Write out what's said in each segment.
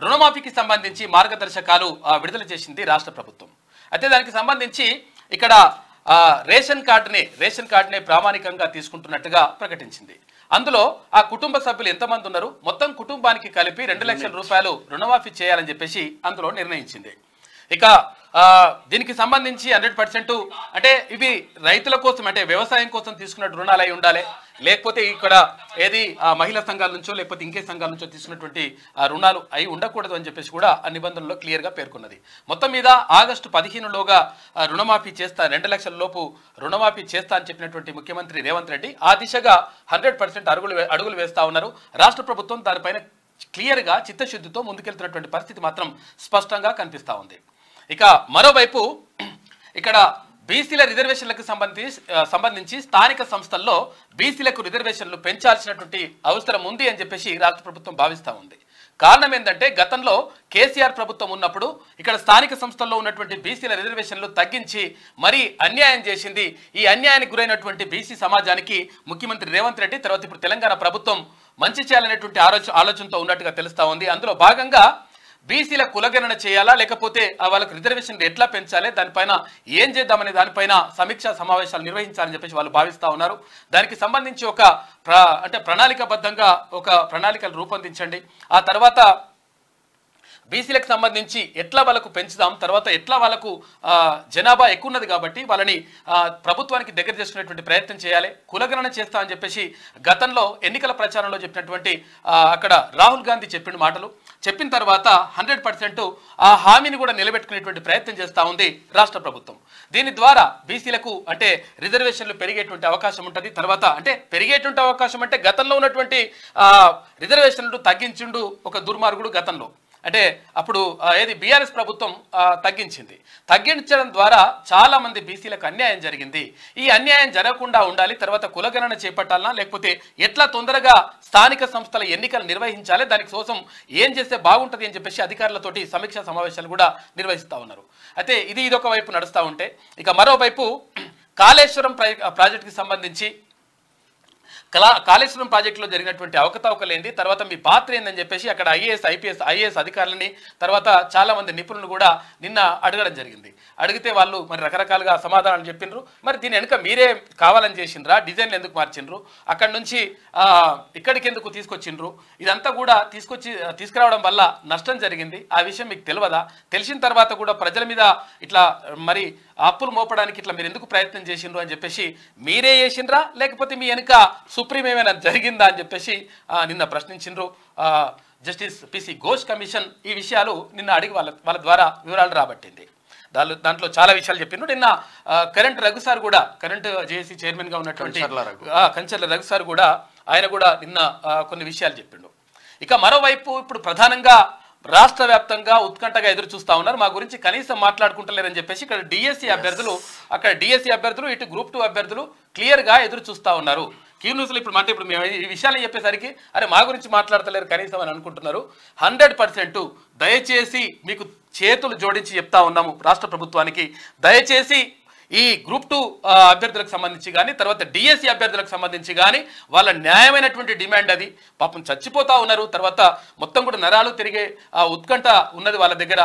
రుణమాఫీకి సంబంధించి మార్గదర్శకాలు విడుదల చేసింది రాష్ట్ర ప్రభుత్వం. అయితే దానికి సంబంధించి ఇక్కడ రేషన్ కార్డునే ప్రామాణికంగా తీసుకుంటున్నట్టుగా ప్రకటించింది. అందులో ఆ కుటుంబ సభ్యులు ఎంతమంది ఉన్నారు, మొత్తం కుటుంబానికి కలిపి 2 లక్షల రూపాయలు రుణమాఫీ చేయాలని చెప్పేసి అందులో నిర్ణయించింది. ఇక దీనికి సంబంధించి 100% అంటే ఇవి రైతుల కోసం అంటే వ్యవసాయం కోసం తీసుకున్న రుణాలు అయి ఉండాలి, లేకపోతే ఇక్కడ ఏది మహిళా సంఘాల నుంచో లేకపోతే ఇంకే సంఘాల నుంచో తీసుకున్నటువంటి రుణాలు అయి ఉండకూడదు అని చెప్పేసి కూడా ఆ నిబంధనలో క్లియర్గా పేర్కొన్నది. మొత్తం మీద ఆగస్టు 15లోగా రుణమాఫీ చేస్తా, 2 లక్షల లోపు రుణమాఫీ చేస్తా అని చెప్పినటువంటి ముఖ్యమంత్రి రేవంత్ రెడ్డి ఆ దిశగా 100% అడుగులు వేస్తా ఉన్నారు. రాష్ట్ర ప్రభుత్వం దానిపైన క్లియర్గా చిత్తశుద్ధితో ముందుకెళ్తున్నటువంటి పరిస్థితి మాత్రం స్పష్టంగా కనిపిస్తూ ఉంది. ఇక మరోవైపు ఇక్కడ బీసీల రిజర్వేషన్లకు సంబంధించి స్థానిక సంస్థల్లో బీసీలకు రిజర్వేషన్లు పెంచాల్సినటువంటి అవసరం ఉంది అని చెప్పేసి రాష్ట్ర ప్రభుత్వం భావిస్తూ ఉంది. కారణం ఏంటంటే గతంలో కేసీఆర్ ప్రభుత్వం ఉన్నప్పుడు ఇక్కడ స్థానిక సంస్థల్లో ఉన్నటువంటి బీసీల రిజర్వేషన్లు తగ్గించి మరీ అన్యాయం చేసింది. ఈ అన్యాయానికి గురైనటువంటి బీసీ సమాజానికి ముఖ్యమంత్రి రేవంత్ రెడ్డి తర్వాత ఇప్పుడు తెలంగాణ ప్రభుత్వం మంచి చేయాలనేటువంటి ఆలోచనతో ఉన్నట్టుగా తెలుస్తూ ఉంది. అందులో భాగంగా బీసీల కులగణన చేయాలా లేకపోతే వాళ్ళకు రిజర్వేషన్ ఎట్లా పెంచాలి, దానిపైన ఏం చేద్దామనే దానిపైన సమీక్షా సమావేశాలు నిర్వహించాలని చెప్పేసి వాళ్ళు భావిస్తూ ఉన్నారు. దానికి సంబంధించి ప్రణాళికబద్ధంగా ఒక ప్రణాళికలు రూపొందించండి. ఆ తర్వాత బీసీలకు సంబంధించి ఎట్లా వాళ్ళకు పెంచుదాం, తర్వాత ఎట్లా వాళ్ళకు జనాభా ఎక్కువ ఉన్నది కాబట్టి వాళ్ళని ప్రభుత్వానికి దగ్గర చేసుకునేటువంటి ప్రయత్నం చేయాలి, కులగణన చేస్తా అని చెప్పేసి గతంలో ఎన్నికల ప్రచారంలో చెప్పినటువంటి అక్కడ రాహుల్ గాంధీ చెప్పిన మాటలు చెప్పిన తర్వాత 100% ఆ హామీని కూడా నిలబెట్టుకునేటువంటి ప్రయత్నం చేస్తూ ఉంది రాష్ట్ర ప్రభుత్వం. దీని ద్వారా బీసీలకు అంటే రిజర్వేషన్లు పెరిగేటువంటి అవకాశం ఉంటుంది. తర్వాత అంటే పెరిగేటువంటి అవకాశం అంటే గతంలో ఉన్నటువంటి రిజర్వేషన్లు తగ్గించిండు ఒక దుర్మార్గుడు గతంలో, అంటే అప్పుడు ఏది బీఆర్ఎస్ ప్రభుత్వం తగ్గించడం ద్వారా చాలా మంది బీసీలకు అన్యాయం జరిగింది. ఈ అన్యాయం జరగకుండా ఉండాలి, తర్వాత కులగణన చేపట్టాలన్నా లేకపోతే ఎట్లా తొందరగా స్థానిక సంస్థల ఎన్నికలు నిర్వహించాలి, దానికి కోసం ఏం చేస్తే బాగుంటుంది అని చెప్పేసి అధికారులతోటి సమీక్షా సమావేశాలు కూడా నిర్వహిస్తూ ఉన్నారు. అయితే ఇదొక వైపు నడుస్తూ ఉంటే ఇక మరోవైపు కాళేశ్వరం ప్రాజెక్టుకి సంబంధించి కాళేశ్వరం ప్రాజెక్టులో జరిగినటువంటి అవకతవకలేంది, తర్వాత మీ పాత్ర ఏందని చెప్పేసి అక్కడ ఐఏఎస్ అధికారులని తర్వాత చాలా మంది నిపుణులు కూడా నిన్న అడగడం జరిగింది. అడిగితే వాళ్ళు మరి రకరకాలుగా సమాధానాలు చెప్పిండ్రు. మరి దీని వెనుక మీరే కావాలని చేసిండ్రా, డిజైన్లు ఎందుకు మార్చిండ్రు, అక్కడి నుంచి ఇక్కడికి ఎందుకు తీసుకొచ్చిండ్రు, ఇదంతా కూడా తీసుకురావడం వల్ల నష్టం జరిగింది, ఆ విషయం మీకు తెలియదా, తెలిసిన తర్వాత కూడా ప్రజల మీద ఇట్లా మరి అప్పులు మోపడానికి ఇట్లా మీరు ఎందుకు ప్రయత్నం చేసిండ్రు అని చెప్పేసి మీరే చేసిండ్రా లేకపోతే మీ వెనుక సుప్రీం ఏమైనా జరిగిందా అని చెప్పేసి నిన్న ప్రశ్నించిండ్రు. జస్టిస్ పిసి ఘోష్ కమిషన్ ఈ విషయాలు నిన్న అడిగి వాళ్ళ ద్వారా వివరాలు రాబట్టింది. దాంట్లో చాలా విషయాలు చెప్పిండ్రు. నిన్న కరెంట్ రఘు సార్ కూడా కరెంట్ జేఏసీ చైర్మన్ గా ఉన్నటువంటి కంచర్ల రఘు సార్ కూడా ఆయన కూడా నిన్న కొన్ని విషయాలు చెప్పిండు. ఇక మరోవైపు ఇప్పుడు ప్రధానంగా రాష్ట్ర వ్యాప్తంగా ఉత్కంఠగా ఎదురు చూస్తూ ఉన్నారు, మా గురించి కనీసం మాట్లాడుకుంటలేరని చెప్పేసి ఇక్కడ డిఎస్సి అభ్యర్థులు ఇటు గ్రూప్ 2 అభ్యర్థులు క్లియర్గా ఎదురు చూస్తూ ఉన్నారు. క్యూ న్యూస్లో ఇప్పుడు మేము ఈ విషయాలు చెప్పేసరికి అరే మా గురించి మాట్లాడతలేరు కనీసం అని అనుకుంటున్నారు. 100% దయచేసి మీకు చేతులు జోడించి చెప్తా ఉన్నాము రాష్ట్ర ప్రభుత్వానికి, దయచేసి ఈ గ్రూప్ 2 అభ్యర్థులకు సంబంధించి కానీ తర్వాత డిఎస్సి అభ్యర్థులకు సంబంధించి కానీ వాళ్ళ న్యాయమైనటువంటి డిమాండ్ అది, పాపం చచ్చిపోతా ఉన్నారు, తర్వాత మొత్తం కూడా నరాలు తిరిగే ఉత్కంఠ ఉన్నది వాళ్ళ దగ్గర,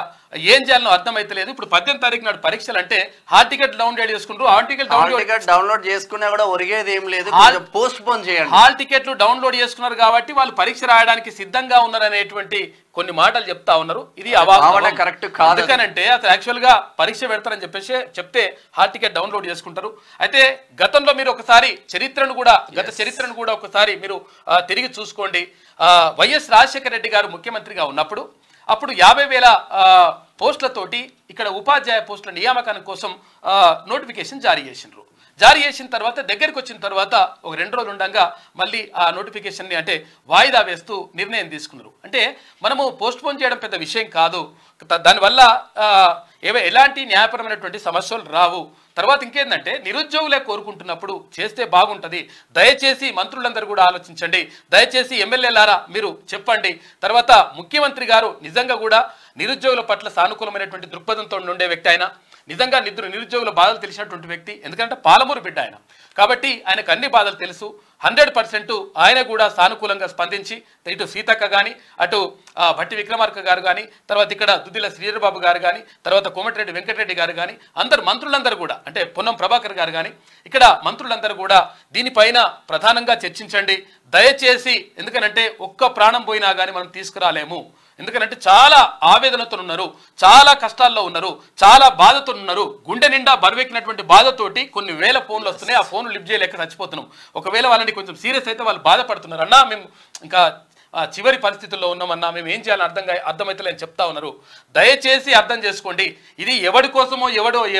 ఏం చేయాలనో అర్థమైతలేదు. ఇప్పుడు 18వ తారీఖు నాడు పరీక్షలు అంటే హాల్ టికెట్ డౌన్లోడ్ చేసుకుంటారు, హాల్ టికెట్ డౌన్లోడ్ చేసుకున్నా కూడా ఒరిగేది ఏం లేదు, పోస్ట్ పోన్ చేయండి. హాల్ టికెట్లు డౌన్లోడ్ చేసుకున్నారు కాబట్టి వాళ్ళు పరీక్ష రాయడానికి సిద్ధంగా ఉన్నారు అనేటువంటి కొన్ని మాటలు చెప్తా ఉన్నారు. ఇది కరెక్ట్ కాదు. ఎందుకనంటే అసలు యాక్చువల్ గా పరీక్ష పెడతారని చెప్పేసి చెప్తే హాల్ టికెట్ డౌన్లోడ్ చేసుకుంటారు. అయితే గతంలో మీరు ఒకసారి గత చరిత్రను కూడా ఒకసారి మీరు తిరిగి చూసుకోండి. వైఎస్ రాజశేఖర రెడ్డి గారు ముఖ్యమంత్రిగా ఉన్నప్పుడు అప్పుడు 50,000 పోస్టులతోటి ఇక్కడ ఉపాధ్యాయ పోస్టుల నియామకానికి కోసం నోటిఫికేషన్ జారీ చేసిన తర్వాత దగ్గరికి వచ్చిన తర్వాత ఒక 2 రోజులు ఉండగా మళ్ళీ ఆ నోటిఫికేషన్ని అంటే వాయిదా వేస్తూ నిర్ణయం తీసుకున్నారు. అంటే మనము పోస్ట్ పోన్ చేయడం పెద్ద విషయం కాదు, దానివల్ల ఎలాంటి న్యాయపరమైనటువంటి సమస్యలు రావు. తర్వాత ఇంకేందంటే నిరుద్యోగులే కోరుకుంటున్నప్పుడు చేస్తే బాగుంటుంది, దయచేసి మంత్రులందరూ కూడా ఆలోచించండి, దయచేసి ఎమ్మెల్యేలారా మీరు చెప్పండి. తర్వాత ముఖ్యమంత్రి గారు నిజంగా కూడా నిరుద్యోగుల పట్ల సానుకూలమైనటువంటి దృక్పథంతో ఉండే వ్యక్తి, ఆయన నిజంగా నిరుద్యోగుల బాధలు తెలిసినటువంటి వ్యక్తి, ఎందుకంటే పాలమూరు బిడ్డ ఆయన కాబట్టి ఆయనకు అన్ని బాధలు తెలుసు. 100% ఆయన కూడా సానుకూలంగా స్పందించి ఇటు సీతక్క కానీ అటు భట్టి విక్రమార్క గారు కానీ తర్వాత ఇక్కడ దుద్దిల శ్రీధరబాబు గారు కానీ తర్వాత కోమటిరెడ్డి వెంకటరెడ్డి గారు కానీ మంత్రులందరూ కూడా అంటే పొన్నం ప్రభాకర్ గారు కానీ ఇక్కడ మంత్రులందరూ కూడా దీనిపైన ప్రధానంగా చర్చించండి దయచేసి, ఎందుకనంటే ఒక్క ప్రాణం పోయినా కానీ మనం తీసుకురాలేము, ఎందుకంటే చాలా ఆవేదనతో ఉన్నారు, చాలా కష్టాల్లో ఉన్నారు, చాలా బాధతో ఉన్నారు, గుండె నిండా బరువెక్కినటువంటి బాధతోటి కొన్ని వేల ఫోన్లు వస్తున్నాయి, ఆ ఫోన్లు లిఫ్ట్ చేయలేక చచ్చిపోతున్నాం. ఒకవేళ వాళ్ళని కొంచెం సీరియస్ అయితే వాళ్ళు బాధపడుతున్నారు, అన్నా మేము ఇంకా చివరి పరిస్థితుల్లో ఉన్నామన్నా, మేము ఏం చేయాలని అర్థమైతలేని చెప్తా ఉన్నారు. దయచేసి అర్థం చేసుకోండి, ఇది ఎవరి కోసమో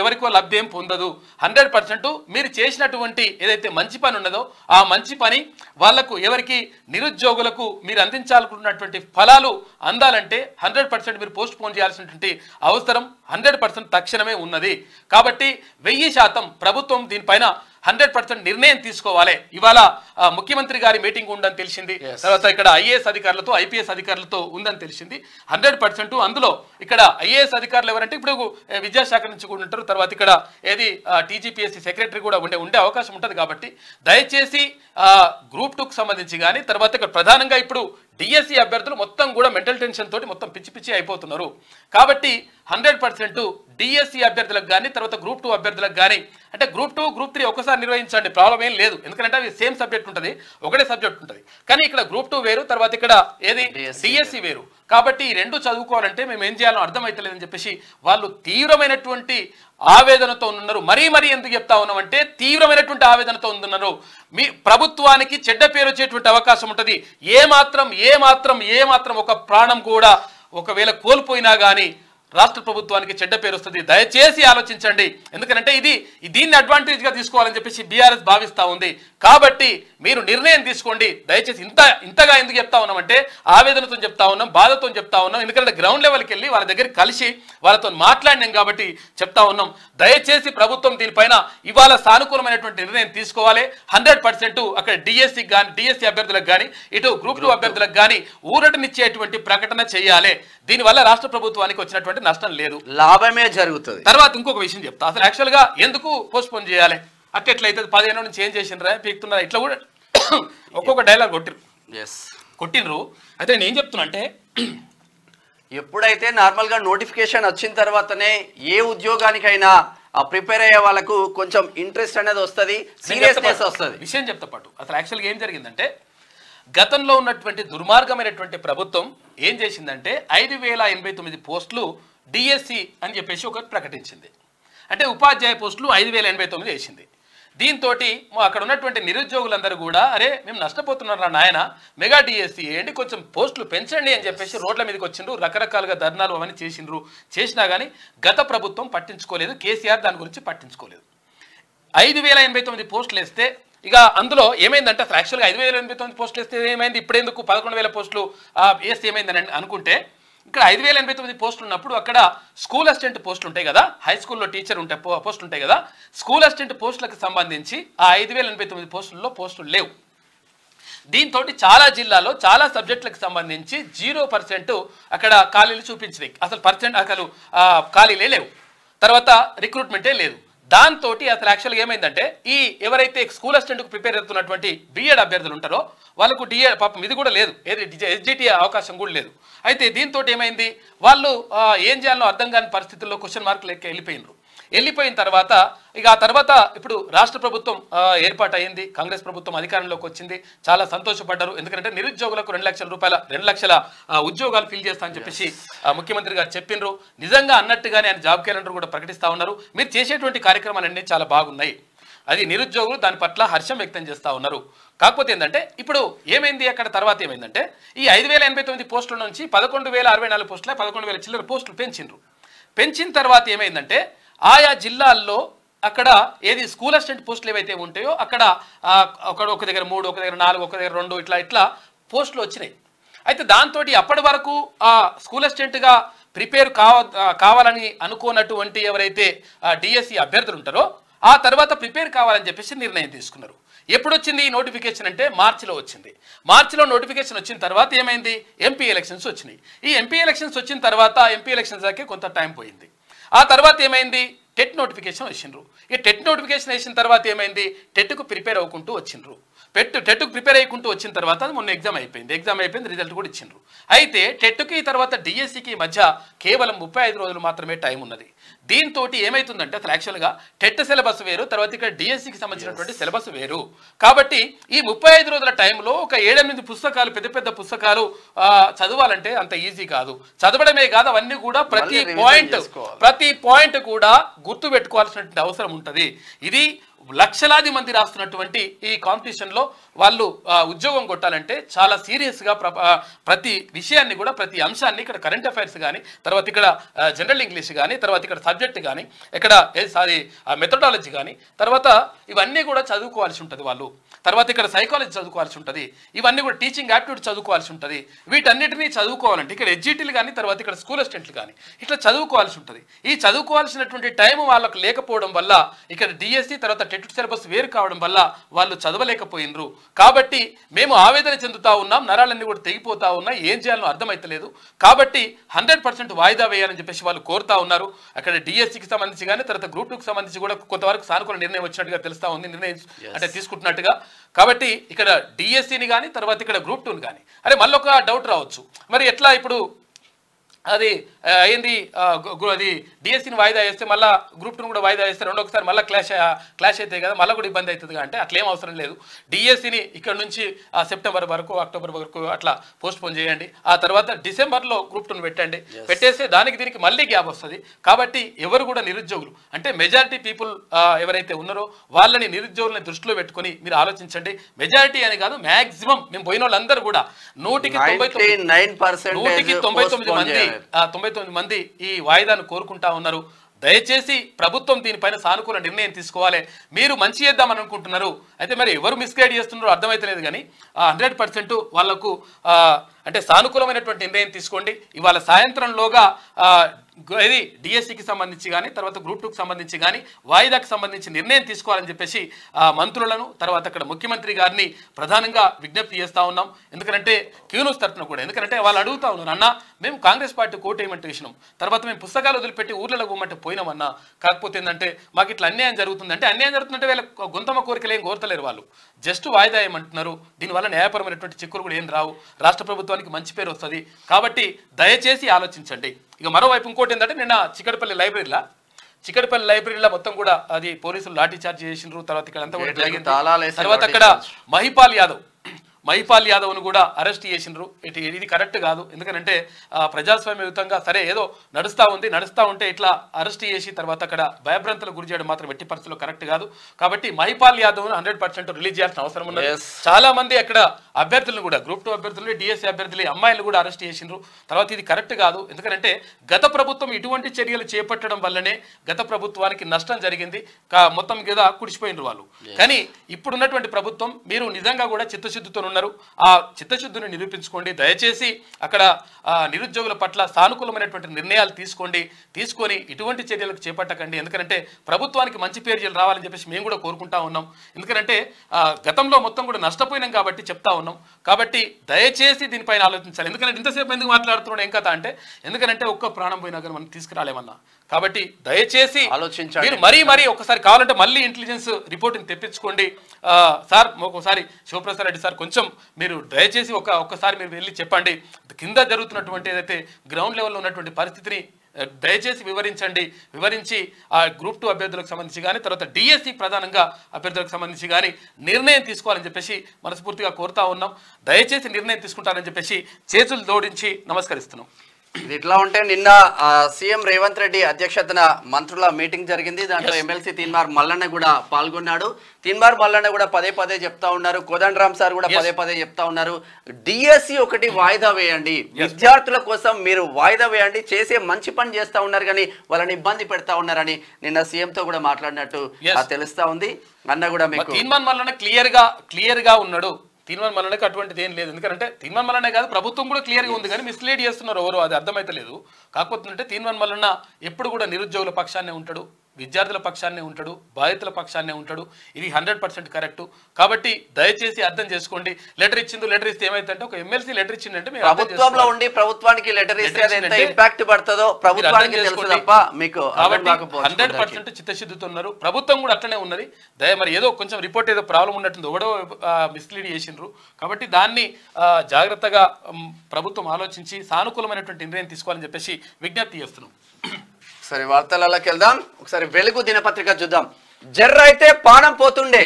ఎవరికో లబ్ధి ఏం పొందదు. 100% మీరు చేసినటువంటి ఏదైతే మంచి పని ఉన్నదో ఆ మంచి పని వాళ్లకు ఎవరికి నిరుద్యోగులకు మీరు అందించాలనుకున్నటువంటి ఫలాలు అందాలంటే 100% మీరు పోస్ట్ పోన్ చేయాల్సినటువంటి అవసరం 100% తక్షణమే ఉన్నది. కాబట్టి 1000% ప్రభుత్వం దీనిపైన 100% నిర్ణయం తీసుకోవాలి. ఇవాళ ముఖ్యమంత్రి గారి మీటింగ్ ఉందని తెలిసింది, తర్వాత ఇక్కడ ఐఏఎస్ అధికారులతో ఐపీఎస్ అధికారులతో ఉందని తెలిసింది. 100% అందులో ఇక్కడ ఐఏఎస్ అధికారులు ఎవరంటే ఇప్పుడు విద్యాశాఖ నుంచి కూడా ఉంటారు, తర్వాత ఇక్కడ ఏది టీజీపీఎస్సీ సెక్రటరీ కూడా ఉండే అవకాశం ఉంటుంది. కాబట్టి దయచేసి గ్రూప్ 2కు సంబంధించి కానీ తర్వాత ఇక్కడ ప్రధానంగా ఇప్పుడు డిఎస్సి అభ్యర్థులు మొత్తం కూడా మెంటల్ టెన్షన్ తోటి మొత్తం పిచ్చి అయిపోతున్నారు. కాబట్టి 100% డిఎస్సి అభ్యర్థులకు కానీ తర్వాత గ్రూప్ 2 అభ్యర్థులకు కానీ, అంటే గ్రూప్ 2 గ్రూప్ 3 ఒకసారి నిర్వహించండి, ప్రాబ్లం ఏం లేదు, ఎందుకంటే అవి సేమ్ సబ్జెక్ట్ ఉంటుంది, ఒకటే సబ్జెక్ట్ ఉంటుంది. కానీ ఇక్కడ గ్రూప్ 2 వేరు, తర్వాత ఇక్కడ ఏది డిఎస్సి వేరు. కాబట్టి ఈ రెండు చదువుకోవాలంటే మేము ఏం చేయాలో అర్థమైతలేదని చెప్పేసి వాళ్ళు తీవ్రమైనటువంటి ఆవేదనతో ఉన్నారు. మరీ ఎందుకు చెప్తా ఉన్నామంటే తీవ్రమైనటువంటి ఆవేదనతో ఉన్నారు. మీ ప్రభుత్వానికి చెడ్డ పేరు వచ్చేటువంటి అవకాశం ఉంటుంది. ఏమాత్రం ఒక ప్రాణం కూడా ఒకవేళ కోల్పోయినా కానీ రాష్ట్ర ప్రభుత్వానికి చెడ్డ పేరు వస్తుంది. దయచేసి ఆలోచించండి, ఎందుకంటే దీన్ని అడ్వాంటేజ్గా తీసుకోవాలని చెప్పేసి బీఆర్ఎస్ భావిస్తూ ఉంది. కాబట్టి మీరు నిర్ణయం తీసుకోండి. దయచేసి ఇంతగా ఎందుకు చెప్తా ఉన్నామంటే ఆవేదనతో చెప్తా ఉన్నాం, బాధతో చెప్తా ఉన్నాం, ఎందుకంటే గ్రౌండ్ లెవెల్కి వెళ్ళి వాళ్ళ దగ్గరికి కలిసి వాళ్ళతో మాట్లాడినాం కాబట్టి చెప్తా ఉన్నాం. దయచేసి ప్రభుత్వం దీనిపైన ఇవాళ సానుకూలమైనటువంటి నిర్ణయం తీసుకోవాలి. 100% అక్కడ డిఎస్సి కానీ డిఎస్సి అభ్యర్థులకు కానీ ఇటు గ్రూప్ 2 అభ్యర్థులకు కానీ ఊరటనిచ్చేటువంటి ప్రకటన చేయాలి. దీనివల్ల రాష్ట్ర ప్రభుత్వానికి వచ్చినటువంటి నష్టం లేదు, లాభమే జరుగుతుంది. తర్వాత ఇంకొక విషయం చెప్తా, అసలు యాక్చువల్గా ఎందుకు పోస్ట్ పోన్ చేయాలి, అట్లయితే 15 నుంచి ఏం చేసినరా పీకుతున్నారా, ఇట్లా కూడా ఒక్కొక్క డైలాగ్ కొట్టినరు. అయితే నేను ఏం చెప్తున్నా అంటే ఎప్పుడైతే నార్మల్గా నోటిఫికేషన్ వచ్చిన తర్వాతనే ఏ ఉద్యోగానికైనా ప్రిపేర్ అయ్యే వాళ్ళకు కొంచెం ఇంట్రెస్ట్ అనేది వస్తుంది, సీరియస్నెస్ వస్తుంది. విషయం చెప్తా పాటు అసలు యాక్చువల్గా ఏం జరిగిందంటే గతంలో ఉన్నటువంటి దుర్మార్గమైనటువంటి ప్రభుత్వం ఏం చేసిందంటే 5089 పోస్టులు డిఎస్సి అని చెప్పేసి ఒకటి ప్రకటించింది. అంటే ఉపాధ్యాయ పోస్టులు 5089 వేసింది. దీంతో అక్కడ ఉన్నటువంటి నిరుద్యోగులందరూ కూడా అరే మేము నష్టపోతున్నారా నాయన, మెగా డిఎస్సి వేయండి, కొంచెం పోస్టులు పెంచండి అని చెప్పేసి రోడ్ల మీదకి వచ్చిండ్రు, రకరకాలుగా ధర్నాలు అవన్నీ చేసినా కానీ గత ప్రభుత్వం పట్టించుకోలేదు, కేసీఆర్ దాని గురించి పట్టించుకోలేదు. 5089 పోస్టులు వేస్తే ఇక అందులో ఏమైందంటే అసలు యాక్చువల్గా 5089 పోస్టులు వేస్తే ఏమైంది, ఇప్పుడెందుకు 11,000 పోస్టులు వేస్తే ఏమైందని అనుకుంటే ఇక్కడ 5089 పోస్టులు ఉన్నప్పుడు అక్కడ స్కూల్ అసిస్టెంట్ పోస్టులు ఉంటాయి కదా, హై స్కూల్లో టీచర్ పోస్టులు ఉంటాయి కదా, స్కూల్ అసిస్టెంట్ పోస్టులకు సంబంధించి ఆ 5089 పోస్టుల్లో పోస్టులు లేవు. దీంతో చాలా జిల్లాలో చాలా సబ్జెక్టులకు సంబంధించి 0% అక్కడ ఖాళీలు చూపించినాయి, అసలు ఖాళీలే లేవు, తర్వాత రిక్రూట్మెంటే లేదు. దాంతో అసలు యాక్చువల్గా ఏమైందంటే ఈ ఎవరైతే స్కూల్ అసిస్టెంట్కు ప్రిపేర్ అవుతున్నటువంటి బీఎడ్ అభ్యర్థులు ఉంటారో వాళ్ళకు డిఎడ్ పాపం ఇది కూడా లేదు, ఏది ఎస్జిటి అవకాశం కూడా లేదు. అయితే దీంతో ఏమైంది, వాళ్ళు ఏం చేయాలో అర్థం కాని పరిస్థితుల్లో క్వశ్చన్ మార్కులు వెళ్ళిపోయిన తర్వాత ఇక ఆ తర్వాత ఇప్పుడు రాష్ట్ర ప్రభుత్వం ఏర్పాటు అయ్యింది, కాంగ్రెస్ ప్రభుత్వం అధికారంలోకి వచ్చింది, చాలా సంతోషపడ్డారు. ఎందుకంటే నిరుద్యోగులకు 2 లక్షల ఉద్యోగాలు ఫిల్ చేస్తా అని చెప్పేసి ముఖ్యమంత్రి గారు చెప్పిండ్రు. నిజంగా అన్నట్టుగానే ఆయన జాబ్ క్యాలెండర్ కూడా ప్రకటిస్తూ ఉన్నారు. మీరు చేసేటువంటి కార్యక్రమాలన్నీ చాలా బాగున్నాయి, అది నిరుద్యోగులు దాని పట్ల హర్షం వ్యక్తం చేస్తూ ఉన్నారు. కాకపోతే ఏంటంటే ఇప్పుడు ఏమైంది, అక్కడ తర్వాత ఏమైందంటే ఈ 5089 పోస్టుల నుంచి 11,064 పోస్టుల 11,000 చిల్లర పోస్టులు పెంచిన తర్వాత ఏమైందంటే ఆయా జిల్లాల్లో అక్కడ ఏది స్కూల్ అసిస్టెంట్ పోస్టులు ఏవైతే ఉంటాయో అక్కడ ఒక దగ్గర 3, ఒక దగ్గర 4, ఒక దగ్గర 2 ఇట్లా పోస్టులు వచ్చినాయి. అయితే దాంతో అప్పటి వరకు ఆ స్కూల్ అసిస్టెంట్గా ప్రిపేర్ కావాలని అనుకోనటువంటి ఎవరైతే డిఎస్సి అభ్యర్థులు ఉంటారో ఆ తర్వాత ప్రిపేర్ కావాలని చెప్పేసి నిర్ణయం తీసుకున్నారు. ఎప్పుడు వచ్చింది ఈ నోటిఫికేషన్ అంటే మార్చిలో వచ్చింది. మార్చిలో నోటిఫికేషన్ వచ్చిన తర్వాత ఏమైంది, ఎంపీ ఎలక్షన్స్ వచ్చినాయి. ఈ ఎంపీ ఎలక్షన్స్ వచ్చిన తర్వాత ఎంపీ ఎలక్షన్స్ దాకా కొంత టైం పోయింది. ఆ తర్వాత ఏమైంది, టెట్ నోటిఫికేషన్ వేసిండ్రు. ఈ టెట్ నోటిఫికేషన్ వేసిన తర్వాత ఏమైంది, టెట్కు ప్రిపేర్ అవ్వకుంటూ వచ్చిండ్రు. టెట్కు ప్రిపేర్ అయ్యుకుంటూ వచ్చిన తర్వాత అది మొన్న ఎగ్జామ్ అయిపోయింది రిజల్ట్ కూడా ఇచ్చిండ్రు. అయితే టెట్కి తర్వాత డిఎస్సికి మధ్య కేవలం 35 రోజులు మాత్రమే టైం ఉన్నది. దీంతో ఏమైతుందంటే అసలు యాక్చువల్గా టెట్ సిలబస్ వేరు, తర్వాత ఇక్కడ డిఎస్సికి సంబంధించినటువంటి సిలబస్ వేరు. కాబట్టి ఈ 35 రోజుల టైంలో ఒక 7-8 పుస్తకాలు పెద్ద పెద్ద పుస్తకాలు చదవాలంటే అంత ఈజీ కాదు. చదవడమే కాదు, అవన్నీ కూడా ప్రతి పాయింట్ కూడా గుర్తు పెట్టుకోవాల్సినటువంటి అవసరం ఉంటుంది. ఇది లక్షలాది మంది రాస్తున్నటువంటి ఈ కాంపిటీషన్లో వాళ్ళు ఉద్యోగం కొట్టాలంటే చాలా సీరియస్గా ప్రతి విషయాన్ని కూడా, ప్రతి అంశాన్ని, ఇక్కడ కరెంట్ అఫైర్స్ కానీ, తర్వాత ఇక్కడ జనరల్ ఇంగ్లీష్ కానీ, తర్వాత ఇక్కడ సబ్జెక్ట్ కానీ, ఇక్కడ అది మెథడాలజీ కానీ, తర్వాత ఇవన్నీ కూడా చదువుకోవాల్సి ఉంటుంది వాళ్ళు. తర్వాత ఇక్కడ సైకాలజీ చదువుకోవాల్సి ఉంటుంది, ఇవన్నీ కూడా టీచింగ్ యాప్టిట్యూడ్ చదువుకోవాల్సి ఉంటుంది. వీటన్నిటినీ చదువుకోవాలంటే ఇక్కడ ఎడ్జిటీలు కానీ, తర్వాత ఇక్కడ స్కూల్ అసిస్టెంట్లు కానీ ఇట్లా చదువుకోవాల్సి ఉంటుంది. ఈ చదువుకోవాల్సినటువంటి టైం వాళ్ళకు లేకపోవడం వల్ల ఇక్కడ డిఎస్సి తర్వాత టెట్ సిలబస్ వేరు కావడం వల్ల వాళ్ళు చదవలేకపోయినరు. కాబట్టి మేము ఆవేదన చెందుతా ఉన్నాం, నరాలన్నీ కూడా తెగిపోతా ఉన్నాయి, ఏం చేయాలో అర్థమైతలేదు. కాబట్టి 100% వాయిదా వేయాలని చెప్పేసి వాళ్ళు కోరుతా ఉన్నారు. అక్కడ డిఎస్సికి సంబంధించి కానీ, తర్వాత గ్రూప్ 2కి సంబంధించి కూడా కొంతవరకు సానుకూల నిర్ణయం వచ్చినట్టుగా తెలుస్తా ఉంది, నిర్ణయం అంటే తీసుకుంటున్నట్టుగా. కాబట్టి ఇక్కడ డిఎస్సిని కానీ, తర్వాత ఇక్కడ గ్రూప్ 2ని కానీ, అరే మళ్ళీ ఒక డౌట్ రావచ్చు, మరి ఎట్లా ఇప్పుడు అది అయింది, అది డిఎస్సిని వాయిదా వేస్తే మళ్ళీ గ్రూప్ 2 కూడా వాయిదా వేస్తే రెండోసారి మళ్ళీ క్లాష్ అవుతాయి కదా, మళ్ళీ కూడా ఇబ్బంది అవుతుంది అంటే అట్లేం అవసరం లేదు. డిఎస్సిని ఇక్కడ నుంచి సెప్టెంబర్ వరకు, అక్టోబర్ వరకు అట్లా పోస్ట్ పోన్ చేయండి. ఆ తర్వాత డిసెంబర్లో గ్రూప్ 2ని పెట్టండి. పెట్టేస్తే దానికి దీనికి మళ్ళీ గ్యాప్ వస్తుంది. కాబట్టి ఎవరు కూడా నిరుద్యోగులు అంటే మెజారిటీ పీపుల్ ఎవరైతే ఉన్నారో వాళ్ళని, నిరుద్యోగులని దృష్టిలో పెట్టుకొని మీరు ఆలోచించండి. మెజారిటీ అని కాదు, మ్యాక్సిమం మేము పోయిన వాళ్ళందరూ కూడా 99 మంది ఈ వాయిదాను కోరుకుంటా ఉన్నారు. దయచేసి ప్రభుత్వం దీనిపైన సానుకూల నిర్ణయం తీసుకోవాలి. మీరు మంచి చేద్దామని అనుకుంటున్నారు, అయితే మరి ఎవరు మిస్గైడ్ చేస్తున్నారో అర్థమైతలేదు. కానీ 100% వాళ్లకు అంటే సానుకూలమైనటువంటి నిర్ణయం తీసుకోండి. ఇవాళ సాయంత్రంలోగా ఇది డిఎస్సికి సంబంధించి కానీ, తర్వాత గ్రూప్ 2కి సంబంధించి కానీ వాయిదాకి సంబంధించి నిర్ణయం తీసుకోవాలని చెప్పేసి మంత్రులను, తర్వాత అక్కడ ముఖ్యమంత్రి గారిని ప్రధానంగా విజ్ఞప్తి చేస్తూ ఉన్నాం. ఎందుకంటే క్యూనూస్ తరఫున కూడా, ఎందుకంటే వాళ్ళు అడుగుతా ఉన్నారు, అన్న మేము కాంగ్రెస్ పార్టీ కోటేయమంటే వేసినాం, తర్వాత మేము పుస్తకాలు వదిలిపెట్టి ఊర్లలో పోమంటే పోయినామన్నా, కాకపోతే ఏంటంటే మాకు ఇట్లా అన్యాయం జరుగుతుంది అంటే, అన్యాయం జరుగుతుందంటే వీళ్ళ గొంతమ్మ కోరికలు ఏం కోరతలేరు, వాళ్ళు జస్ట్ వాయిదా ఏమంటున్నారు. దీనివల్ల న్యాయపరమైనటువంటి చిక్కులు కూడా ఏం రావు, రాష్ట్ర ప్రభుత్వానికి మంచి పేరు వస్తుంది. కాబట్టి దయచేసి ఆలోచించండి. ఇక మరోవైపు ఇంకోటి ఏంటంటే, నిన్న చిక్కడపల్లి లైబ్రరీలో మొత్తం కూడా అది పోలీసులు లాఠీ చార్జ్ చేసిండ్రు. తర్వాత ఇక్కడ అంతా కూడా జరిగింది. తర్వాత అక్కడ మహిపాల్ యాదవ్ను కూడా అరెస్ట్ చేసిండ్రు. ఇది కరెక్ట్ కాదు. ఎందుకంటే ప్రజాస్వామ్యయుతంగా సరే ఏదో నడుస్తూ ఉంటే ఇట్లా అరెస్ట్ చేసి తర్వాత అక్కడ భయభ్రాంతులకు గురి చేయడం మాత్రం ఎట్టి పరిస్థితుల్లో కరెక్ట్ కాదు. కాబట్టి మహిపాల్ యాదవ్ను 100% రిలీజ్ చేయాల్సిన అవసరం ఉన్నది. చాలా మంది అక్కడ అభ్యర్థులను కూడా, గ్రూప్ 2 అభ్యర్థులు, డిఎస్సి అభ్యర్థులు, అమ్మాయిలు కూడా అరెస్ట్ చేసిండ్రు. తర్వాత ఇది కరెక్ట్ కాదు. ఎందుకంటే గత ప్రభుత్వం ఇటువంటి చర్యలు చేపట్టడం వల్లనే గత ప్రభుత్వానికి నష్టం జరిగింది, మొత్తం మీద కుడిచిపోయినరు వాళ్ళు. కానీ ఇప్పుడున్నటువంటి ప్రభుత్వం మీరు నిజంగా కూడా చిత్తశుద్ధితో ఉన్నారు. ఆ చిత్తశుద్ధిని నిరూపించుకోండి. దయచేసి అక్కడ నిరుద్యోగుల పట్ల సానుకూలమైనటువంటి నిర్ణయాలు తీసుకొని ఇటువంటి చర్యలకు చేపట్టకండి. ఎందుకంటే ప్రభుత్వానికి మంచి పేరు రావాలని చెప్పేసి మేము కూడా కోరుకుంటా ఉన్నాం. ఎందుకంటే గతంలో మొత్తం కూడా నష్టపోయినాం కాబట్టి చెప్తా ఉన్నాం. కాబట్టి దయచేసి దీనిపైన ఆలోచించాలి. ఎందుకంటే ఇంతసేపు ఎందుకు మాట్లాడుతున్నాడు ఏం కథ అంటే, ఎందుకంటే ఒక్క ప్రాణం పోయినా కానీ మనం తీసుకురాలేమన్నా. కాబట్టి దయచేసి ఆలోచించండి. మీరు మరీ ఒకసారి కావాలంటే మళ్ళీ ఇంటెలిజెన్స్ రిపోర్ట్ని తెప్పించుకోండి. సార్ ఒకసారి శివప్రసాద్ రెడ్డి సార్ కొంచెం మీరు దయచేసి ఒక్కసారి మీరు వెళ్ళి చెప్పండి, కింద జరుగుతున్నటువంటి ఏదైతే గ్రౌండ్ లెవెల్లో ఉన్నటువంటి పరిస్థితిని దయచేసి వివరించి ఆ గ్రూప్ 2 అభ్యర్థులకు సంబంధించి కానీ, తర్వాత డిఎస్సి ప్రధానంగా అభ్యర్థులకు సంబంధించి కానీ నిర్ణయం తీసుకోవాలని చెప్పేసి మనస్ఫూర్తిగా కోరుతా ఉన్నాం. దయచేసి నిర్ణయం తీసుకుంటారని చెప్పేసి చేతులు జోడించి నమస్కరిస్తున్నాం. ఇది ఇట్లా ఉంటే నిన్న సీఎం రేవంత్ రెడ్డి అధ్యక్షతన మంత్రుల మీటింగ్ జరిగింది. దాంట్లో ఎమ్మెల్సీ తీన్మార్ మల్లన్న కూడా పాల్గొన్నాడు. తీన్మార్ మల్లన్న కూడా పదే చెప్తా ఉన్నారు, కోదండరామ్ సార్ కూడా పదే చెప్తా ఉన్నారు, డిఎస్సి ఒకటి వాయిదా వేయండి, విద్యార్థుల కోసం మీరు వాయిదా వేయండి, చేసే మంచి పని చేస్తా ఉన్నారు కానీ వాళ్ళని ఇబ్బంది పెడతా ఉన్నారని నిన్న సీఎం తో కూడా మాట్లాడినట్టు తెలుస్తా ఉంది. అన్న కూడా మీకు తీన్మార్ మల్లన్న క్లియర్ గా ఉన్నాడు. తీన్మార్ మల్లన్నకి అటువంటిది ఏం లేదు. ఎందుకంటే తీన్మార్ మల్లన్న కాదు, ప్రభుత్వం కూడా క్లియర్గా ఉంది, కానీ మిస్లీడ్ చేస్తున్నారు ఎవరు, అది అర్థమైతే లేదు. కాకపోతే తీన్మార్ మల్లన్న ఎప్పుడు కూడా నిరుద్యోగుల పక్షాన్నే ఉంటాడు. విద్యార్థుల పక్షాన్నే ఉంటాడు, బాధితుల పక్షాన్నే ఉంటాడు. ఇది 100% కరెక్ట్. కాబట్టి దయచేసి అర్థం చేసుకోండి. లెటర్ ఇస్తే ఏమైందంటే ఒక ఎమ్మెల్సీ లెటర్ ఇచ్చిందంటే ప్రభుత్వంలో ఉండి ప్రభుత్వానికి లెటర్ ఇస్తే అది ఎంత ఇంపాక్ట్ పడుతుందో ప్రభుత్వానికి తెలుసు తప్ప మీకు 100% చిత్తశుద్ధితో ఉన్నారు. ప్రభుత్వం కూడా అట్లనే ఉన్నది. మరి ఏదో కొంచెం రిపోర్ట్ ఏదో ప్రాబ్లం ఉన్నట్టుంది, ఒకడో మిస్లీడ్ చేసిండ్రు. కాబట్టి దాన్ని జాగ్రత్తగా ప్రభుత్వం ఆలోచించి సానుకూలమైనటువంటి నిర్ణయం తీసుకోవాలని చెప్పేసి విజ్ఞప్తి చేస్తున్నాం. సరే, వార్తలలోకి వెళ్దాం. ఒకసారి వెలుగు దినపత్రిక చూద్దాం. జర్ర అయితే పానం పోతుండే,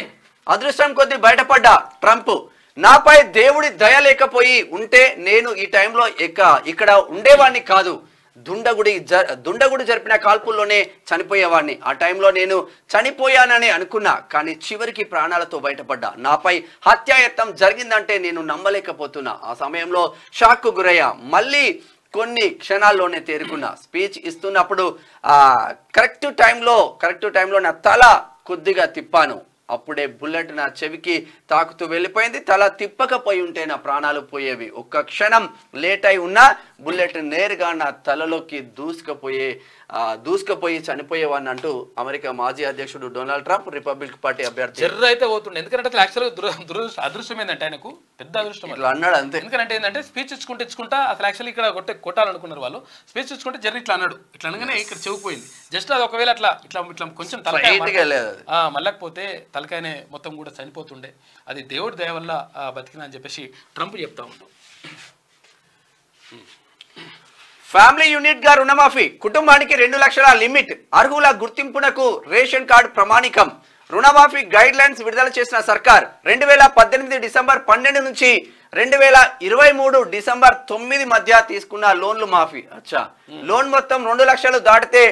అదృష్టం కొద్ది బయటపడ్డా ట్రంప్. నాపై దేవుడి దయ లేకపోయి ఉంటే నేను ఈ టైంలో ఇక్కడ ఉండేవాడిని కాదు. దుండగుడి జరిపిన కాల్పుల్లోనే చనిపోయేవాడిని. ఆ టైంలో నేను చనిపోయానని అనుకున్నా, కానీ చివరికి ప్రాణాలతో బయటపడ్డా. నాపై హత్యాయత్నం జరిగిందంటే నేను నమ్మలేకపోతున్నా. ఆ సమయంలో షాక్కు గురయ్యా. మళ్ళీ కొన్ని క్షణాల్లోనే తేరుకున్నా. స్పీచ్ ఇస్తున్నప్పుడు కరెక్ట్ టైంలో నా తల కొద్దిగా తిప్పాను. అప్పుడే బుల్లెట్ నా చెవికి తాకుతూ వెళ్ళిపోయింది. తల తిప్పకపోయి ఉంటే నా ప్రాణాలు పోయేవి. ఒక్క క్షణం లేట్ అయి ఉన్నా బుల్లెట్ నేరుగా నా తలలోకి దూసుకుపోయి చనిపోయేవాడిని అంటూ అమెరికా మాజీ అధ్యక్షుడు డొనాల్డ్ ట్రంప్ రిపబ్లిక్ పార్టీ అభ్యర్థి జర్ర అయితే పోతుండే. ఎందుకంటే యాక్చువల్గా అదృష్టం ఏంటంటే ఆయనకు పెద్ద అదృష్టం అన్నాడు అంతే. ఎందుకంటే ఏంటంటే స్పీచ్ ఇచ్చుకుంటా అసలు యాక్చువల్లీ ఇక్కడ కొట్టాలనుకున్నారు వాళ్ళు. స్పీచ్ ఇచ్చుకుంటే జర్ర ఇట్లా అన్నాడు. ఇట్లా అనగానే ఇక్కడ చెవిపోయింది. జస్ట్ అది ఒకవేళ ఇట్లా కొంచెం తలకాయ మళ్ళకపోతే తలకాయనే మొత్తం కూడా చనిపోతుండే. అది దేవుడి దయ వల్ల బతికినా అని చెప్పేసి ట్రంప్ చెప్తా ఉన్నాడు. ఫ్యామిలీ యూనిట్ గా రుణమాఫీ, కుటుంబానికి 2 లక్షల లిమిట్, అర్హుల గుర్తింపునకు రేషన్ కార్డు ప్రమాణికం. రుణమాఫీ గైడ్ లైన్స్ విడుదల చేసిన సర్కార్ 2018 డిసెంబర్ 12 నుంచి 2023 డిసెంబర్ 9 మధ్య తీసుకున్న లోన్లు మాఫీ. లోన్ మొత్తం 2 లక్షలు దాటితే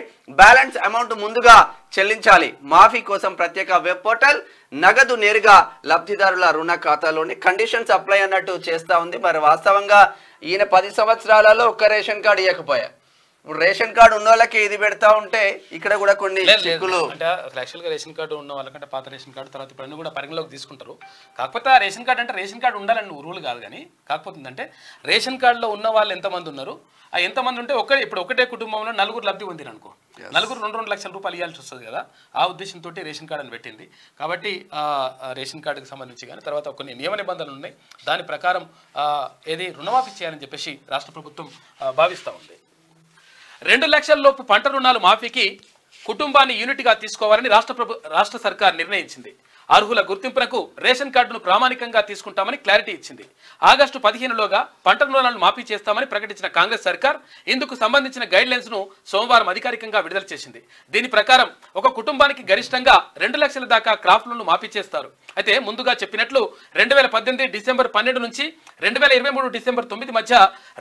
బ్యాలెన్స్ అమౌంట్ ముందుగా చెల్లించాలి. మాఫీ కోసం ప్రత్యేక వెబ్ పోర్టల్, నగదు నేరుగా లబ్ధిదారుల రుణ ఖాతాలోని కండిషన్స్ అప్లై అన్నట్టు చేస్తా ఉంది. మరి వాస్తవంగా ఈయన 10 సంవత్సరాలలో ఒక్క రేషన్ కార్డు ఇవ్వకపోయా. ఇప్పుడు రేషన్ కార్డు ఉన్న వాళ్ళకి ఇది పెడతా ఉంటే ఇక్కడ కూడా కొన్ని చిక్కులు. అంటే యాక్చువల్గా రేషన్ కార్డు ఉన్న వాళ్ళకంటే పాత రేషన్ కార్డు తర్వాత ఇప్పుడు అన్ని కూడా పరిగణలోకి తీసుకుంటారు. కాకపోతే ఆ రేషన్ కార్డు అంటే రేషన్ కార్డు ఉండాలని రూల్ కాదు. కానీ కాకపోతే అంటే రేషన్ కార్డులో ఉన్న వాళ్ళు ఎంతమంది ఉన్నారు, ఆ ఎంతమంది ఉంటే ఇప్పుడు ఒకటే కుటుంబంలో 4 లబ్ధి పొందిరు అనుకో, 4 2 లక్షల రూపాయలు ఇవ్వాల్సి వస్తుంది కదా. ఆ ఉద్దేశంతో రేషన్ కార్డు అని పెట్టింది. కాబట్టి రేషన్ కార్డుకి సంబంధించి కానీ తర్వాత కొన్ని నియమ నిబంధనలు ఉన్నాయి. దాని ప్రకారం ఏది రుణమాఫీ చేయాలని చెప్పేసి రాష్ట్ర ప్రభుత్వం భావిస్తూ ఉంది. 2 లక్షల లోపు పంట రుణాలు మాఫీకి కుటుంబాన్ని యూనిట్గా తీసుకోవాలని రాష్ట్ర సర్కార్ నిర్ణయించింది. అర్హుల గుర్తింపునకు రేషన్ కార్డును ప్రామాణికంగా తీసుకుంటామని క్లారిటీ ఇచ్చింది. ఆగస్టు 15లోగా పంట రుణాలను మాఫీ చేస్తామని ప్రకటించిన కాంగ్రెస్ సర్కార్ ఇందుకు సంబంధించిన గైడ్ లైన్స్ ను సోమవారం అధికారికంగా విడుదల చేసింది. దీని ప్రకారం ఒక కుటుంబానికి గరిష్టంగా 2 లక్షల దాకా క్రాప్ లోన్లు మాఫీ చేస్తారు. అయితే ముందుగా చెప్పినట్లు 2018 డిసెంబర్ 12 నుంచి 2023 డిసెంబర్ 9 మధ్య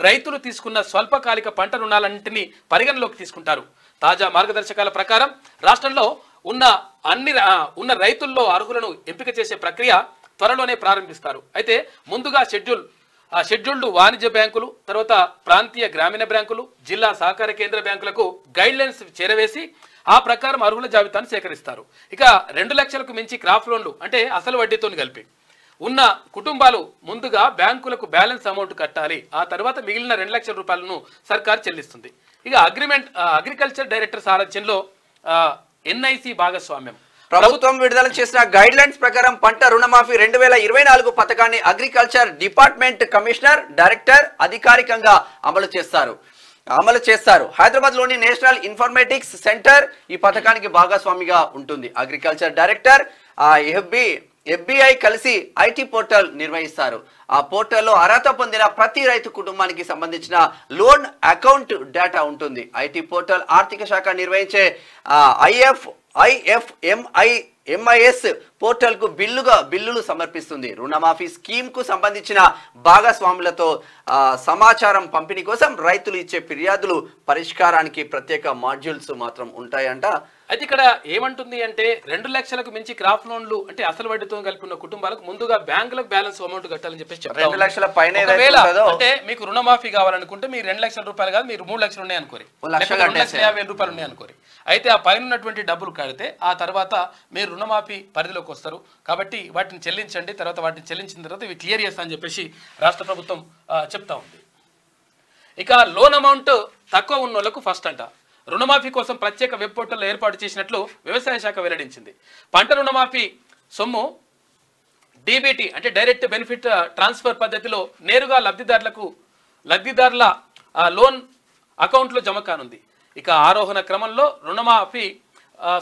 రైతులు తీసుకున్న స్వల్పకాలిక పంట రుణాలన్నింటినీ పరిగణలోకి తీసుకుంటారు. తాజా మార్గదర్శకాల ప్రకారం రాష్ట్రంలో ఉన్న రైతుల్లో అర్హులను ఎంపిక చేసే ప్రక్రియ త్వరలోనే ప్రారంభిస్తారు. అయితే ముందుగా షెడ్యూల్డ్ వాణిజ్య బ్యాంకులు, తర్వాత ప్రాంతీయ గ్రామీణ బ్యాంకులు, జిల్లా సహకార కేంద్ర బ్యాంకులకు గైడ్ లైన్స్ చేరవేసి ఆ ప్రకారం అర్హుల జాబితాను సేకరిస్తారు. ఇక 2 లక్షలకు మించి క్రాప్ లోన్లు అంటే అసలు వడ్డీతో కలిపి ఉన్న కుటుంబాలు ముందుగా బ్యాంకులకు బ్యాలెన్స్ అమౌంట్ కట్టాలి. ఆ తర్వాత మిగిలిన 2 లక్షల రూపాయలను సర్కార్ చెల్లిస్తుంది. ఇక అగ్రికల్చర్ డైరెక్టర్ సారథ్యంలో ఎన్ఐసి భాగస్వామ్యం. ప్రభుత్వం విడుదల చేసిన గైడ్ లైన్స్ ప్రకారం పంట రుణమాఫీ 2024 పథకాన్ని అగ్రికల్చర్ డిపార్ట్మెంట్ కమిషనర్, డైరెక్టర్ అధికారికంగా అమలు చేస్తారు. హైదరాబాద్ లోని నేషనల్ ఇన్ఫర్మేటిక్స్ సెంటర్ ఈ పథకానికి భాగస్వామిగా ఉంటుంది. అగ్రికల్చర్ డైరెక్టర్ FBI కలిసి ఐటీ పోర్టల్ నిర్వహిస్తారు. ఆ పోర్టల్లో అర్హత పొందిన ప్రతి రైతు కుటుంబానికి సంబంధించిన లోన్ అకౌంట్ డేటా ఉంటుంది. ఐటీ పోర్టల్ ఆర్థిక శాఖ నిర్వహించే IFMIS పోర్టల్ కు బిల్లులు సమర్పిస్తుంది. రుణమాఫీ స్కీమ్ కు సంబంధించిన భాగస్వాములతో సమాచారం పంపిణీ కోసం రైతులు ఇచ్చే ఫిర్యాదులు పరిష్కారానికి ప్రత్యేక మాడ్యూల్స్ మాత్రం ఉంటాయంట. అయితే ఇక్కడ ఏమంటుంది అంటే 2 లక్షలకు మించి క్రాప్ లోన్లు అంటే అసలు వడ్డీతో కలిపి ఉన్న కుటుంబాలకు ముందుగా బ్యాంకులకు బ్యాలెన్స్ అమౌంట్ కట్టాలని చెప్పేసి 2 లక్షల పైన అంటే మీకు రుణమాఫీ కావాలనుకుంటే మీరు 2 లక్షల రూపాయలు కాదు, మీరు 3 లక్షలు ఉన్నాయి అనుకోరి, 2,50,000 రూపాయలు ఉన్నాయి అనుకోరి. అయితే ఆ పైన ఉన్నటువంటి డబ్బులు కడితే ఆ తర్వాత మీరు రుణమాఫీ పరిధిలోకి వస్తారు. కాబట్టి వాటిని చెల్లించండి. తర్వాత వాటిని చెల్లించిన తర్వాత ఇవి క్లియర్ చేస్తా అని చెప్పేసి రాష్ట్ర ప్రభుత్వం చెప్తా ఉంది. ఇక లోన్ అమౌంట్ తక్కువ ఉన్న వాళ్ళకు ఫస్ట్ అంట. రుణమాఫీ కోసం ప్రత్యేక వెబ్ పోర్టల్ ఏర్పాటు చేసినట్లు వ్యవసాయ శాఖ వెల్లడించింది. పంట రుణమాఫీ సొమ్ము డీబీటీ అంటే డైరెక్ట్ బెనిఫిట్ ట్రాన్స్ఫర్ పద్ధతిలో నేరుగా లబ్ధిదారుల లోన్ అకౌంట్లో జమ కానుంది. ఇక ఆరోహణ క్రమంలో రుణమాఫీ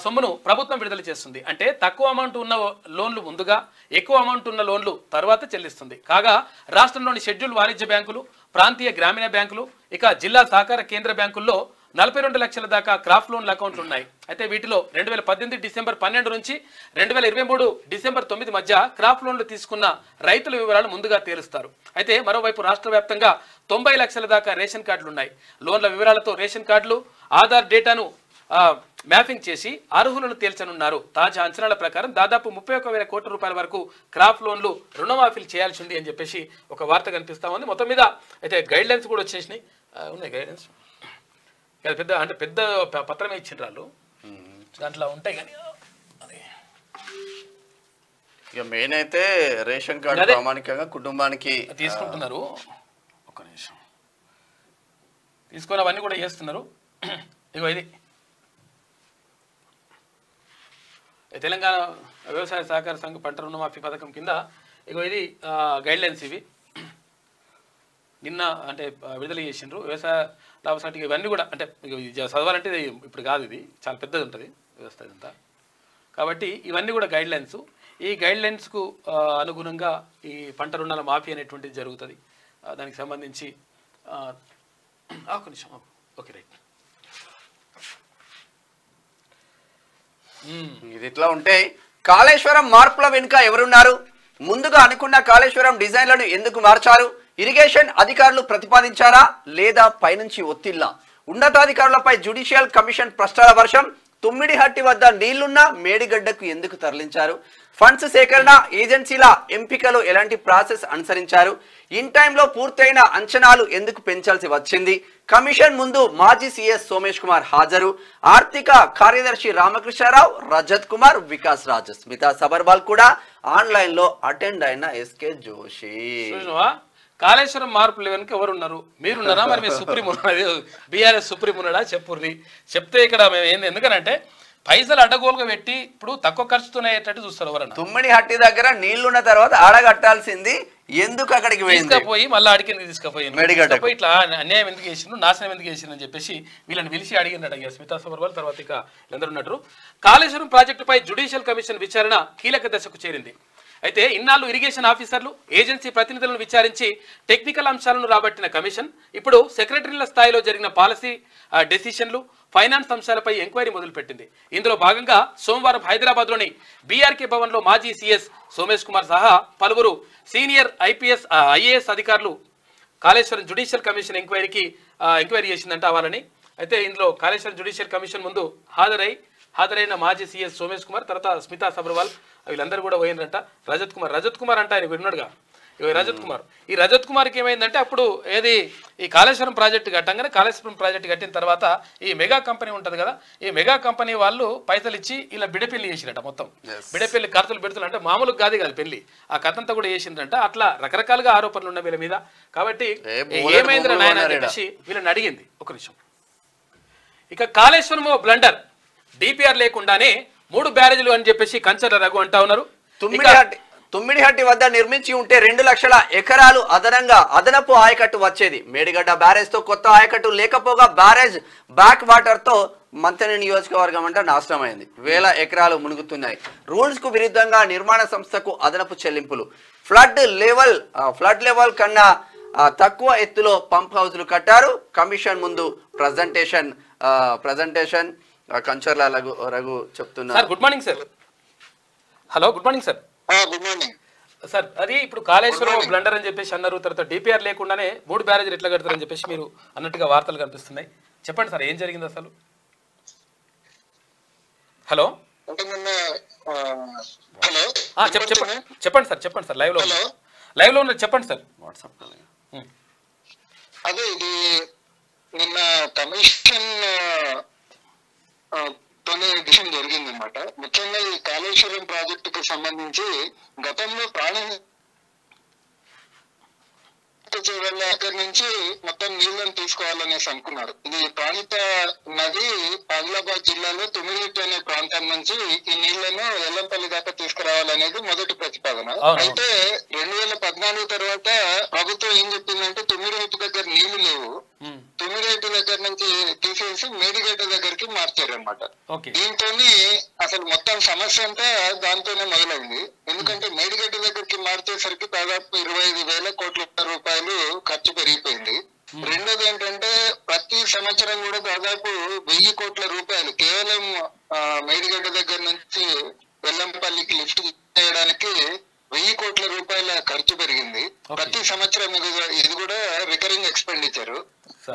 సొమ్మును ప్రభుత్వం విడుదల చేస్తుంది. అంటే తక్కువ అమౌంట్ ఉన్న లోన్లు ముందుగా, ఎక్కువ అమౌంట్ ఉన్న లోన్లు తర్వాత చెల్లిస్తుంది. కాగా రాష్ట్రంలోని షెడ్యూల్ వాణిజ్య బ్యాంకులు, ప్రాంతీయ గ్రామీణ బ్యాంకులు, ఇక జిల్లా సహకార కేంద్ర బ్యాంకుల్లో 42 లక్షల దాకా క్రాప్ లోన్ల అకౌంట్లు ఉన్నాయి. అయితే వీటిలో 2018 డిసెంబర్ 12 నుంచి 2023 డిసెంబర్ 9 మధ్య క్రాప్ లోన్లు తీసుకున్న రైతుల వివరాలు ముందుగా తేలుస్తారు. అయితే మరోవైపు రాష్ట్ర వ్యాప్తంగా 90 లక్షల దాకా రేషన్ కార్డులు ఉన్నాయి. లోన్ల వివరాలతో రేషన్ కార్డులు, ఆధార్ డేటాను మ్యాపింగ్ చేసి అర్హులను తేల్చనున్నారు. తాజా అంచనాల ప్రకారం దాదాపు 31,000 కోట్ల రూపాయల వరకు క్రాప్ లోన్లు రుణమాఫీలు చేయాల్సి ఉంది అని చెప్పేసి ఒక వార్త కనిపిస్తా ఉంది. మొత్తం మీద అయితే గైడ్ లైన్స్ కూడా వచ్చేసినాయి, ఉన్నాయి గైడెన్స్. పెద్ద పత్రమే ఇచ్చిండ్రు వాళ్ళు, దాంట్లో ఉంటాయి. కానీ ఇక మెయిన్ అయితే రేషన్ కార్డు ప్రామాణికంగా కుటుంబానికి తీసుకుంటున్నారు. ఒక్క నిమిషం తీసుకొని అవన్నీ కూడా చేస్తున్నారు. ఇగో ఇది తెలంగాణ వ్యవసాయ సహకార సంఘ పంట రుణమాఫీ పథకం కింద ఇగో ఇది గైడ్లైన్స్. ఇవి నిన్న అంటే విడుదల చేసిండ్రు. వ్యవసాయ లాభ సర్టిఫికేట్ ఇవన్నీ కూడా అంటే చదవాలంటే ఇప్పుడు కాదు, ఇది చాలా పెద్దది ఉంటుంది వ్యవస్థ ఇదంతా. కాబట్టి ఇవన్నీ కూడా గైడ్లైన్స్. ఈ గైడ్లైన్స్కు అనుగుణంగా ఈ పంట రుణాల మాఫీ అనేటువంటిది జరుగుతుంది. దానికి సంబంధించి కొంచెం ఓకే రైట్. ఇది ఇట్లా ఉంటే కాళేశ్వరం మార్పుల వెనుక ఎవరున్నారు? ముందుగా అనుకున్న కాళేశ్వరం డిజైన్లను ఎందుకు మార్చారు? ఇరిగేషన్ అధికారులు ప్రతిపాదించారా లేదా పైనుంచి ఒత్తిళ్లా? ఉన్నతాధికారులపై జ్యుడిషియల్ కమిషన్ ప్రశ్నల వర్షం. తుమ్మిడిహట్టి వద్ద నీళ్లున్నా మేడిగడ్డకు ఎందుకు తరలించారు? ఫండ్స్ సేకరణ, ఏజెన్సీల ఎంపికలో ఎలాంటి ప్రాసెస్ అనుసరించారు? ఇన్ టైంలో పూర్తయిన అంచనాలు ఎందుకు పెంచాల్సి వచ్చింది? కమిషన్ ముందు మాజీ సీఎస్ సోమేష్ కుమార్ హాజరు. ఆర్థిక కార్యదర్శి రామకృష్ణారావు, రజత్ కుమార్, వికాస్ రాజ్, స్మితా సబర్వాల్ కూడా ఆన్లైన్ లో అటెండ్ అయిన ఎస్కే జోషి. కాళేశ్వరం మార్పులు వెనుక ఎవరున్నారు? మీరున్నారా? మరి మీ సుప్రీం ఉన్నది, బీఆర్ఎస్ సుప్రీం ఉన్నాడా? చెప్పుర్రి. చెప్తే ఇక్కడ మేము ఏంది, ఎందుకనంటే పైసలు అడ్డగోలుగా పెట్టి ఇప్పుడు తక్కువ ఖర్చుతోనే అయ్యేటట్టు చూస్తారు ఎవరన్నా. తుమ్మిడిహట్టి దగ్గర నీళ్లున్న తర్వాత ఆడగట్టాల్సింది ఎందుకు అక్కడికి తీసుకుపోయి మళ్ళీ అడిగింది తీసుకుపోయి ఇట్లా అన్యాయం ఎందుకు చేసిండ్రు, నాశనం ఎందుకు చేసిండ్రు అని చెప్పేసి వీళ్ళని పిలిచి అడిగినట్టు స్మితా సబర్వాల్ తర్వాత ఇక అందరూ ఉన్నట్టు. కాళేశ్వరం ప్రాజెక్టుపై జ్యుడిషియల్ కమిషన్ విచారణ కీలక దశకు చేరింది. అయితే ఇన్నాళ్ళు ఇరిగేషన్ ఆఫీసర్లు, ఏజెన్సీ ప్రతినిధులను విచారించి టెక్నికల్ అంశాలను రాబట్టిన కమిషన్ ఇప్పుడు సెక్రటరీల స్థాయిలో జరిగిన పాలసీ డెసిషన్లు, ఫైనాన్స్ అంశాలపై ఎంక్వైరీ మొదలుపెట్టింది. ఇందులో భాగంగా సోమవారం హైదరాబాద్లోని బీఆర్కే భవన్లో మాజీ సీఎస్ సోమేష్ కుమార్ సహా పలువురు సీనియర్ ఐఏఎస్ అధికారులు కాళేశ్వరం జ్యుడిషియల్ కమిషన్ ఎంక్వైరీ చేసిందంట వాళ్ళని. అయితే ఇందులో కాళేశ్వరం జ్యుడిషియల్ కమిషన్ ముందు హాజరైన మాజీ సీఎస్ సోమేష్ కుమార్, తర్వాత స్మితా సబర్వాల్, వీళ్ళందరూ కూడా పోయినరంట. రజత్ కుమార్ అంటే ఆయన విన్నాడుగా, ఈ రజత్ కుమార్కి ఏమైందంటే అప్పుడు ఈ కాళేశ్వరం ప్రాజెక్టు కట్టంగానే, కాళేశ్వరం ప్రాజెక్టు కట్టిన తర్వాత ఈ మెగా కంపెనీ ఉంటుంది కదా, ఈ మెగా కంపెనీ వాళ్ళు పైసలు ఇచ్చి ఇలా బిడపెళ్లి చేసిరట. మొత్తం బిడపెళ్లి ఖర్చులు పెడుతులు అంటే మామూలుగా కాదు పెళ్లి, ఆ కథంతా కూడా చేసిండ్రంట. అట్లా రకరకాలుగా ఆరోపణలు ఉన్నాయి వీళ్ళ మీద. కాబట్టి ఏమైందిరా నాయన చెప్పేసి వీళ్ళని అడిగింది. ఒక నిమిషం. ఇక కాళేశ్వరం బ్లండర్, డిపిఆర్ లేకుండానే 3 బ్యారేజీలు అని చెప్పేసి కంచర్ల రఘు అంటా ఉన్నారు. తుమ్మిడిహట్టి వద్ద నిర్మించి ఉంటే 2 లక్షల ఎకరాలు అదనపు ఆయకట్టు వచ్చేది. మేడిగడ్డ బ్యారేజ్ తో కొత్త ఆయకట్టు లేకపోగా బ్యారేజ్ బ్యాక్ వాటర్ తో మంతని నియోజకవర్గం అంతా నాశనమైంది. 1000 ఎకరాలు మునుగుతున్నాయి. రూల్స్ కు విరుద్ధంగా నిర్మాణ సంస్థకు అదనపు చెల్లింపులు. ఫ్లడ్ లెవెల్ కన్నా తక్కువ ఎత్తులో పంప్ హౌస్లు కట్టారు. కమిషన్ ముందు ప్రజెంటేషన్ కంచర్ల రఘు చెప్తున్నారు. Good morning sir. Hello, good morning sir. Good morning sir. అది ఇప్పుడు కాళేశ్వరం బ్లండర్ అని చెప్పేసి అన్నారు. తర్వాత డిపిఆర్ లేకుండానే 3 బ్యారేజీలు ఎట్లా కడతారని చెప్పేసి మీరు అన్నట్టుగా వార్తలు కనిపిస్తున్నాయి. చెప్పండి సార్, ఏం జరిగింది అసలు? హలో చెప్పండి సార్. లైవ్ లో ఉన్నారు, చెప్పండి సార్. వాట్సాప్ అదే ఇది నిన్న కమిషన్ తోనే డిసిషన్ జరిగింది అనమాట. ముఖ్యంగా ఈ కాళేశ్వరం ప్రాజెక్టుకు సంబంధించి గతంలో చేవెళ్ళ దగ్గర నుంచి మొత్తం నీళ్లను తీసుకోవాలనేసి అనుకున్నారు. ఇది ప్రాంత నది ఆదిలాబాద్ జిల్లాలో తుమ్మిడిగట్టు అనే ప్రాంతం నుంచి ఈ నీళ్లను ఎల్లంపల్లి దాకా తీసుకురావాలనేది మొదటి ప్రతిపాదన. అయితే 2014 తర్వాత ప్రభుత్వం ఏం చెప్పిందంటే తుమ్మిడిగట్టు దగ్గర నీళ్లు లేవు, తుమ్మిడిగట్టు దగ్గర నుంచి తీసేసి మేడిగడ్డ దగ్గరికి మార్చారనమాట. దీంతో అసలు మొత్తం సమస్య అంతా దాంతోనే మొదలైంది. ఎందుకంటే మేడిగడ్డ దగ్గరికి మార్చేసరికి దాదాపు 25,000 కోట్ల రూపాయలు ఖర్చు పెరిగిపోయింది. రెండోది ఏంటంటే ప్రతి సంవత్సరం కూడా దాదాపు 1,000 కోట్ల రూపాయలు కేవలం మేడిగడ్డ దగ్గర నుంచి వెల్లంపల్లికి లిఫ్ట్ చేయడానికి 1,000 కోట్ల రూపాయల ఖర్చు పెరిగింది ప్రతి సంవత్సరం. ఇది కూడా రికరింగ్ ఎక్స్పెండిచర్.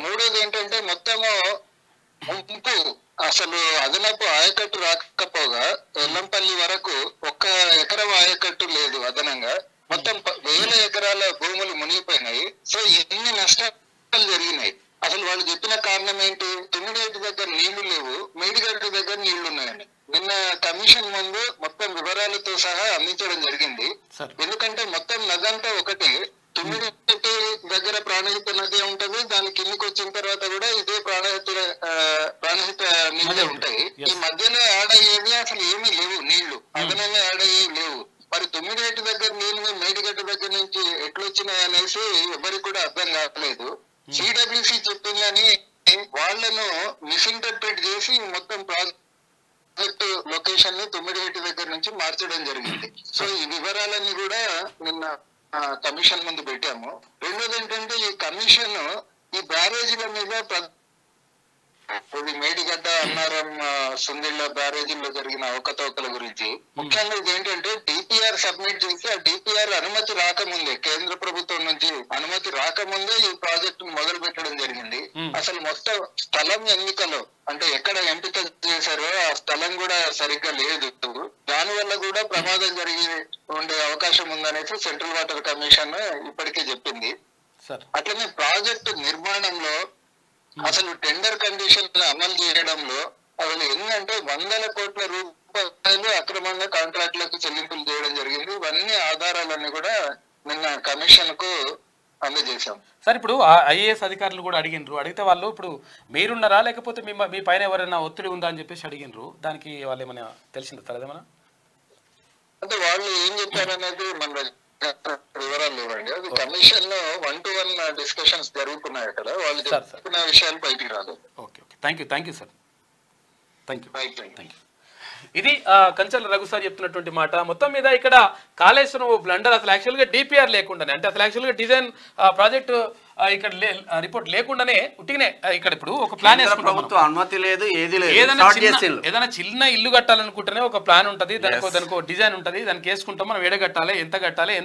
మూడోది ఏంటంటే మొత్తము ముంపు అసలు అదనపు ఆయకట్టు రాకపోగా వెల్లంపల్లి వరకు 1 ఎకరం ఆయకట్టు లేదు అదనంగా. మొత్తం 1000 ఎకరాల భూములు మునిగిపోయినాయి. సో ఎన్ని నష్టాలు జరిగినాయి. అసలు వాళ్ళు చెప్పిన కారణం ఏంటి? తుమ్మిడిగట్టు దగ్గర నీళ్లు లేవు, మేడిగడ్డ దగ్గర నీళ్లు ఉన్నాయని నిన్న కమిషన్ ముందు మొత్తం వివరాలతో సహా అందించడం జరిగింది. ఎందుకంటే మొత్తం నదంతా ఒకటి, తుమ్మిడిగట్టు దగ్గర ప్రాణహిత నది ఉంటది, దాని కిందికి వచ్చిన తర్వాత కూడా ఇదే ప్రాణహిత నీళ్ళే ఉంటాయి. ఈ మధ్యలో యాడ్ అయ్యేది అసలు ఏమీ లేవు, నీళ్లు అదనంగా యాడ్ అయ్యేవి లేవు. మరి తుమ్మిడిగట్టు దగ్గర నీళ్లు మేడిగడ్డ దగ్గర నుంచి ఎట్లొచ్చినాయి అనేసి ఎవరికి కూడా అర్థం కావట్లేదు. సిడబ్ల్యూసి చెప్పిందని వాళ్లను మిస్ఇంటర్ప్రిట్ చేసి మొత్తం ప్రాజెక్ట్ లొకేషన్ ని తుమ్మిడిగట్టు దగ్గర నుంచి మార్చడం జరిగింది. సో ఈ వివరాలన్నీ కూడా నిన్న కమిషన్ ముందు పెట్టాము. రెండోది ఏంటంటే ఈ కమిషన్ ఈ బ్యారేజీల మీద మేడిగడ్డ అన్నారం సుందిళ్ళ బ్యారేజీల్లో జరిగిన అవకతవకల గురించి ముఖ్యంగా ఇది ఏంటంటే డిపిఆర్ సబ్మిట్ చేసి ఆ డిపిఆర్ అనుమతి రాకముందే, కేంద్ర ప్రభుత్వం నుంచి అనుమతి రాకముందే ఈ ప్రాజెక్టు మొదలు పెట్టడం జరిగింది. అసలు మొత్తం స్థలం ఎన్నికలో అంటే ఎక్కడ ఎంపిక చేశారో ఆ స్థలం కూడా సరిగ్గా లేదు. దాని వల్ల కూడా ప్రమాదం జరిగి ఉండే అవకాశం ఉందనేసి సెంట్రల్ వాటర్ కమిషన్ ఇప్పటికే చెప్పింది. అట్లనే ప్రాజెక్టు నిర్మాణంలో అసలు టెండర్ కండిషన్ అమలు చేయడంలో అసలు ఏంటంటే 100 కోట్ల రూపాయలు అక్రమంగా కాంట్రాక్టులకు చెల్లింపులు చేయడం జరిగింది. ఇవన్నీ ఆధారాలన్నీ కూడా నిన్న కమిషన్ కు అందజేశాం. సార్ ఇప్పుడు ఐఏఎస్ అధికారులు కూడా అడిగినరు, అడిగితే వాళ్ళు ఇప్పుడు మీరున్నారా లేకపోతే మీ పైన ఎవరైనా ఒత్తిడి ఉందా అని చెప్పేసి అడిగినరు. దానికి వాళ్ళు ఏమైనా తెలిసిందా సార్? అదేమన్నా అంటే వాళ్ళు ఏం చెప్పారనేది మన వివరాలు లేవండి. అది కమిషన్ లో 1-to-1 డిస్కషన్స్ జరుగుతున్నాయి అక్కడ. వాళ్ళు చెప్పిన విషయాలు బయటికి రాదు. Okay okay, thank you sir, thank you. ఇది కంచర్ల రఘు సార్ చెప్తున్నటువంటి మాట. మొత్తం మీద ఇక్కడ కాళేశ్వరం బ్లండర్ అసలు యాక్చువల్గా డిపిఆర్ లేకుండానే, అంటే అసలు యాక్చువల్గా డిజైన్ ప్రాజెక్ట్ ఇక్కడ రిపోర్ట్ లేకుండానే ఉట్టిగానే ఇక్కడ ఇప్పుడు ఒక ప్లాన్ ప్రభుత్వం అనుమతి లేదు, ఏది లేదు. ఏదైనా చిన్న ఇల్లు కట్టాలనుకుంటేనే ఒక ప్లాన్ ఉంటుంది, దానికి డిజైన్ ఉంటుంది, దానికి వేసుకుంటాం మనం. ఏడ కట్టాలి, ఎంత కట్టాలి,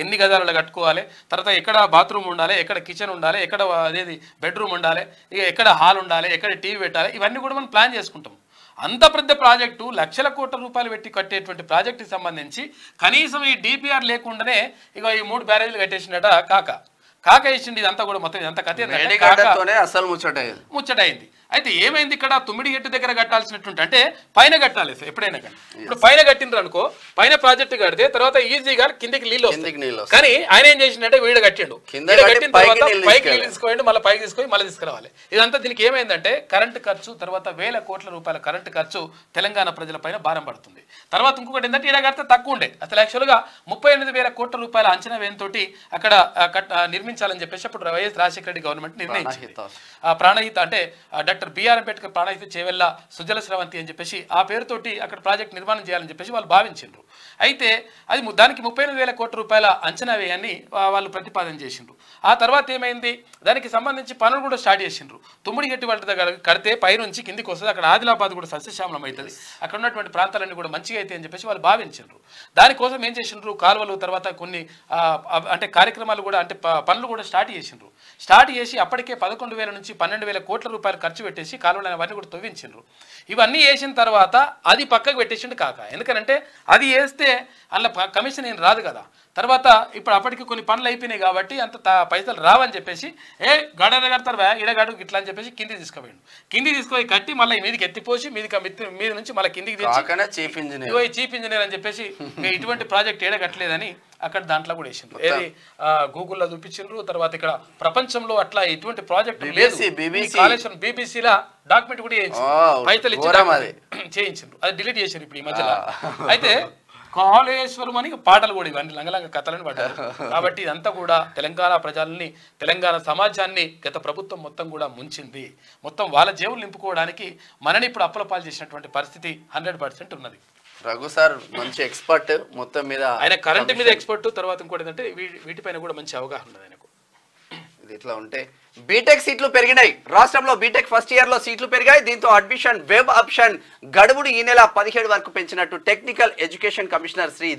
ఎన్ని గదాలలో కట్టుకోవాలి, తర్వాత ఎక్కడ బాత్రూమ్ ఉండాలి, ఎక్కడ కిచెన్ ఉండాలి, ఎక్కడ అదేది బెడ్రూమ్ ఉండాలి, ఇక ఎక్కడ హాల్ ఉండాలి, ఎక్కడ టీవీ పెట్టాలి, ఇవన్నీ కూడా మనం ప్లాన్ చేసుకుంటాం. అంత పెద్ద ప్రాజెక్టు లక్షల కోట్ల రూపాయలు పెట్టి కట్టేటువంటి ప్రాజెక్టుకి సంబంధించి కనీసం ఈ డిపిఆర్ లేకుండానే ఇక ఈ 3 బ్యారేజీలు కట్టేసిండట కాక ఇచ్చింది. ఇదంతా కూడా మొత్తం ఇదంతా కథ అసలు ముచ్చటైంది. అయితే ఏమైంది ఇక్కడ తుమ్మిడిగట్టు దగ్గర కట్టాల్సినటువంటి అంటే పైన కట్టాలి సార్ ఎప్పుడైనా కానీ. ఇప్పుడు పైన కట్టిండ్రు అనుకో, పైన ప్రాజెక్టు కడితే తర్వాత ఈజీగా కిందికి నీళ్ళు వస్తాయి. కానీ ఆయన ఏం చేసిండే వీడు కట్టిండు, కట్టిన తర్వాత పైకి నీళ్ళు తీసుకోండి, మళ్ళీ పైకి తీసుకొని మళ్ళీ తీసుకురావాలి. ఇదంతా దీనికి ఏమైందంటే కరెంటు ఖర్చు, తర్వాత 1000 కోట్ల రూపాయల కరెంటు ఖర్చు తెలంగాణ ప్రజల పైన భారం పడుతుంది. తర్వాత ఇంకొకటి ఏంటంటే ఈడ కడితే తక్కువ ఉండే, అసలు యాక్చువల్గా 38,000 కోట్ల రూపాయల అంచనా వ్యయంతో అక్కడ నిర్మించాలని చెప్పేసి అప్పుడు వైఎస్ రాజశేఖర రెడ్డి గవర్నమెంట్ నిర్ణయించింది. ప్రాణహిత అంటే డాక్టర్ బిఆర్ అంబేద్కర్ ప్రాణహిత చేవెళ్ళ సుజల స్రవంతి అని చెప్పేసి ఆ పేరుతోటి అక్కడ ప్రాజెక్ట్ నిర్మాణం చేయాలని చెప్పేసి వాళ్ళు భావించిండ్రు. అయితే అది దానికి 38,000 కోట్ల రూపాయల అంచనా వ్యయాన్ని వాళ్ళు ప్రతిపాదన చేసిండ్రు. ఆ తర్వాత ఏమైంది, దానికి సంబంధించి పనులు కూడా స్టార్ట్ చేసిండ్రు. తుమ్మిడిగట్టి వాళ్ళ దగ్గర కడితే పైనుంచి కిందికి వస్తుంది, అక్కడ ఆదిలాబాద్ కూడా సస్యశ్యామలం అవుతుంది, అక్కడ ఉన్నటువంటి ప్రాంతాలన్నీ కూడా మంచిగా అయితే అని చెప్పేసి వాళ్ళు భావించిండ్రు. దానికోసం ఏం చేసిండ్రు, కాలువలు తర్వాత కొన్ని అంటే కార్యక్రమాలు కూడా అంటే పనులు కూడా స్టార్ట్ చేసిండ్రు. స్టార్ట్ చేసి అప్పటికే 11,000 నుంచి 12,000 కోట్ల రూపాయలు ఖర్చు పెట్టేసి కాలువలు అవన్నీ కూడా తవ్వించిండ్రు. ఇవన్నీ వేసిన తర్వాత అది పక్కకు పెట్టేసిండు కాక. ఎందుకనంటే అది వేస్తే అందులో కమిషన్ ఏం రాదు కదా. తర్వాత ఇప్పుడు అప్పటికి కొన్ని పనులు అయిపోయినాయి కాబట్టి అంత పైసలు రావని చెప్పేసి గడ కడతారు ఇడగాడు ఇట్లా అని చెప్పేసి కిందికి తీసుకుపోయాడు. కిందికి తీసుకుపోయి కట్టి మళ్ళీ మీదకి ఎత్తిపోసి మీద నుంచి మళ్ళీ కిందికి తెచ్చి చీఫ్ ఇంజనీర్ అని చెప్పేసి ఇటువంటి ప్రాజెక్ట్ ఏడ కట్టలేదని అక్కడ దాంట్లో కూడా వేసిండ్రు. ఏది గూగుల్లో చూపించిండ్రు. తర్వాత ఇక్కడ ప్రపంచంలో అట్లా ఎటువంటి ప్రాజెక్ట్ కాళేశ్వరం బీబీసీలా డాక్యుమెంట్ కూడా పైసలు ఇచ్చి చేయించిండ్రు. అది డిలీట్ చేశారు ఇప్పుడు ఈ మధ్యలో. అయితే కాళేశ్వరం అని పాటలు కూడా ఇవన్నీ లంగలంగ కథలని పడ్డారు. కాబట్టి ఇదంతా కూడా తెలంగాణ ప్రజల్ని తెలంగాణ సమాజాన్ని గత ప్రభుత్వం మొత్తం కూడా ముంచింది. మొత్తం వాళ్ళ జేబులు నింపుకోవడానికి మనని ఇప్పుడు అప్పలపాలు చేసినటువంటి పరిస్థితి 100% ఉన్నది. రఘు సార్ మంచి ఎక్స్పర్ట్ మొత్తం మీద, ఆయన కరెంట్ మీద ఎక్స్పర్ట్. తర్వాత ఇంకోటి ఏంటంటే వీటిపైన కూడా మంచి అవగాహన ఉన్నది ఆయనకు. ఇది ఇట్లా ఉంటే బీటెక్ సీట్లు పెరిగినాయి. రాష్ట్రంలో బీటెక్ ఫస్ట్ ఇయర్ లో సీట్లు పెరిగాయి. దీంతో అడ్మిషన్ వెబ్ ఆప్షన్ గడువును ఈ నెల 17 వరకు పెంచినట్టు technical education commissioner Shri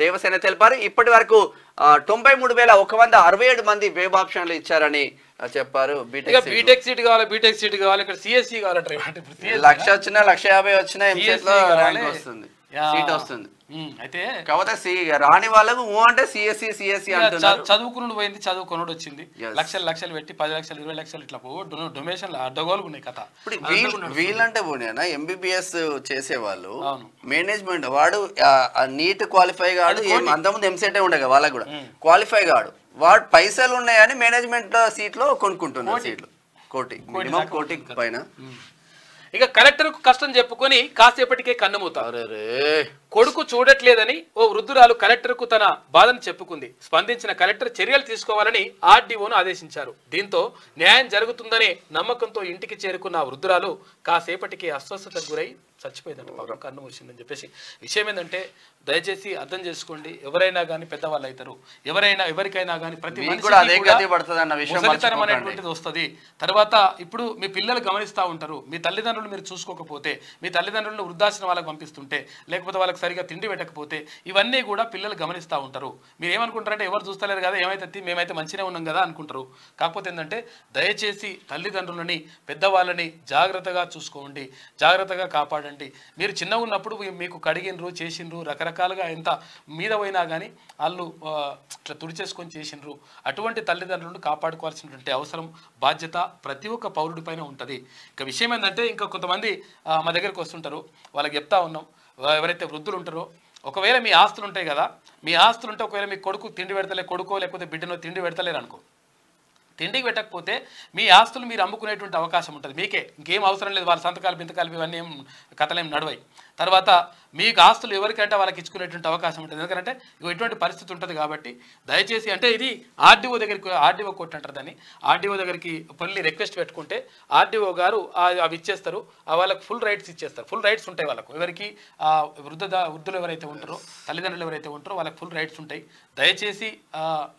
Devasena తెలిపారు. ఇప్పటి వరకు 93,167 మంది వెబ్ ఆప్షన్లు ఇచ్చారని చెప్పారు. బీటెక్ సీట్ కావాలి ఇక్కడ సిఎస్సి కావాలంటే 1,00,000 వచ్చినా 1,50,000 వచ్చినా ఎంసెట్ లో ర్యాంక్ వస్తుంది, సీట్ వస్తుంది. అయితే కాకపోతే రాని వాళ్ళకు అంటే సిఎస్సి అంటున్నారు. చదువుకున్నాడు పోయింది, చదువుకున్నాడు వచ్చింది. లక్షలు పెట్టి 10 లక్షలు 20 లక్షలు ఇట్లా డొనేషన్లు అడ్డగోలుగా ఉన్నాయి కథ. ఇప్పుడు వీళ్ళంటే పోనీ ఎంబీబీఎస్ చేసేవాళ్ళు మేనేజ్మెంట్ వాడు నీట్ క్వాలిఫై కాడు, అంతకుముందు ఎంసెట్ ఉండగా వాళ్ళకు కూడా క్వాలిఫై కాడు, వాడు పైసలు ఉన్నాయని మేనేజ్మెంట్ సీట్ లో కొనుక్కుంటున్నారు. సీట్లు మినిమం కోటి పైన. ఇక కలెక్టర్ కు కష్టం చెప్పుకొని కాసేపటికే కన్నుమూతారు. కొడుకు చూడట్లేదని ఓ వృద్ధురాలు కలెక్టర్ కు తన బాధను చెప్పుకుంది. స్పందించిన కలెక్టర్ చర్యలు తీసుకోవాలని ఆర్డీఓను ఆదేశించారు. దీంతో న్యాయం జరుగుతుందనే నమ్మకంతో ఇంటికి చేరుకున్న వృద్ధురాలు కాసేపటికి అస్వస్థతకు గురై చచ్చిపోయిందంట. పాపం కన్ను మూసిందని చెప్పేసి. విషయం ఏంటంటే దయచేసి అర్థం చేసుకోండి, ఎవరైనా కానీ పెద్దవాళ్ళు అవుతారు, ఎవరికైనా కానీ ప్రతి ముసలితనం అనేటువంటిది వస్తుంది. తర్వాత ఇప్పుడు మీ పిల్లలు గమనిస్తూ ఉంటారు, మీ తల్లిదండ్రులు మీరు చూసుకోకపోతే, మీ తల్లిదండ్రులను వృద్ధాశ్రమాలకు పంపిస్తుంటే, లేకపోతే వాళ్ళకి సరిగా తిండి పెట్టకపోతే, ఇవన్నీ కూడా పిల్లలు గమనిస్తూ ఉంటారు. మీరు ఏమనుకుంటారంటే ఎవరు చూస్తలేరు కదా, ఏమైతే మేమైతే మంచిగా ఉన్నాం కదా అనుకుంటారు. కాకపోతే ఏంటంటే దయచేసి తల్లిదండ్రులని పెద్దవాళ్ళని జాగ్రత్తగా చూసుకోండి, జాగ్రత్తగా కాపాడండి. మీరు చిన్నగా ఉన్నప్పుడు మీకు కడిగినరు చేసిండ్రు, రకరకాలుగా ఎంత మీద పోయినా కానీ వాళ్ళు ఇట్లా తుడిచేసుకొని చేసిండ్రు. అటువంటి తల్లిదండ్రులను కాపాడుకోవాల్సినటువంటి అవసరం, బాధ్యత ప్రతి ఒక్క పౌరుడి పైన ఉంటుంది. ఇక విషయం ఏంటంటే ఇంకా కొంతమంది మా దగ్గరికి వస్తుంటారు, వాళ్ళకి చెప్తా ఉన్నాం, ఎవరైతే వృద్ధులు ఉంటారో ఒకవేళ మీ ఆస్తులు ఉంటాయి కదా, మీ ఆస్తులు ఉంటే ఒకవేళ మీ కొడుకు తిండి పెడతలే, కొడుకో లేకపోతే బిడ్డనో తిండి పెడతలేరు అనుకో, తిండికి పెట్టకపోతే మీ ఆస్తులు మీరు అమ్ముకునేటువంటి అవకాశం ఉంటుంది. మీకే ఇంకేం అవసరం లేదు, వాళ్ళ సంతకాలు బింతకాలు ఇవన్నీ ఏం కథలేం నడవాయి. తర్వాత మీకు ఆస్తులు ఎవరికంటే వాళ్ళకి ఇచ్చుకునేటువంటి అవకాశం ఉంటుంది. ఎందుకంటే ఇటువంటి పరిస్థితి ఉంటుంది. కాబట్టి దయచేసి అంటే ఇది ఆర్డీఓ దగ్గరికి, ఆర్డీఓ కోర్టు అంటారు దాన్ని, ఆర్డీఓ దగ్గరికి పల్లి రిక్వెస్ట్ పెట్టుకుంటే ఆర్డీఓ గారు అవి ఇచ్చేస్తారు, వాళ్ళకి ఫుల్ రైట్స్ ఇచ్చేస్తారు. ఫుల్ రైట్స్ ఉంటాయి వాళ్ళకు, ఎవరికి వృద్ధులు ఎవరైతే ఉంటారో, తల్లిదండ్రులు ఎవరైతే ఉంటారో వాళ్ళకి ఫుల్ రైట్స్ ఉంటాయి. దయచేసి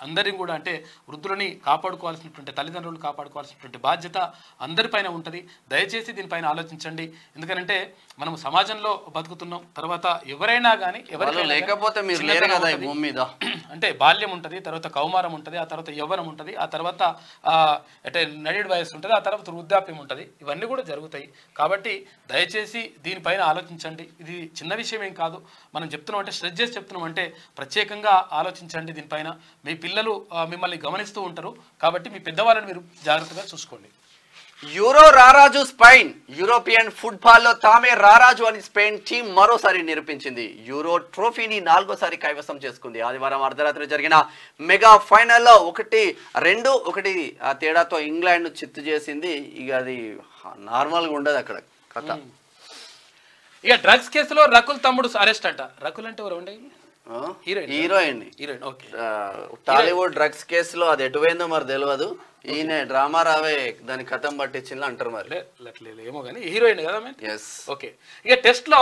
అందరిని కూడా అంటే వృద్ధులని కాపాడుకోవాల్సినటువంటి, తల్లిదండ్రులను కాపాడుకోవాల్సినటువంటి బాధ్యత అందరిపైన ఉంటుంది. దయచేసి దీనిపైన ఆలోచించండి. ఎందుకంటే మనం సమాజంలో బతుకుతున్నాం. తర్వాత ఎవరైనా కానీ లేకపోతే మీరు లేరు కదా ఈ భూమి మీద. అంటే బాల్యం ఉంటుంది, తర్వాత కౌమారం ఉంటుంది, ఆ తర్వాత యవ్వనం ఉంటుంది, ఆ తర్వాత అంటే నడిడి వయస్సు ఉంటుంది, ఆ తర్వాత వృద్ధాప్యం ఉంటుంది. ఇవన్నీ కూడా జరుగుతాయి. కాబట్టి దయచేసి దీనిపైన ఆలోచించండి. ఇది చిన్న విషయం ఏం కాదు. మనం చెప్తున్నాం అంటే స్ట్రెస్ చేసి చెప్తున్నాం అంటే ప్రత్యేకంగా ఆలోచించండి దీనిపైన. మీ పిల్లలు మిమ్మల్ని గమనిస్తూ ఉంటారు కాబట్టి మీ పెద్దవాళ్ళని మీరు జాగ్రత్తగా చూసుకోండి. యూరో రారాజు స్పెయిన్. యూరోపియన్ ఫుట్బాల్లో తామే రారాజు అని స్పెయిన్ టీం మరోసారి నిరూపించింది. యూరో ట్రోఫీని 4వ సారి కైవసం చేసుకుంది. ఆదివారం అర్ధరాత్రి జరిగిన మెగా ఫైనల్లో 1-2 తేడాతో ఇంగ్లాండ్ ను చిత్తు చేసింది. ఇక అది నార్మల్గా ఉండదు అక్కడ కథ. ఇక డ్రగ్స్ కేసులో రకుల్ తమ్ముడు అరెస్ట్ అంట. రకుల్ అంటే ఎవరు ఉండే? హీరోయిన్. టాలీవుడ్ డ్రగ్స్ కేసులో అది ఎటువైందో మరి తెలియదు. ఈయన డ్రామా రావే దాని కథం పట్టించింది అంటారు. మరి ఏమో కానీ హీరోయిన్ కదా. ఓకే. ఇక టెస్ట్ లో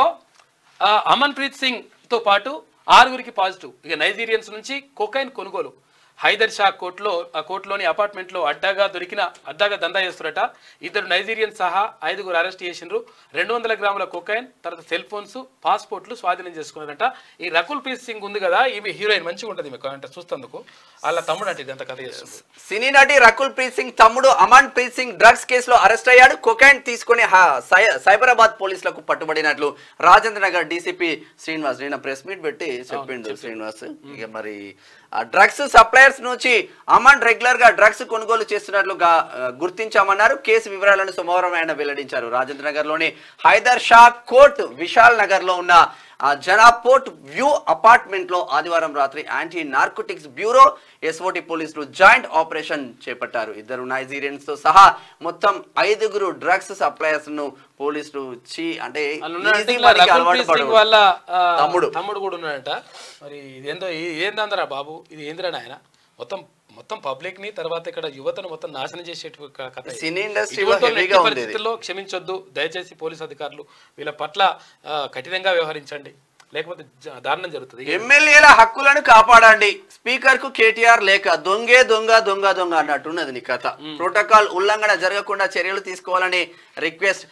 అమన్ ప్రీత్ సింగ్ తో పాటు 6 పాజిటివ్. ఇక నైజీరియన్స్ నుంచి కొకైన్ కొనుగోలు. హైదర్ షా కోర్టులోని అపార్ట్మెంట్లో అడ్డాగా దందా చేస్తున్నట. 2 నైజీరియన్ సహా 5 అరెస్ట్ చేసిండ్రు. 200 గ్రాముల కొకైన్, తర్వాత సెల్ ఫోన్స్, పాస్పోర్ట్లు స్వాధీనం చేసుకున్నారంట. ఈ రకుల్ ప్రీత్ సింగ్ ఉంది కదా, ఈమె హీరోయిన్ మంచిగా ఉంటుంది మీకు అంటే చూస్తందుకు. వాళ్ళ తమ్ముడు అంటే ఇదంతా కథ చేస్తుంది. సినీ నటి రకుల్ ప్రీత్ సింగ్ తమ్ముడు అమన్ ప్రీత్ సింగ్ డ్రగ్స్ కేసులో అరెస్ట్ అయ్యాడు. కొకైన్ తీసుకుని సైబరాబాద్ పోలీసులకు పట్టుబడినట్లు రాజేంద్ర నగర్ డీసీపీ శ్రీనివాస్ నిన్న ప్రెస్ మీట్ పెట్టి చెప్పిండు. శ్రీనివాస్ ఇక మరి డ్రగ్స్ సప్లయర్స్ నుంచి అమన్ రెగ్యులర్ గా డ్రగ్స్ కొనుగోలు చేస్తున్నట్లుగా గుర్తించామన్నారు. కేసు వివరాలను సోమవారం ఆయన వెల్లడించారు. రాజేంద్ర నగర్ లోని హైదర్ షా కోర్ట్ విశాల్ నగర్ లో ఉన్న జనాపోర్ట్ వ్యూ అపార్ట్మెంట్ లో ఆదివారం రాత్రి యాంటీ నార్కోటిక్స్ బ్యూరో ఎస్ఓటి పోలీసులు జాయింట్ ఆపరేషన్ చేపట్టారు. 2 నైజీరియన్స్ తో సహా మొత్తం 5 డ్రగ్స్ సప్లయర్స్ ను పోలీసులు అంటే వాళ్ళ తమ్ముడు కూడా ఉన్నాడంట. మరి ఏందందరా బాబు, ఇది ఏందిరా నాయన, మొత్తం పబ్లిక్ ని తర్వాత ఇక్కడ యువతను మొత్తం నాశనం చేసే కథ. పరిస్థితుల్లో క్షమించొద్దు దయచేసి పోలీసు అధికారులు, వీళ్ళ పట్ల కఠినంగా వ్యవహరించండి, లేకపోతే దారుణం జరుగుతుంది. ఎమ్మెల్యేల హక్కులను కాపాడండి, స్పీకర్ కు కేటీఆర్ లేక దొంగే దొంగ దొంగ దొంగ అన్నట్టున్నది నీ కథ. ప్రోటోకాల్ ఉల్లంఘన జరగకుండా చర్యలు తీసుకోవాలని రిక్వెస్ట్.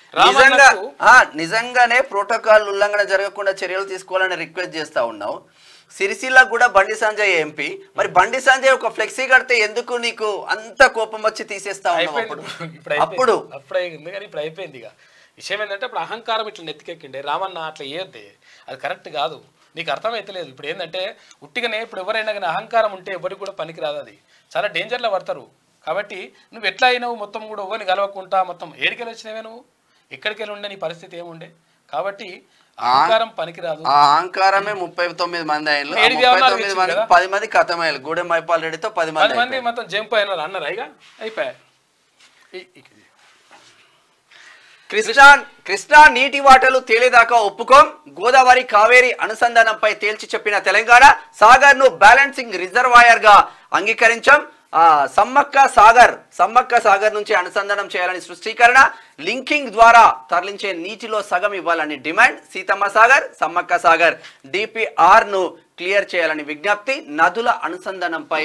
నిజంగానే ప్రోటోకాల్ ఉల్లంఘన జరగకుండా చర్యలు తీసుకోవాలని రిక్వెస్ట్ చేస్తా ఉన్నావు. సిరిసిల్ల కూడా బండి సంజయ్ ఎంపీ, మరి బండి సంజయ్ ఒక ఫ్లెక్సీ కడితే ఎందుకు నీకు అంత కోపం వచ్చి తీసేస్తా ఉన్నావు? అప్పుడు అయిపోయింది. ఇక విషయం ఏంటంటే ఇప్పుడు అహంకారం ఇట్లా నెత్తికెక్కిండే రామన్న అట్లా ఏద్దే, అది కరెక్ట్ కాదు, నీకు అర్థమైతలేదు. ఇప్పుడు ఏంటంటే ఉట్టిగానే ఇప్పుడు ఎవరైనా కానీ అహంకారం ఉంటే ఎవరికి కూడా పనికి రాదు, అది చాలా డేంజర్లో పడతారు. కాబట్టి నువ్వు ఎట్లా అయినావు మొత్తం కూడా ఎవరిని కలవకుండా మొత్తం ఏడికెళ్ళి వచ్చినావే, నువ్వు ఎక్కడికి వెళ్ళి ఉండే, నీ పరిస్థితి ఏముండే. కాబట్టి అహంకారం పనికిరాదు. అహంకారమే 39 మంది అయిన 10 మంది కథమయ్యారు. గూడెం మైపాల్ రెడ్డితో 10 మంది మొత్తం జంప్ అయినారు అన్నారు. ఇక అయిపోయా. కృష్ణా నీటి వాటలు తేలేదాకా ఒప్పుకోం, గోదావరి కావేరి అనుసంధానంపై తేల్చి చెప్పిన తెలంగాణ, సాగర్ ను బ్యాలెన్సింగ్ రిజర్వాయర్ గా అంగీకరించాం. సమ్మక్క సాగర్ నుంచి అనుసంధానం చేయాలని సృష్టీకరణ, లింకింగ్ ద్వారా తరలించే నీటిలో సగం ఇవ్వాలని డిమాండ్. సీతమ్మ సాగర్, సమ్మక్క సాగర్ డిపిఆర్ ను క్లియర్ చేయాలని విజ్ఞప్తి. నదుల అనుసంధానంపై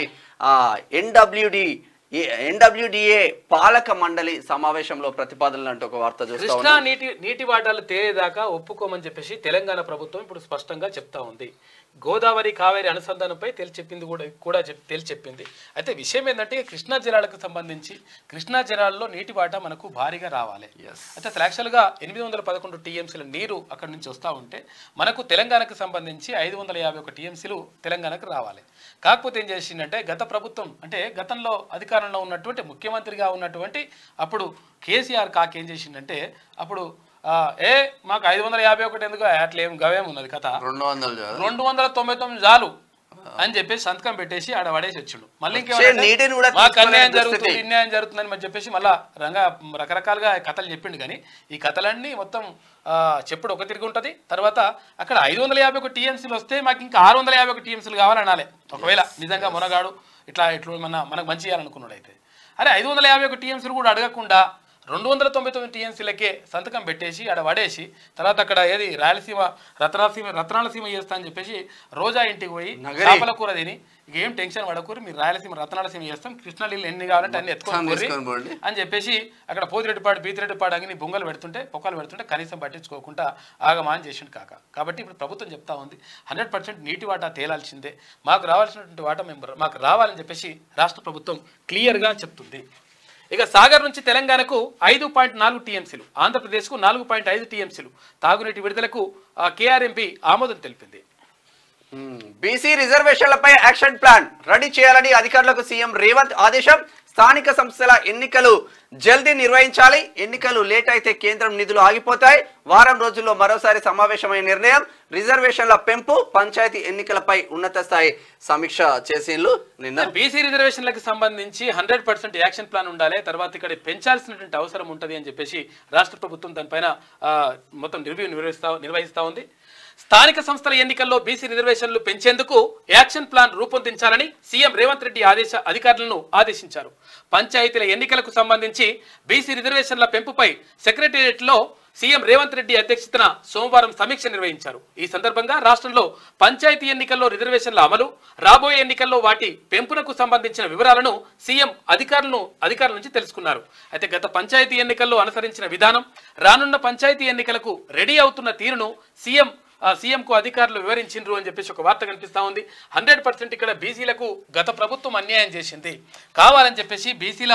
ఎన్డబ్ల్యూడిఏ పాలక మండలి సమావేశంలో ప్రతిపాదనలు అంటూ ఒక వార్త చూస్తాం. కృష్ణా నీటి వాటాలు తేలేదాకా ఒప్పుకోమని చెప్పేసి తెలంగాణ ప్రభుత్వం ఇప్పుడు స్పష్టంగా చెప్తా ఉంది. గోదావరి కావేరి అనుసంధానంపై తేల్చెప్పింది. అయితే విషయం ఏంటంటే కృష్ణా జలాలకు సంబంధించి కృష్ణా జలాల్లో నీటి వాటా మనకు భారీగా రావాలి. అయితే అసలు యాక్చువల్గా 811 టీఎంసీల నీరు అక్కడ నుంచి వస్తూ ఉంటే మనకు తెలంగాణకు సంబంధించి 551 టీఎంసీలు తెలంగాణకు రావాలి. కాకపోతే ఏం చేసిందంటే గత ప్రభుత్వం అంటే గతంలో అధికారంలో ఉన్నటువంటి ముఖ్యమంత్రిగా ఉన్నటువంటి అప్పుడు కేసీఆర్ ఏం చేసిందంటే అప్పుడు మాకు 551 ఎందుకు అట్లా ఏం గవేం ఉన్నది కథ, 299 చాలు అని చెప్పేసి సంతకం పెట్టేసి ఆడ పడేసి వచ్చిండు. మళ్ళీ మాకు అన్యాయం జరుగుతుందని మరి చెప్పేసి మళ్ళా రకరకాలుగా కథలు చెప్పిండు. కానీ ఈ కథలన్నీ మొత్తం చెప్పుడు ఒక తిరిగి ఉంటుంది. తర్వాత అక్కడ 551 టీఎంసీలు వస్తే మాకు ఇంకా 651 టీఎంసీలు కావాలనాలి. ఒకవేళ నిజంగా మునగాడు ఇట్లా మనకు మంచి చేయాలనుకున్నాడు అయితే, అరే 551 టీఎంసీలు కూడా అడగకుండా 299 టీఎంసీలకే సంతకం పెట్టేసి ఆడ పడేసి తర్వాత అక్కడ ఏది రత్నాలసీమ చేస్తా అని చెప్పేసి రోజా ఇంటికి పోయి చేపల కూర తిని ఏం టెన్షన్ పడకూరి, మీరు రత్నాలసీమ చేస్తాం, కృష్ణా నీళ్ళు ఎన్ని కావాలంటే అన్ని ఎత్తుకోండి అని చెప్పేసి అక్కడ పోతిరెడ్డిపాడు బీతిరెడ్డిపాడు అని పొక్కలు పెడుతుంటే కనీసం పట్టించుకోకుండా ఆగమాన్ చేసిండు కాక. కాబట్టి ఇప్పుడు ప్రభుత్వం చెప్తా ఉంది 100% నీటి వాటా తేలాల్సిందే, మాకు రావాల్సినటువంటి వాటా మాకు రావాలని చెప్పేసి రాష్ట్ర ప్రభుత్వం క్లియర్గా చెప్తుంది. ఇక సాగర్ నుంచి తెలంగాణకు 5.4 టీఎంసీలు, ఆంధ్రప్రదేశ్కు 4.5 టీఎంసీలు తాగునీటి విడుదలకు కేఆర్ఎంపీ ఆమోదం తెలిపింది. బీసీ రిజర్వేషన్లపై యాక్షన్ ప్లాన్ రెడీ చేయాలని అధికారులకు సీఎం రేవంత్ ఆదేశం. స్థానిక సంస్థల ఎన్నికలు జల్దీ నిర్వహించాలి, ఎన్నికలు లేట్ అయితే కేంద్రం నిధులు ఆగిపోతాయి. వారం రోజుల్లో మరోసారి సమావేశమైన నిర్ణయం. రిజర్వేషన్ల పెంపు, పంచాయతీ ఎన్నికలపై ఉన్నత స్థాయి సమీక్ష చేసిండ్రు. నిన్న బీసీ రిజర్వేషన్లకు సంబంధించి 100% యాక్షన్ ప్లాన్ ఉండాలి, తర్వాత ఇక్కడ పెంచాల్సినటువంటి అవసరం ఉంటుంది అని చెప్పేసి రాష్ట్ర ప్రభుత్వం దానిపైన మొత్తం రివ్యూ నిర్వహిస్తా ఉంది. స్థానిక సంస్థల ఎన్నికల్లో బీసీ రిజర్వేషన్లు పెంచేందుకు యాక్షన్ ప్లాన్ రూపొందించాలని సీఎం రేవంత్ రెడ్డి అధికారులను ఆదేశించారు. పంచాయతీల ఎన్నికలకు సంబంధించి బీసీ రిజర్వేషన్ల పెంపుపై సెక్రటేరియట్లో సీఎం రేవంత్ రెడ్డి అధ్యక్షతన సోమవారం సమీక్ష నిర్వహించారు. ఈ సందర్భంగా రాష్ట్రంలో పంచాయతీ ఎన్నికల్లో రిజర్వేషన్ల అమలు, రాబోయే ఎన్నికల్లో వాటి పెంపునకు సంబంధించిన వివరాలను సీఎం అధికారుల నుంచి తెలుసుకున్నారు. అయితే గత పంచాయతీ ఎన్నికల్లో అనుసరించిన విధానం, రానున్న పంచాయతీ ఎన్నికలకు రెడీ అవుతున్న తీరును సీఎంకు అధికారులు వివరించిండ్రు అని చెప్పేసి ఒక వార్త కనిపిస్తా ఉంది. 100% ఇక్కడ బీసీలకు గత ప్రభుత్వం అన్యాయం చేసింది, కావాలని చెప్పేసి బీసీల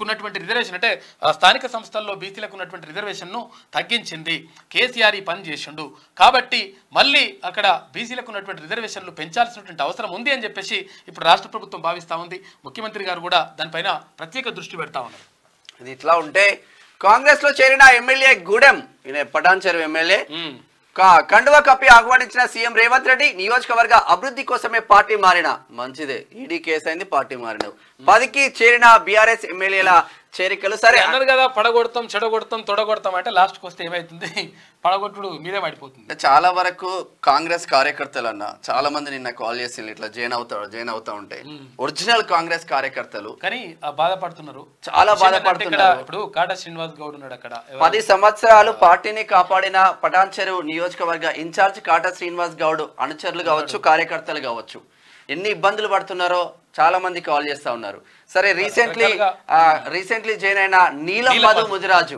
ఉన్నటువంటి రిజర్వేషన్ అంటే స్థానిక సంస్థల్లో బీసీలకు ఉన్నటువంటి రిజర్వేషన్ను తగ్గించింది. కేసీఆర్ ఈ పని చేసిండు కాబట్టి మళ్ళీ అక్కడ బీసీలకు ఉన్నటువంటి రిజర్వేషన్లు పెంచాల్సినటువంటి అవసరం ఉంది అని చెప్పేసి ఇప్పుడు రాష్ట్ర ప్రభుత్వం భావిస్తూ ఉంది. ముఖ్యమంత్రి గారు కూడా దానిపైన ప్రత్యేక దృష్టి పెడతా ఉన్నారు. ఇది ఇట్లా ఉంటే కాంగ్రెస్ లో చేరిన ఎమ్మెల్యే గూడెం పటాన్ చెరువు ఎమ్మెల్యే కండువా కప్పి ఆహ్వానించిన సీఎం రేవంత్ రెడ్డి నియోజకవర్గ అభివృద్ధి కోసమే పార్టీ మారిన మంచిదే, ఈడీ కేసు అయింది, పార్టీ మారినవు. 10కి చేరిన బీఆర్ఎస్ ఎమ్మెల్యేల చేరికలు సరే అన్నారు కదా, పడగొడతాం, చెడగొడతాం, తొడగొడతాం అంటే లాస్ట్కి వస్తే ఏమైతుంది, పడగొట్టుడు మీదే పడిపోతుంది. చాలా వరకు కాంగ్రెస్ కార్యకర్తలు అన్న చాలా మంది నిన్న కాల్ చేసి ఇట్లా జాయిన్ అవుతా ఉంటే ఒరిజినల్ కాంగ్రెస్ కార్యకర్తలు కానీ బాధపడుతున్నారు, చాలా బాధపడుతున్నారు. ఇప్పుడు కాటా శ్రీనివాస్ గౌడ్ ఉన్నాడు అక్కడ. 10 సంవత్సరాలు పార్టీని కాపాడిన పటాన్ చెరువు నియోజకవర్గ ఇన్ఛార్జ్ కాటా శ్రీనివాస్ గౌడ్ అనుచరులు కావచ్చు, కార్యకర్తలు కావచ్చు, ఎన్ని ఇబ్బందులు పడుతున్నారో చాలా మంది కాల్ చేస్తా ఉన్నారు. సరే రీసెంట్లీ జాయిన్ అయిన నీలం మధు ముదిరాజు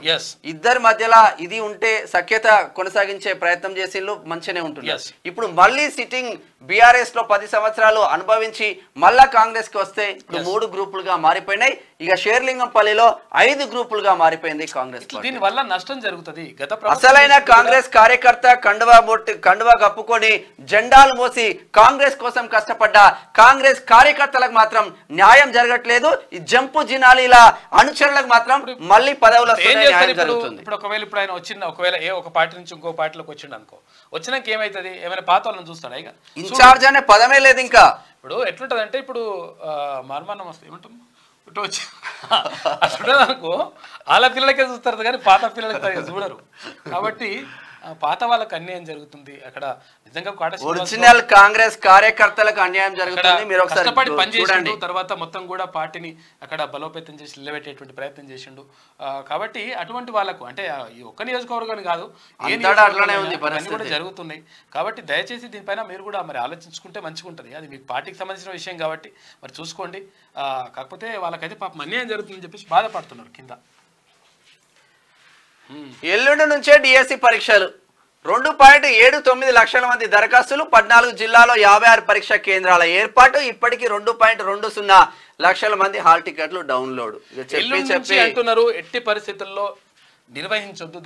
ఇద్దరి మధ్యలో ఇది ఉంటే సఖ్యత కొనసాగించే ప్రయత్నం చేసిండ్రు, మంచిగానే ఉంటుంది. ఇప్పుడు మళ్ళీ సిట్టింగ్ బీఆర్ఎస్ లో 10 సంవత్సరాలు అనుభవించి మళ్ళా కాంగ్రెస్ కి వస్తే ఇప్పుడు 3 గ్రూపులుగా మారిపోయినాయి. ఇక షేర్లింగంపల్లిలో 5 గ్రూపులుగా మారిపోయింది కాంగ్రెస్. దీని వల్ల నష్టం జరుగుతుంది. అసలైన కాంగ్రెస్ కార్యకర్త కండువా కప్పుకొని జెండాలు మోసి కాంగ్రెస్ కోసం కష్టపడ్డ కాంగ్రెస్ కార్యకర్తలకు మాత్రం న్యాయం జరగట్లేదు. ఈ జంపు జినాలీల అనుచరులకు మాత్రం మళ్ళీ పదవులు జరుగుతుంది. ఇప్పుడు ఒకవేళ ఆయన ఒకవేళ ఒక పార్టీ నుంచి ఇంకో పార్టీలోకి వచ్చిండు అనుకో, వచ్చినాక ఏమైతుంది, ఏమైనా పాత వాళ్ళని చూస్తాడా? ఇక ఇన్ఛార్జ్ అనే పదమే లేదు. ఇంకా ఇప్పుడు ఎట్లుంటది అంటే ఇప్పుడు మార్మానం వస్తే ఏమంటాం ఇటు వచ్చి అట్లా అనుకో, వాళ్ళ పిల్లలకే చూస్తారు కానీ పాత పిల్లలకి చూడరు. కాబట్టి పాత వాళ్ళకి అన్యాయం జరుగుతుంది అక్కడ. నిజంగా ఒరిజినల్ కాంగ్రెస్ కార్యకర్తలకు అన్యాయం జరుగుతుంది. మీరు ఒకసారి పనిచేసిండు, తర్వాత మొత్తం కూడా పార్టీని అక్కడ బలోపేతం చేసి నిలబెట్టేటువంటి ప్రయత్నం చేసిండు. కాబట్టి అటువంటి వాళ్ళకు అంటే ఈ ఒక్క నియోజకవర్గాన్ని కాదు, కూడా జరుగుతున్నాయి. కాబట్టి దయచేసి దీనిపైన మీరు కూడా మరి ఆలోచించుకుంటే మంచిగా ఉంటుంది. అది మీకు పార్టీకి సంబంధించిన విషయం కాబట్టి మరి చూసుకోండి. కాకపోతే వాళ్ళకైతే పాపం అన్యాయం జరుగుతుందని చెప్పేసి బాధపడుతున్నారు కింద. ఎల్లుండి నుంచే డిఎస్సి పరీక్షలు. 2.79 లక్షల మంది దరఖాస్తులు, 14 జిల్లాలో 56 పరీక్ష కేంద్రాల ఏర్పాటు, ఇప్పటికీ 2.20 లక్షల మంది హాల్ టికెట్లు డౌన్లోడ్. చెప్పి అంటున్నారు ఎట్టి పరిస్థితుల్లో నిర్వహించొద్దు,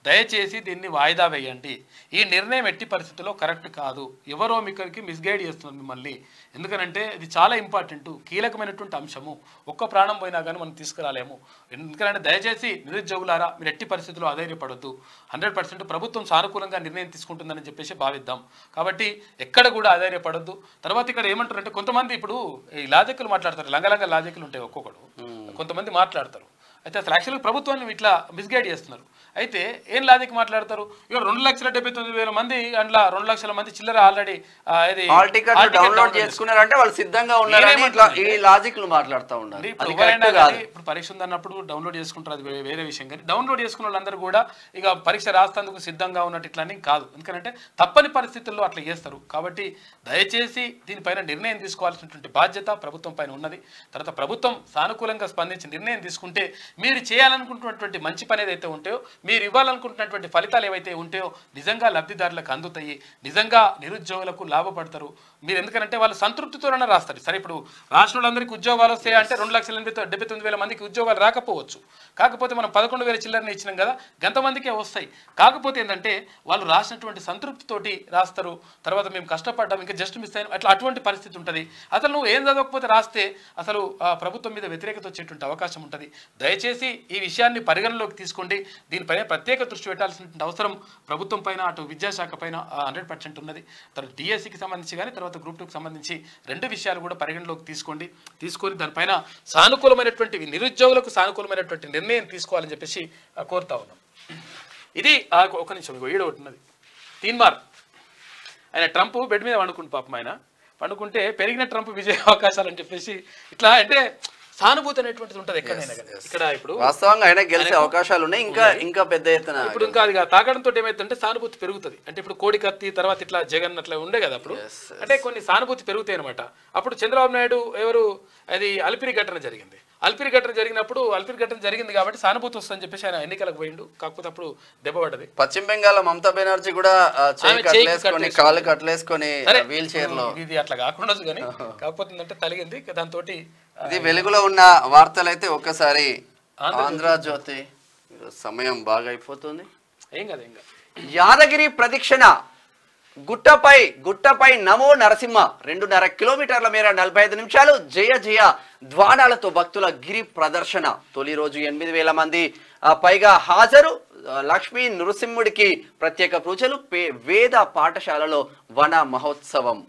దయచేసి దీన్ని వాయిదా వేయండి. ఈ నిర్ణయం ఎట్టి పరిస్థితుల్లో కరెక్ట్ కాదు, ఎవరో మీకరికి మిస్గైడ్ చేస్తున్నారు మిమ్మల్ని. ఎందుకనంటే ఇది చాలా ఇంపార్టెంట్, కీలకమైనటువంటి అంశము. ఒక్క ప్రాణం పోయినా కానీ మనం తీసుకురాలేము. ఎందుకంటే దయచేసి నిరుద్యోగులారా మీరు ఎట్టి పరిస్థితుల్లో అధైర్యపడొద్దు. 100% ప్రభుత్వం సానుకూలంగా నిర్ణయం తీసుకుంటుందని చెప్పేసి భావిద్దాం. కాబట్టి ఎక్కడ కూడా అధైర్యపడొద్దు. తర్వాత ఇక్కడ ఏమంటారంటే కొంతమంది ఇప్పుడు ఈ లాజిక్లు మాట్లాడతారు, లంగలంగ లాజిక్లు ఉంటాయి ఒక్కొక్కడు, కొంతమంది మాట్లాడతారు. అయితే అసలు యాక్చువల్గా ప్రభుత్వాన్ని ఇట్లా మిస్గైడ్ చేస్తున్నారు. అయితే ఏం లాజిక్ మాట్లాడతారు, ఇక 2,79,000 మంది అందులో 2 లక్షల మంది చిల్లర ఆల్రెడీ డౌన్లోడ్ చేసుకున్నారంటే వాళ్ళు సిద్ధంగా ఉన్నారని ఈ లాజిక్లు మాట్లాడుతూ ఉన్నారు. ఇప్పుడు పరీక్ష ఉందన్నప్పుడు డౌన్లోడ్ చేసుకుంటారు, అది వేరే విషయం. కానీ డౌన్లోడ్ చేసుకున్న వాళ్ళందరూ కూడా ఇక పరీక్ష రాస్తేందుకు సిద్ధంగా ఉన్నట్టు ఇట్లని కాదు. ఎందుకంటే తప్పని పరిస్థితుల్లో అట్లా చేస్తారు. కాబట్టి దయచేసి దీనిపైన నిర్ణయం తీసుకోవాల్సినటువంటి బాధ్యత ప్రభుత్వం పైన ఉన్నది. తర్వాత ప్రభుత్వం సానుకూలంగా స్పందించి నిర్ణయం తీసుకుంటే మీరు చేయాలనుకుంటున్నటువంటి మంచి పని ఏదైతే ఉంటాయో, మీరు ఇవ్వాలనుకుంటున్నటువంటి ఫలితాలు ఏవైతే ఉంటాయో నిజంగా లబ్ధిదారులకు అందుతాయి, నిజంగా నిరుద్యోగులకు లాభపడతారు మీరు. ఎందుకంటే వాళ్ళు సంతృప్తితోనే రాస్తారు. సరే ఇప్పుడు రాష్ట్రంలో ఉద్యోగాలు వస్తాయి అంటే 2,79,000 మందికి ఉద్యోగాలు రాకపోవచ్చు. కాకపోతే మనం 11,000 చిల్లరని ఇచ్చినాం కదా, గంతమందికే వస్తాయి. కాకపోతే ఏంటంటే వాళ్ళు రాసినటువంటి సంతృప్తితోటి రాస్తారు. తర్వాత మేము కష్టపడ్డాం, ఇంకా జస్ట్ మిస్ అయినా అటువంటి పరిస్థితి ఉంటుంది. అసలు నువ్వు ఏం చదవకపోతే రాస్తే అసలు ప్రభుత్వం మీద వ్యతిరేకత వచ్చేటువంటి అవకాశం ఉంటుంది. దయచేసి ఈ విషయాన్ని పరిగణలోకి తీసుకోండి. దీనిపైన ప్రత్యేక దృష్టి పెట్టాల్సినటువంటి అవసరం ప్రభుత్వం పైన, అటు విద్యాశాఖ పైన 100% ఉన్నది. తర్వాత డిఎస్సికి సంబంధించి కానీ తర్వాత గ్రూప్ 2కి సంబంధించి 2 విషయాలు కూడా పరిగణలోకి తీసుకొని దానిపైన సానుకూలమైనటువంటి నిరుద్యోగులకు సానుకూలమైనటువంటి నిర్ణయం తీసుకోవాలని చెప్పేసి కోరుతా ఉన్నాం. ఇది ఒక నిమిషం, ఈడ ఒకటి ఉన్నది. తీన్మార్ ఆయన ట్రంప్ బెడ్ మీద పండుకుంటు, పాపం ఆయన పండుకుంటే పెరిగిన ట్రంప్ విజయ అవకాశాలు అని చెప్పేసి ఇట్లా అంటే సానుభూతి అనేటువంటిది ఉంటుంది ఎక్కడైనా కానీ. ఇక్కడ ఇప్పుడు వాస్తవంగా ఆయన గెలిచే అవకాశాలు ఉన్నాయి, ఇంకా పెద్ద ఎత్తున. ఇప్పుడు ఇంకా అది తాగడంతో ఏమైతుందంటే సానుభూతి పెరుగుతుంది. అంటే ఇప్పుడు కోడి కత్తి తర్వాత ఇట్లా జగన్ అట్లా ఉండే కదా అప్పుడు, అంటే కొన్ని సానుభూతి పెరుగుతాయి అనమాట. అప్పుడు చంద్రబాబు నాయుడు అది అలిపిరి ఘటన జరిగింది. అలిపిరి ఘటన జరిగింది కాబట్టి సానుభూతి వస్తుందని చెప్పేసి ఆయన ఎన్నికలకు పోయిండు. కాకపోతే అప్పుడు దెబ్బ పడ్డది. పశ్చిమ బెంగాల్ మమతా బెనర్జీ కూడా కాళ్ళు కట్లేసుకొని వీల్ చైర్ లో, ఇది అట్లా కాకుండా కానీ కాకపోతే ఏంటంటే తలిగింది. దాంతో ఇది వెలుగులో ఉన్న వార్తలు అయితే ఒక్కసారి ఆంధ్రజ్యోతి. సమయం బాగా అయిపోతుంది. ఏం కాదు. యాదగిరి ప్రదక్షిణ గుట్టపై నమో నరసింహ 2.5 కిలోమీటర్ల మేర 45 నిమిషాలు జయ జయ ధ్వానాలతో భక్తుల గిరి ప్రదర్శన. తొలి రోజు 8,000 మంది పైగా హాజరు. లక్ష్మీ నృసింహుడికి ప్రత్యేక పూజలు. వేద పాఠశాలలో వన మహోత్సవం.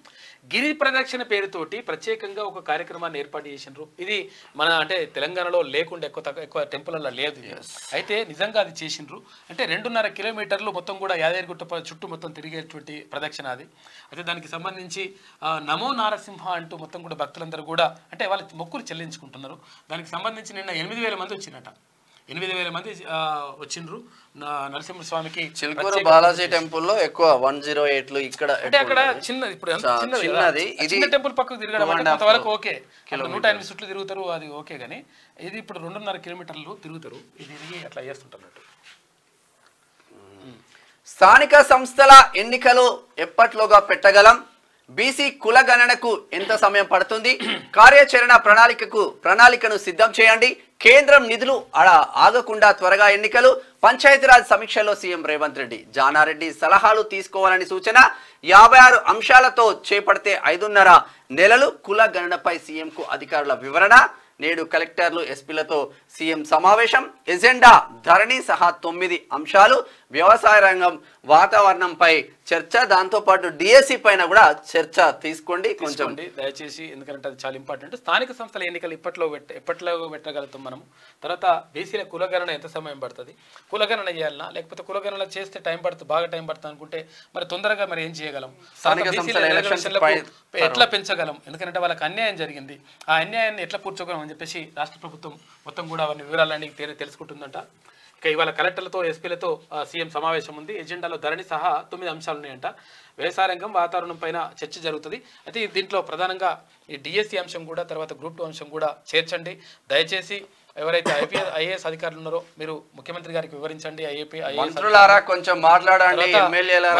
గిరి ప్రదక్షిణ పేరుతోటి ప్రత్యేకంగా ఒక కార్యక్రమాన్ని ఏర్పాటు చేసినారు. ఇది మన అంటే తెలంగాణలో లేకుండా ఎక్కువ టెంపుల్లో లేదు. అయితే నిజంగా అది చేసినారు. అంటే 2.5 కిలోమీటర్లు మొత్తం కూడా యాదగిరిగుట్ట చుట్టూ మొత్తం తిరిగేటువంటి ప్రదక్షిణ అది. అయితే దానికి సంబంధించి నమో నారసింహ అంటూ మొత్తం కూడా భక్తులందరూ కూడా అంటే వాళ్ళ మొక్కులు చెల్లించుకుంటున్నారు. దానికి సంబంధించి నిన్న 8,000 మంది వచ్చినట. 8,000 మంది వచ్చిండ్రు నరసింహస్వామికి. చిలుకూరు బాలాజీ టెంపుల్లో ఎక్కువ 108లు ఇక్కడ. అంటే అక్కడ చిన్నది, ఇప్పుడు చిన్నది చిన్న టెంపుల్ పక్కకు తిరగడం అంటే కొంతవరకు ఓకే, 108 చుట్లు తిరుగుతారు, అది ఓకే. కానీ ఇది ఇప్పుడు 2.5 కిలోమీటర్లు తిరుగుతారు. ఇది తిరిగి అట్లా చేస్తుంటున్నట్టు. స్థానిక సంస్థల ఎన్నికలు ఎప్పట్లోగా పెట్టగలం? బీసీ కుల గణనకు ఎంత సమయం పడుతుంది? కార్యాచరణ ప్రణాళికను సిద్ధం చేయండి. కేంద్రం నిధులు ఆగకుండా త్వరగా ఎన్నికలు. పంచాయతీరాజ్ సమీక్షలో సీఎం రేవంత్ రెడ్డి. జానారెడ్డి సలహాలు తీసుకోవాలని సూచన. 56 అంశాలతో చేపడితే 5.5 నెలలు. కుల గణనపై సీఎంకు అధికారుల వివరణ. నేడు కలెక్టర్లు ఎస్పీలతో సీఎం సమావేశం. ఎజెండా ధరణి సహా 9 అంశాలు. వ్యవసాయ రంగం వాతావరణంపై చర్చ. దాంతోపాటు డిఎస్సి పైన కూడా చర్చ తీసుకోండి కొంచెం దయచేసి, ఎందుకంటే అది చాలా ఇంపార్టెంట్. స్థానిక సంస్థల ఎన్నికలు ఎప్పట్లో పెట్టగలుగుతాం మనం? తర్వాత బీసీల కులగణన ఎంత సమయం పడుతుంది? కులగణన చేయాలన్నా లేకపోతే కులగణన చేస్తే బాగా టైం పడుతుంది అనుకుంటే మరి తొందరగా మరి ఏం చేయగలం? ఎట్లా పెంచగలం? ఎందుకంటే వాళ్ళకి అన్యాయం జరిగింది. ఆ అన్యాయాన్ని ఎట్లా పూడ్చోగలం అని చెప్పేసి రాష్ట్ర ప్రభుత్వం మొత్తం కూడా అవన్నీ వివరాలన్నీ తెలుసుకుంటుందంట. ఇక ఇవాళ కలెక్టర్లతో ఎస్పీలతో సీఎం సమావేశం ఉంది. ఎజెండాలో ధరణి సహా 9 అంశాలు ఉన్నాయంట. వ్యవసాయ రంగం వాతావరణం పైన చర్చ జరుగుతుంది. అయితే దీంట్లో ప్రధానంగా ఈ డిఎస్సి అంశం కూడా తర్వాత గ్రూప్ 2 అంశం కూడా చేర్చండి. దయచేసి ఎవరైతే ఐఏఎస్ అధికారులు ఉన్నారో మీరు ముఖ్యమంత్రి గారికి వివరించండి.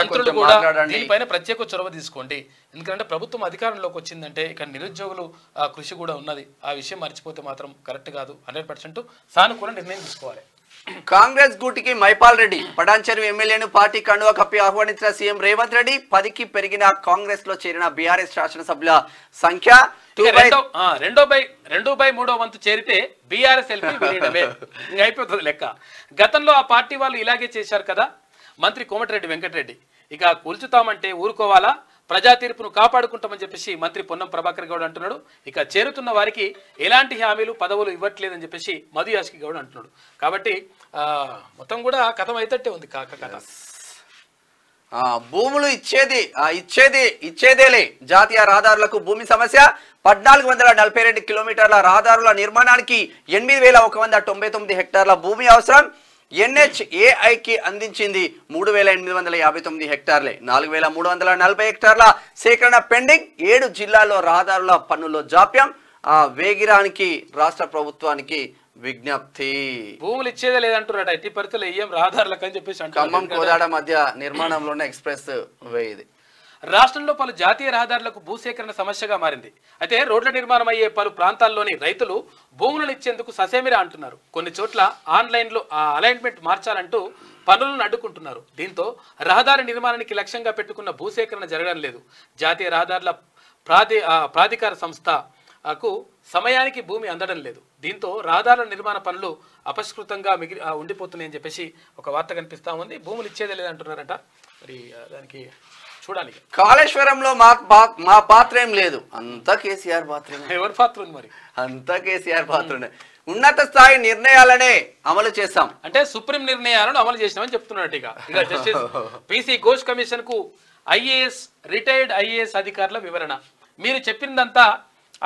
మంత్రులు కూడా దీనిపైన ప్రత్యేక చొరవ తీసుకోండి. ఎందుకంటే ప్రభుత్వం అధికారంలోకి వచ్చిందంటే ఇక్కడ నిరుద్యోగులు కృషి కూడా ఉన్నది. ఆ విషయం మర్చిపోతే మాత్రం కరెక్ట్ కాదు. 100% సానుకూల నిర్ణయం తీసుకోవాలి. కాంగ్రెస్ గూటికి మైపాల్ రెడ్డి. పటాన్చెరు ఎమ్మెల్యేను పార్టీ కండువా కప్పి ఆహ్వానించిన సీఎం రేవంత్ రెడ్డి. 10కి పెరిగిన కాంగ్రెస్ లో చేరిన బీఆర్ఎస్ శాసనసభ్యుల సంఖ్య 2/3 వంతు చేరితే బీఆర్ఎస్ ఎల్పీ విలీనమే. ఇంకా అయిపోతుంది లెక్క. గతంలో ఆ పార్టీ వాళ్ళు ఇలాగే చేశారు కదా. మంత్రి కోమటిరెడ్డి వెంకటరెడ్డి ఇక కూల్చుతామంటే ఊరుకోవాలా, ప్రజా తీర్పును కాపాడుకుంటామని చెప్పేసి మంత్రి పొన్నం ప్రభాకర్ గౌడ్ అంటున్నాడు. ఇక చేరుతున్న వారికి ఎలాంటి హామీలు పదవులు ఇవ్వట్లేదని చెప్పేసి మధు యాష్కి గౌడ్ అంటున్నాడు. కాబట్టి మొత్తం కూడా కథం అయితట్టే ఉంది కథ. భూములు ఇచ్చేదేలే. జాతీయ రహదారులకు భూమి సమస్య. 1442 కిలోమీటర్ల రహదారుల నిర్మాణానికి 8,199 హెక్టార్ల భూమి అవసరం. NHAIకి అందించింది 3,859 హెక్టార్లే. 4,340 హెక్టార్ల సేకరణ పెండింగ్. 7 జిల్లాల్లో రహదారుల పన్నుల్లో జాప్యం. వేగిరానికి రాష్ట్ర ప్రభుత్వానికి విజ్ఞప్తి. భూములు ఇచ్చేదే లేదంటున్నాడు. ఎట్టి పరిస్థితుల్లో ఏం రహదారులకు అని చెప్పేసి ఖమ్మం కోదాడ మధ్య నిర్మాణంలోనే ఎక్స్ప్రెస్ వే ఇది. రాష్ట్రంలో పలు జాతీయ రహదారులకు భూసేకరణ సమస్యగా మారింది. అయితే రోడ్ల నిర్మాణం అయ్యే పలు ప్రాంతాల్లోని రైతులు భూములను ఇచ్చేందుకు ససేమిరా అంటున్నారు. కొన్ని చోట్ల ఆన్లైన్లో అలైన్మెంట్ మార్చాలంటూ పనులను అడ్డుకుంటున్నారు. దీంతో రహదారి నిర్మాణానికి లక్ష్యంగా పెట్టుకున్న భూసేకరణ జరగడం లేదు. జాతీయ రహదారుల ప్రాధికార సంస్థకు సమయానికి భూమి అందడం లేదు. దీంతో రహదారుల నిర్మాణ పనులు అపష్కృతంగా ఉండిపోతున్నాయని చెప్పేసి ఒక వార్త కనిపిస్తా ఉంది. భూములు ఇచ్చేదే లేదంటున్నారట. మరి దానికి చూడాలి. కాళేశ్వరంలో మా పాత్ర ఏం లేదు. అంతా కేసీఆర్ పాత్ర. ఎవరి పాత్ర ఉంది మరి? అంతా కేసీఆర్ పాత్రనే. ఉన్నత స్థాయి నిర్ణయాలనే అమలు చేస్తాం అంటే సుప్రీం నిర్ణయాలను అమలు చేసినామని చెప్తున్నట్టు. ఇక జస్టిస్ పీసీ ఘోష్ కమిషన్ కు రిటైర్డ్ ఐఏఎస్ అధికారుల వివరణ. మీరు చెప్పిందంతా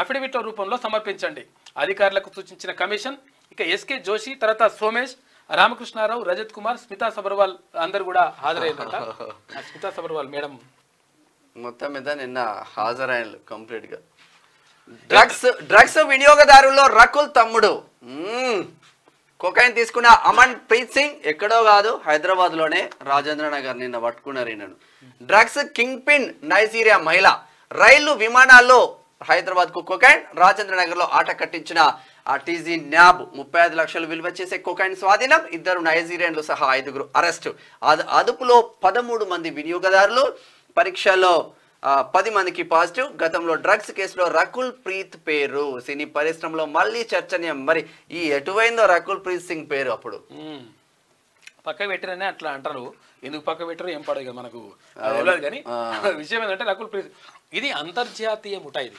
అఫిడవిట్ రూపంలో సమర్పించండి. అధికారులకు సూచించిన కమిషన్. ఇక ఎస్కే జోషి, తర్వాత సోమేష్, రామకృష్ణారావు, రజత్ కుమార్, స్మితా సబర్వాల్ అందరు కూడా హాజరయ్యారంట. స్మితా సబర్వాల్ మేడం మొత్తం మీద నిన్న హాజరైన కంప్లీట్ గా. డ్రగ్స్ వినియోగదారుల్లో రకుల్ తమ్ముడు కొకైన్ తీసుకున్న అమన్ ప్రీత్ సింగ్ ఎక్కడో కాదు హైదరాబాద్ లోనే రాజేంద్ర నగర్ నిన్న పట్టుకున్నారు ఈయనను. డ్రగ్స్ కింగ్ పిన్ నైజీరియా మహిళ. రైళ్లు విమానాల్లో హైదరాబాద్ కు కొకైన్, రాజేంద్ర నగర్ లో ఆట కట్టించిన టీజీ న్యాబ్ 35 లక్షలు విలువ చేసే కొకైన్ స్వాధీనం. 2 నైజీరియన్లు సహా 5 అరెస్టు. అదుపులో 13 మంది వినియోగదారులు. పరీక్షలో 10 మందికి పాజిటివ్. గతంలో డ్రగ్స్ కేసులో రకుల్ ప్రీత్ పేరు సినీ పరిశ్రమలో మళ్ళీ చర్చనీయం. మరి ఈ ఎటువైందో రకుల్ ప్రీత్ సింగ్ పేరు అప్పుడు పక్క పెట్టారని అట్లా అంటారు. ఎందుకు పక్క పెట్టారు ఏం పడదు కదా మనకు తెలియదు. కానీ విషయం ఏంటంటే రకుల్ ప్రీత్ ఇది అంతర్జాతీయ ముఠా. ఇది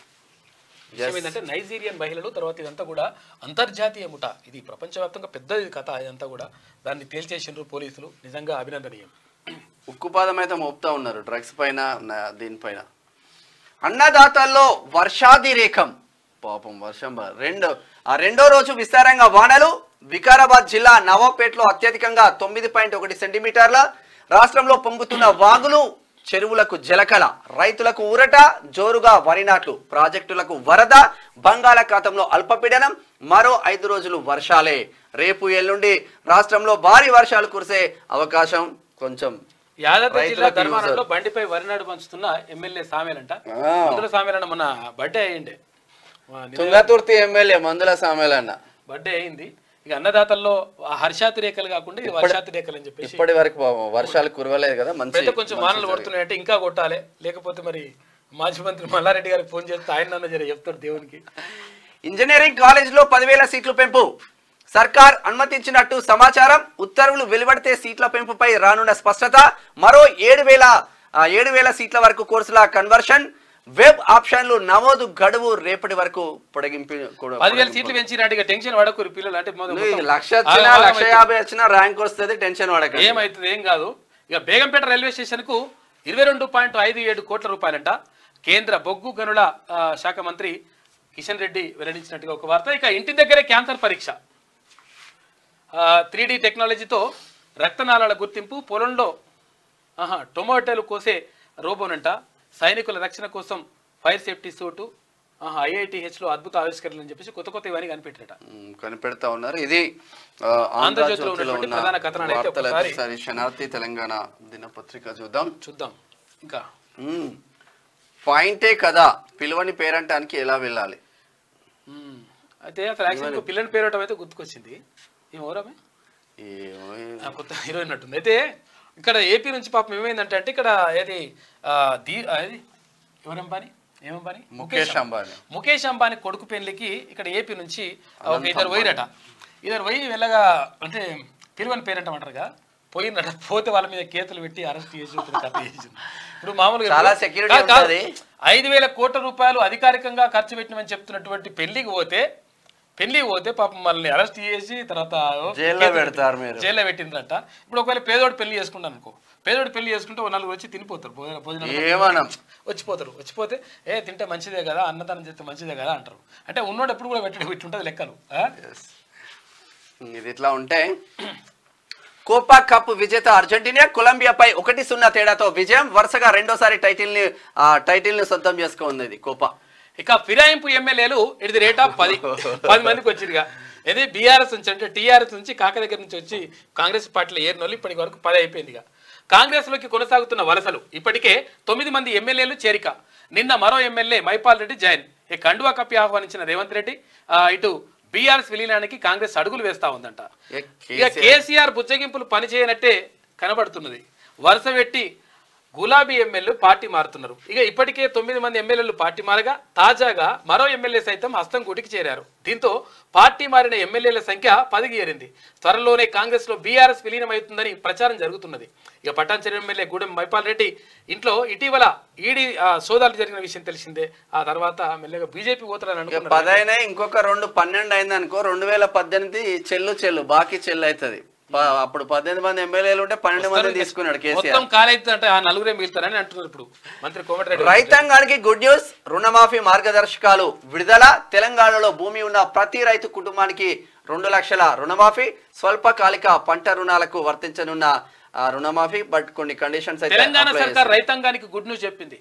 విషయం ఏంటంటే నైజీరియన్ మహిళలు, తర్వాత ఇదంతా కూడా అంతర్జాతీయ ముఠా. ఇది ప్రపంచవ్యాప్తంగా పెద్దది కథ. ఇదంతా కూడా దాన్ని తేల్చేసిండ్రు పోలీసులు. నిజంగా అభినందనీయం. ఉక్కుపాదం అయితే మోపుతా ఉన్నారు డ్రగ్స్ పైన, దీనిపైన. అన్నదాతల్లో వర్షాధిరేకం. పాపం వర్షం రెండో రోజు విస్తారంగా వానలు. వికారాబాద్ జిల్లా నవాపేటలో అత్యధికంగా 9.1 సెంటీమీటర్ల. రాష్ట్రంలో పొంగుతున్న వాగులు, చెరువులకు జలకళ. రైతులకు ఊరట, జోరుగా వరి నాట్లు. ప్రాజెక్టులకు వరద. బంగాళాఖాతంలో అల్పపీడనం. మరో 5 రోజులు వర్షాలే. రేపు ఎల్లుండి రాష్ట్రంలో భారీ వర్షాలు కురిసే అవకాశం. కొంచెం యాదాద్రి జిల్లా ధర్మారంలో బండిపై వరినాడు పంచుతున్న ఎమ్మెల్యే సామేలంట. మందుల సామేలన్న మొన్న బర్త్డే అయ్యిండే. తుంగతుర్తి ఎమ్మెల్యే మందుల సామేలన్న బర్త్డే అయింది. ఇక అన్నదాతల్లో హర్షాతిరేకలు కాకుండా ఇది వర్షాతిరేకలు అని చెప్పేసి ఇప్పటి వరకు వర్షాలు కురవలేదు కదా, మంచి కొంచెం వానలు పడుతున్నాయంటే ఇంకా కొట్టాలి. లేకపోతే మరి మాజీ మంత్రి మల్లారెడ్డి గారికి ఫోన్ చేస్తే ఆయన జర చెప్తారు దేవునికి. ఇంజనీరింగ్ కాలేజ్ లో 10,000 సీట్లు పెంపు. సర్కార్ అనుమతించినట్టు సమాచారం. ఉత్తర్వులు వెలువడితే సీట్ల పెంపుపై రానున్న స్పష్టత. మరో 7,000 సీట్ల వరకు కోర్సుల కన్వర్షన్. వెబ్ ఆప్షన్లు నమోదు గడువు రేపటి వరకు పొడిగింపు. 10,000 సీట్లు పెంచినట్టుగా టెన్షన్ పడకూరు పిల్లలు. అంటే 1,50,000 వచ్చినా ర్యాంక్ వస్తుంది, టెన్షన్ పడక. ఏమైతుంది ఏం కాదు. ఇక బేగంపేట రైల్వే స్టేషన్ కు 22.57 కోట్ల రూపాయలంట. కేంద్ర బొగ్గు గనుల శాఖ మంత్రి కిషన్ రెడ్డి వెల్లడించినట్టుగా ఒక వార్త. ఇక ఇంటి దగ్గరే క్యాన్సర్ పరీక్ష. 3D టెక్నాలజీతో రక్తనాళాల గుర్తింపు. పొలంలో టొమాటోలు కోసే రోబోనంట. సైనికుల రక్షణ కోసం ఫైర్ సేఫ్టీ సూటు. IITH లో అద్భుత ఆవిష్కరణలు అని చెప్పేసి కొత్త ఇవన్నీ కనిపెడతా ఉన్నారు. ఇది ఆంధ్రజ్యోతిలో ఉన్నటువంటి ప్రధాన కథనాలు అయితే ఒకసారి శనార్థి తెలంగాణ దినపత్రిక చూద్దాం. ఇంకా పాయింటే కదా పిలువని పేరంటానికి ఎలా వెళ్ళాలి. అయితే అసలు యాక్చువల్గా పిల్లని పేరటం అయితే గుర్తుకొచ్చింది. ఏమోరామే కొత్త హీరోయిన్ అట్టుంది. అయితే ఇక్కడ ఏపీ నుంచి పాపం ఏమైందంటే అంటే ఇక్కడ ఏది ఎవరంబాని ఏమంబాని ముఖేష్ అంబానీ కొడుకు పెళ్లికి ఇక్కడ ఏపీ నుంచి ఒక 2 పోయినట. 2 పోయి వెళ్ళగా అంటే పిలువని పేరంటాం అంటారుగా పోయిందట. పోతే వాళ్ళ మీద కేసులు పెట్టి అరెస్ట్ చేసి ఇప్పుడు మామూలుగా 5,000 కోట్ల రూపాయలు అధికారికంగా ఖర్చు పెట్టినమని చెప్తున్నటువంటి పెళ్లికి పోతే పాపం మనల్ని అరెస్ట్ చేసి తర్వాత జైల్లో పెడతారు. జైల్లో పెట్టిందట. ఇప్పుడు ఒకవేళ పేదోడు పెళ్లి చేసుకుంటాను అనుకో, పేదోడు పెళ్లి చేసుకుంటే 4 వచ్చి తినిపోతారు, భోజనం వచ్చిపోతే తింటే మంచిదే కదా, అన్నదానం చేస్తే మంచిదే కదా అంటారు. అంటే ఉన్నోడు ఎప్పుడు కూడా పెట్టుంటది లెక్కలు. ఇది ఇట్లా ఉంటే కోపా కప్ విజేత అర్జెంటీనా కొలంబియాపై 1-0 తేడాతో విజయం. వరుసగా రెండోసారి టైటిల్ ని సొంతం చేసుకుంది కోపా. ఇక ఫిరాయింపు ఎమ్మెల్యేలు ఇది రేట్ ఆఫ్ 10 మందికి వచ్చిందిగా. ఇది బీఆర్ఎస్ నుంచి అంటే టీఆర్ఎస్ నుంచి కాక దగ్గర నుంచి వచ్చి కాంగ్రెస్ పార్టీలో ఏరినోళ్ళు ఇప్పటి వరకు 10 అయిపోయిందిగా. కాంగ్రెస్ లోకి కొనసాగుతున్న వలసలు. ఇప్పటికే 9 మంది ఎమ్మెల్యేలు చేరిక. నిన్న మరో ఎమ్మెల్యే మైపాల్ రెడ్డి జాయిన్. ఈ కండువా కప్పి ఆహ్వానించిన రేవంత్ రెడ్డి ఇటు బీఆర్ఎస్ విలీనానికి కాంగ్రెస్ అడుగులు వేస్తా ఉందంట. ఇక కేసీఆర్ బుజ్జగింపులు పనిచేయనట్టే కనబడుతున్నది. వరుస పెట్టి గులాబీ ఎమ్మెల్యేలు పార్టీ మారుతున్నారు. ఇక ఇప్పటికే 9 మంది ఎమ్మెల్యేలు పార్టీ మారగా తాజాగా మరో ఎమ్మెల్యే సైతం హస్తం కూటికి చేరారు. దీంతో పార్టీ మారిన ఎమ్మెల్యేల సంఖ్య 10కి చేరింది. త్వరలోనే కాంగ్రెస్ లో బీఆర్ఎస్ విలీనమవుతుందని ప్రచారం జరుగుతున్నది. ఇక పటాన్చెరు ఎమ్మెల్యే గూడెం మైపాల్ రెడ్డి ఇంట్లో ఇటీవల ఈడీ సోదాలు జరిగిన విషయం తెలిసిందే. ఆ తర్వాత మెల్లగా బీజేపీ పోతారని అనుకున్నారు. 10 అయినా ఇంకొక 12 అయింది అనుకో, 2018 చెల్లు బాకీ చెల్లు అవుతుంది. అప్పుడు 18 మంది ఎమ్మెల్యేలు ఉంటే 12 మంది తీసుకున్నాడు కేసీఆర్. మొత్తం కాలైతే అంటే ఆ నలుగురే మిగులుతారని అంటున్నారు ఇప్పుడు మంత్రి కోమటిరెడ్డి. రైతాంగానికి గుడ్ న్యూస్, రుణమాఫీ మార్గదర్శకాలు విడుదల. తెలంగాణలో భూమి ఉన్న ప్రతి రైతు కుటుంబానికి 2 లక్షల రుణమాఫీ, స్వల్పకాలిక పంట రుణాలకు వర్తించనున్న రుణమాఫీ, బట్ కొన్ని కండిషన్స్ అయితే. తెలంగాణ సర్కార్ రైతాంగానికి గుడ్ న్యూస్ చెప్పింది.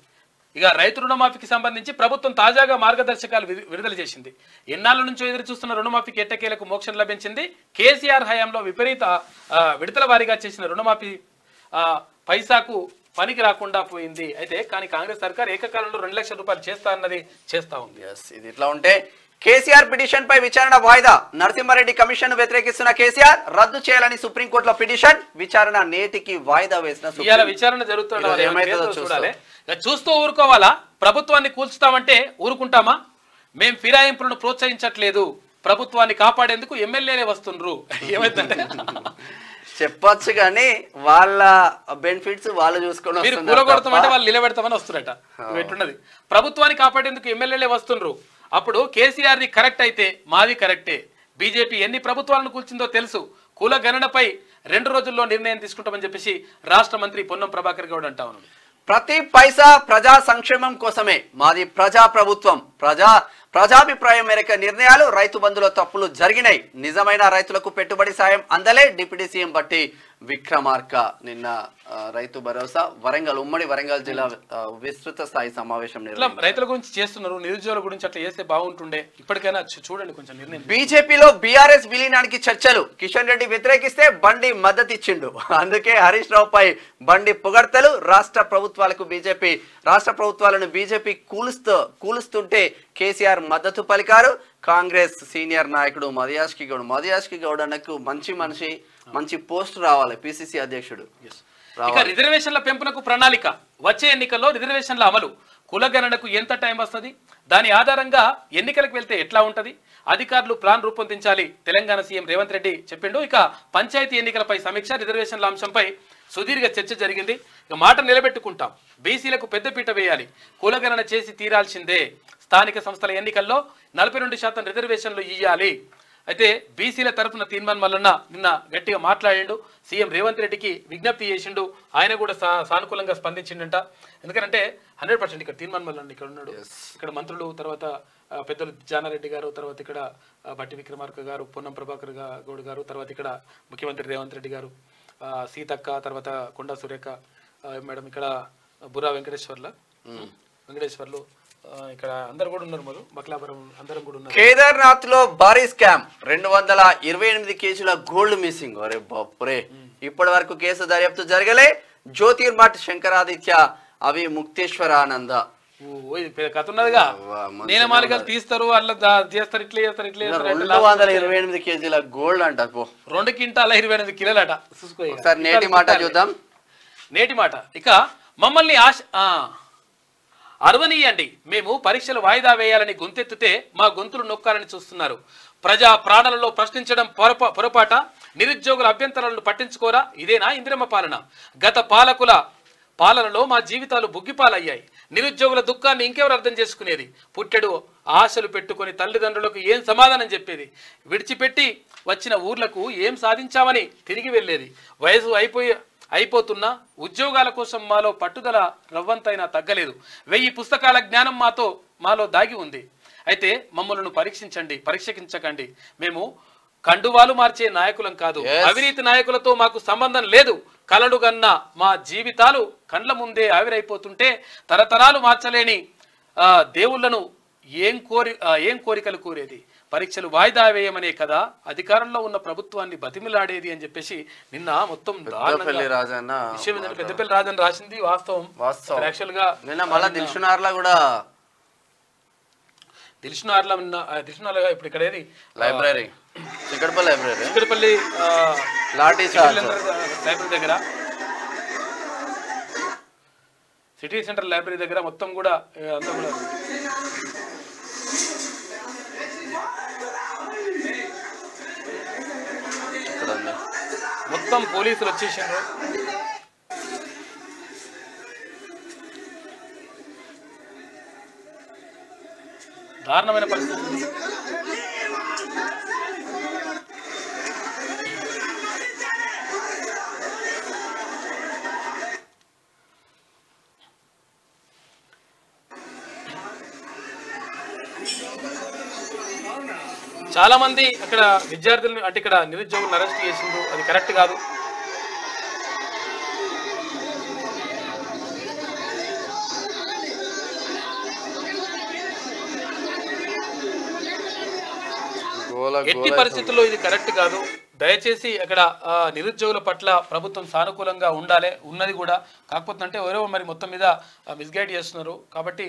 ఇక రైతు రుణమాఫీకి సంబంధించి ప్రభుత్వం తాజాగా మార్గదర్శకాలు విడుదల చేసింది. ఎన్నాళ్ళ నుంచో ఎదురు చూస్తున్న రుణమాఫీకి ఎట్టకేలకు మోక్షం లభించింది. కేసీఆర్ హయాంలో విపరీత విడతల వారీగా చేసిన రుణమాఫీ పైసాకు పనికి రాకుండా పోయింది. అయితే కానీ కాంగ్రెస్ సర్కార్ ఏకకాలంలో 2 లక్షల రూపాయలు చేస్తా అన్నది చేస్తా ఉంది. ఇది ఇట్లా ఉంటే కేసీఆర్ పిటిషన్ పై విచారణ వాయిదా. నరసింహారెడ్డి కమిషన్ వ్యతిరేకిస్తున్న కేసీఆర్ రద్దు చేయాలని సుప్రీంకోర్టులో పిటిషన్. విచారణ నేటికి వాయిదా వేసిన విచారణ జరుగుతుంది. చూస్తూ ఊరుకోవాలా? ప్రభుత్వాన్ని కూల్చుతామంటే ఊరుకుంటామా? మేం ఫిరాయింపులను ప్రోత్సహించట్లేదు, ప్రభుత్వాన్ని కాపాడేందుకు ఎమ్మెల్యేలే వస్తుండ్రు. ఏమైందంటే చెప్పొచ్చు కానీ వాళ్ళ బెనిఫిట్స్ వాళ్ళు చూసుకొని మీరు కూలగొడతామంటే వాళ్ళు నిలబెడతామని వస్తున్నట. ఎట్టున్నది? ప్రభుత్వాన్ని కాపాడేందుకు ఎమ్మెల్యేలే వస్తుండ్రు. అప్పుడు కేసీఆర్ది కరెక్ట్ అయితే మాది కరెక్టే. బీజేపీ ఎన్ని ప్రభుత్వాలను కూల్చిందో తెలుసు. కుల గణనపై 2 రోజుల్లో నిర్ణయం తీసుకుంటామని చెప్పేసి రాష్ట్ర మంత్రి పొన్నం ప్రభాకర్ గౌడ్ అంటా ఉన్నాడు. ప్రతి పైసా ప్రజా సంక్షేమం కోసమే, మాది ప్రజా ప్రభుత్వం, ప్రజాభిప్రాయం మేరకు నిర్ణయాలు. రైతు బంధులో తప్పులు జరిగినాయి, నిజమైన రైతులకు పెట్టుబడి సాయం అందలే. డిప్యూటీ సీఎం బట్టి విక్రమార్క నిన్న రైతు భరోసా వరంగల్, ఉమ్మడి వరంగల్ జిల్లా విస్తృత స్థాయి సమావేశం. రైతుల గురించి చేస్తున్నారు, నిరుద్యోగుల గురించి అట్లా చేస్తే బాగుంటుండే. ఇప్పటికైనా చూడండి కొంచెం నిర్ణయం. బీజేపీలో బీఆర్ఎస్ విలీనానికి చర్చలు. కిషన్ రెడ్డి వ్యతిరేకిస్తే బండి మద్దతు ఇచ్చిండు. అందుకే హరీష్ రావు పై బండి పొగడ్తలు. రాష్ట్ర ప్రభుత్వాలను బీజేపీ కూలుస్తుంటే కేసీఆర్ మద్దతు పలికారు. కాంగ్రెస్ సీనియర్ నాయకుడు మదియాష్కి గౌడ్ అన్నకు మంచి మనిషి, మంచి పోస్ట్ రావాలి పిసిసి అధ్యక్షుడు. ఇక రిజర్వేషన్ల పెంపునకు ప్రణాళిక. వచ్చే ఎన్నికల్లో రిజర్వేషన్ల అమలు. కులగణనకు ఎంత టైం వస్తుంది, దాని ఆధారంగా ఎన్నికలకు వెళ్తే ఎట్లా ఉంటది, అధికారులు ప్లాన్ రూపొందించాలి. తెలంగాణ సీఎం రేవంత్ రెడ్డి చెప్పిండు. ఇక పంచాయతీ ఎన్నికలపై సమీక్ష, రిజర్వేషన్ల అంశంపై సుదీర్ఘ చర్చ జరిగింది. ఇక మాట నిలబెట్టుకుంటాం, బీసీలకు పెద్దపీట వేయాలి, కులగణన చేసి తీరాల్సిందే, స్థానిక సంస్థల ఎన్నికల్లో 42% రిజర్వేషన్లు ఇయ్యాలి. అయితే బీసీల తరఫున తీన్మార్ మల్లన్న నిన్న గట్టిగా మాట్లాడిండు. సీఎం రేవంత్ రెడ్డికి విజ్ఞప్తి చేసిండు. ఆయన కూడా సానుకూలంగా స్పందించిండంట. ఎందుకంటే 100% ఇక్కడ తీన్మార్ మల్లన్న ఇక్కడ ఉన్నాడు. ఇక్కడ మంత్రులు, తర్వాత పెద్దలు జానారెడ్డి గారు, తర్వాత ఇక్కడ బట్టి విక్రమార్క గారు, పొన్నం ప్రభాకర్ గౌడ్ గారు, తర్వాత ఇక్కడ ముఖ్యమంత్రి రేవంత్ రెడ్డి గారు, సీతక్క, తర్వాత కొండా సురేఖ మేడం, ఇక్కడ బుర్రా వెంకటేశ్వర్లు ఇక్కడ అందరు కూడా ఉన్నారు. మొదలు బక్లాపురం అందరం కూడా ఉన్నారు. కేదార్నాథ్ లో భారీ స్కామ్, 228 కేజీల గోల్డ్ మిస్సింగ్. అరే బాపురే, ఇప్పటి వరకు కేసు దర్యాప్తు జరగలే. జ్యోతిర్మఠ్, శంకరాదిత్య, అవి ముక్తేశ్వరానంద కథ ఉన్నదిగా. నేను మాలికలు తీస్తారు, అట్లా చేస్తారు, ఇట్లా చేస్తారు, ఇట్లా చేస్తారు. 228 కేజీల గోల్డ్ అంట, 2 క్వింటాల 28 కిలోలట. చూసుకో నేటి మాట చూద్దాం. నేటి మాట. ఇక మమ్మల్ని అరవనీయండి, మేము పరీక్షలు వాయిదా వేయాలని గొంతెత్తితే మా గొంతులు నొక్కాలని చూస్తున్నారు. ప్రజా ప్రాణాలలో ప్రశ్నించడం పొరపాట, నిరుద్యోగుల అభ్యంతరాలను పట్టించుకోరా, ఇదేనా ఇందిరమ్మ పాలన? గత పాలకుల పాలనలో మా జీవితాలు బుగ్గిపాలయ్యాయి. నిరుద్యోగుల దుఃఖాన్ని ఇంకెవరు అర్థం చేసుకునేది? పుట్టెడు ఆశలు పెట్టుకుని తల్లిదండ్రులకు ఏం సమాధానం చెప్పేది? విడిచిపెట్టి వచ్చిన ఊర్లకు ఏం సాధించామని తిరిగి వెళ్ళేది? వయసు అయిపోతున్నా ఉద్యోగాల కోసం మాలో పట్టుదల రవ్వంతైనా తగ్గలేదు. 1000 పుస్తకాల జ్ఞానం మాలో దాగి ఉంది. అయితే మమ్మల్ని పరీక్షించకండి. మేము కండువాలు మార్చే నాయకులం కాదు. అవినీతి నాయకులతో మాకు సంబంధం లేదు. కలలు గన్న మా జీవితాలు కండ్ల ముందే ఆవిరైపోతుంటే తరతరాలు మార్చలేని దేవుళ్లను ఏం కోరికలు కోరేది? పరీక్షలు వాయిదా వేయమనే కదా అధికారంలో ఉన్న ప్రభుత్వాన్ని బతిమిలాడేది అని చెప్పేసి నిన్న మొత్తం పెద్దపల్లి రాజన్ రాసింది వాస్తవం. యాక్చువల్ గా నిన్న దిల్షునార్లా ఇప్పుడు ఇక్కడ ఏది లైబ్రరీ, చిక్కడపల్లి లైబ్రరీ దగ్గర, సిటీ సెంటర్ లైబ్రరీ దగ్గర మొత్తం కూడా అంతా కూడా మొత్తం పోలీసులు వచ్చేసారు. దారుణమైన పరిస్థితి. చాలా మంది అక్కడ విద్యార్థులను అంటే ఇక్కడ నిరుద్యోగులను అరెస్ట్ చేసిండ్రు, అది కరెక్ట్ కాదు. ఎట్టి పరిస్థితుల్లో ఇది కరెక్ట్ కాదు. దయచేసి అక్కడ నిరుద్యోగుల పట్ల ప్రభుత్వం సానుకూలంగా ఉండాలి, ఉన్నది కూడా. కాకపోతే అంటే ఎవరో మరి మొత్తం మీద మిస్గైడ్ చేస్తున్నారు. కాబట్టి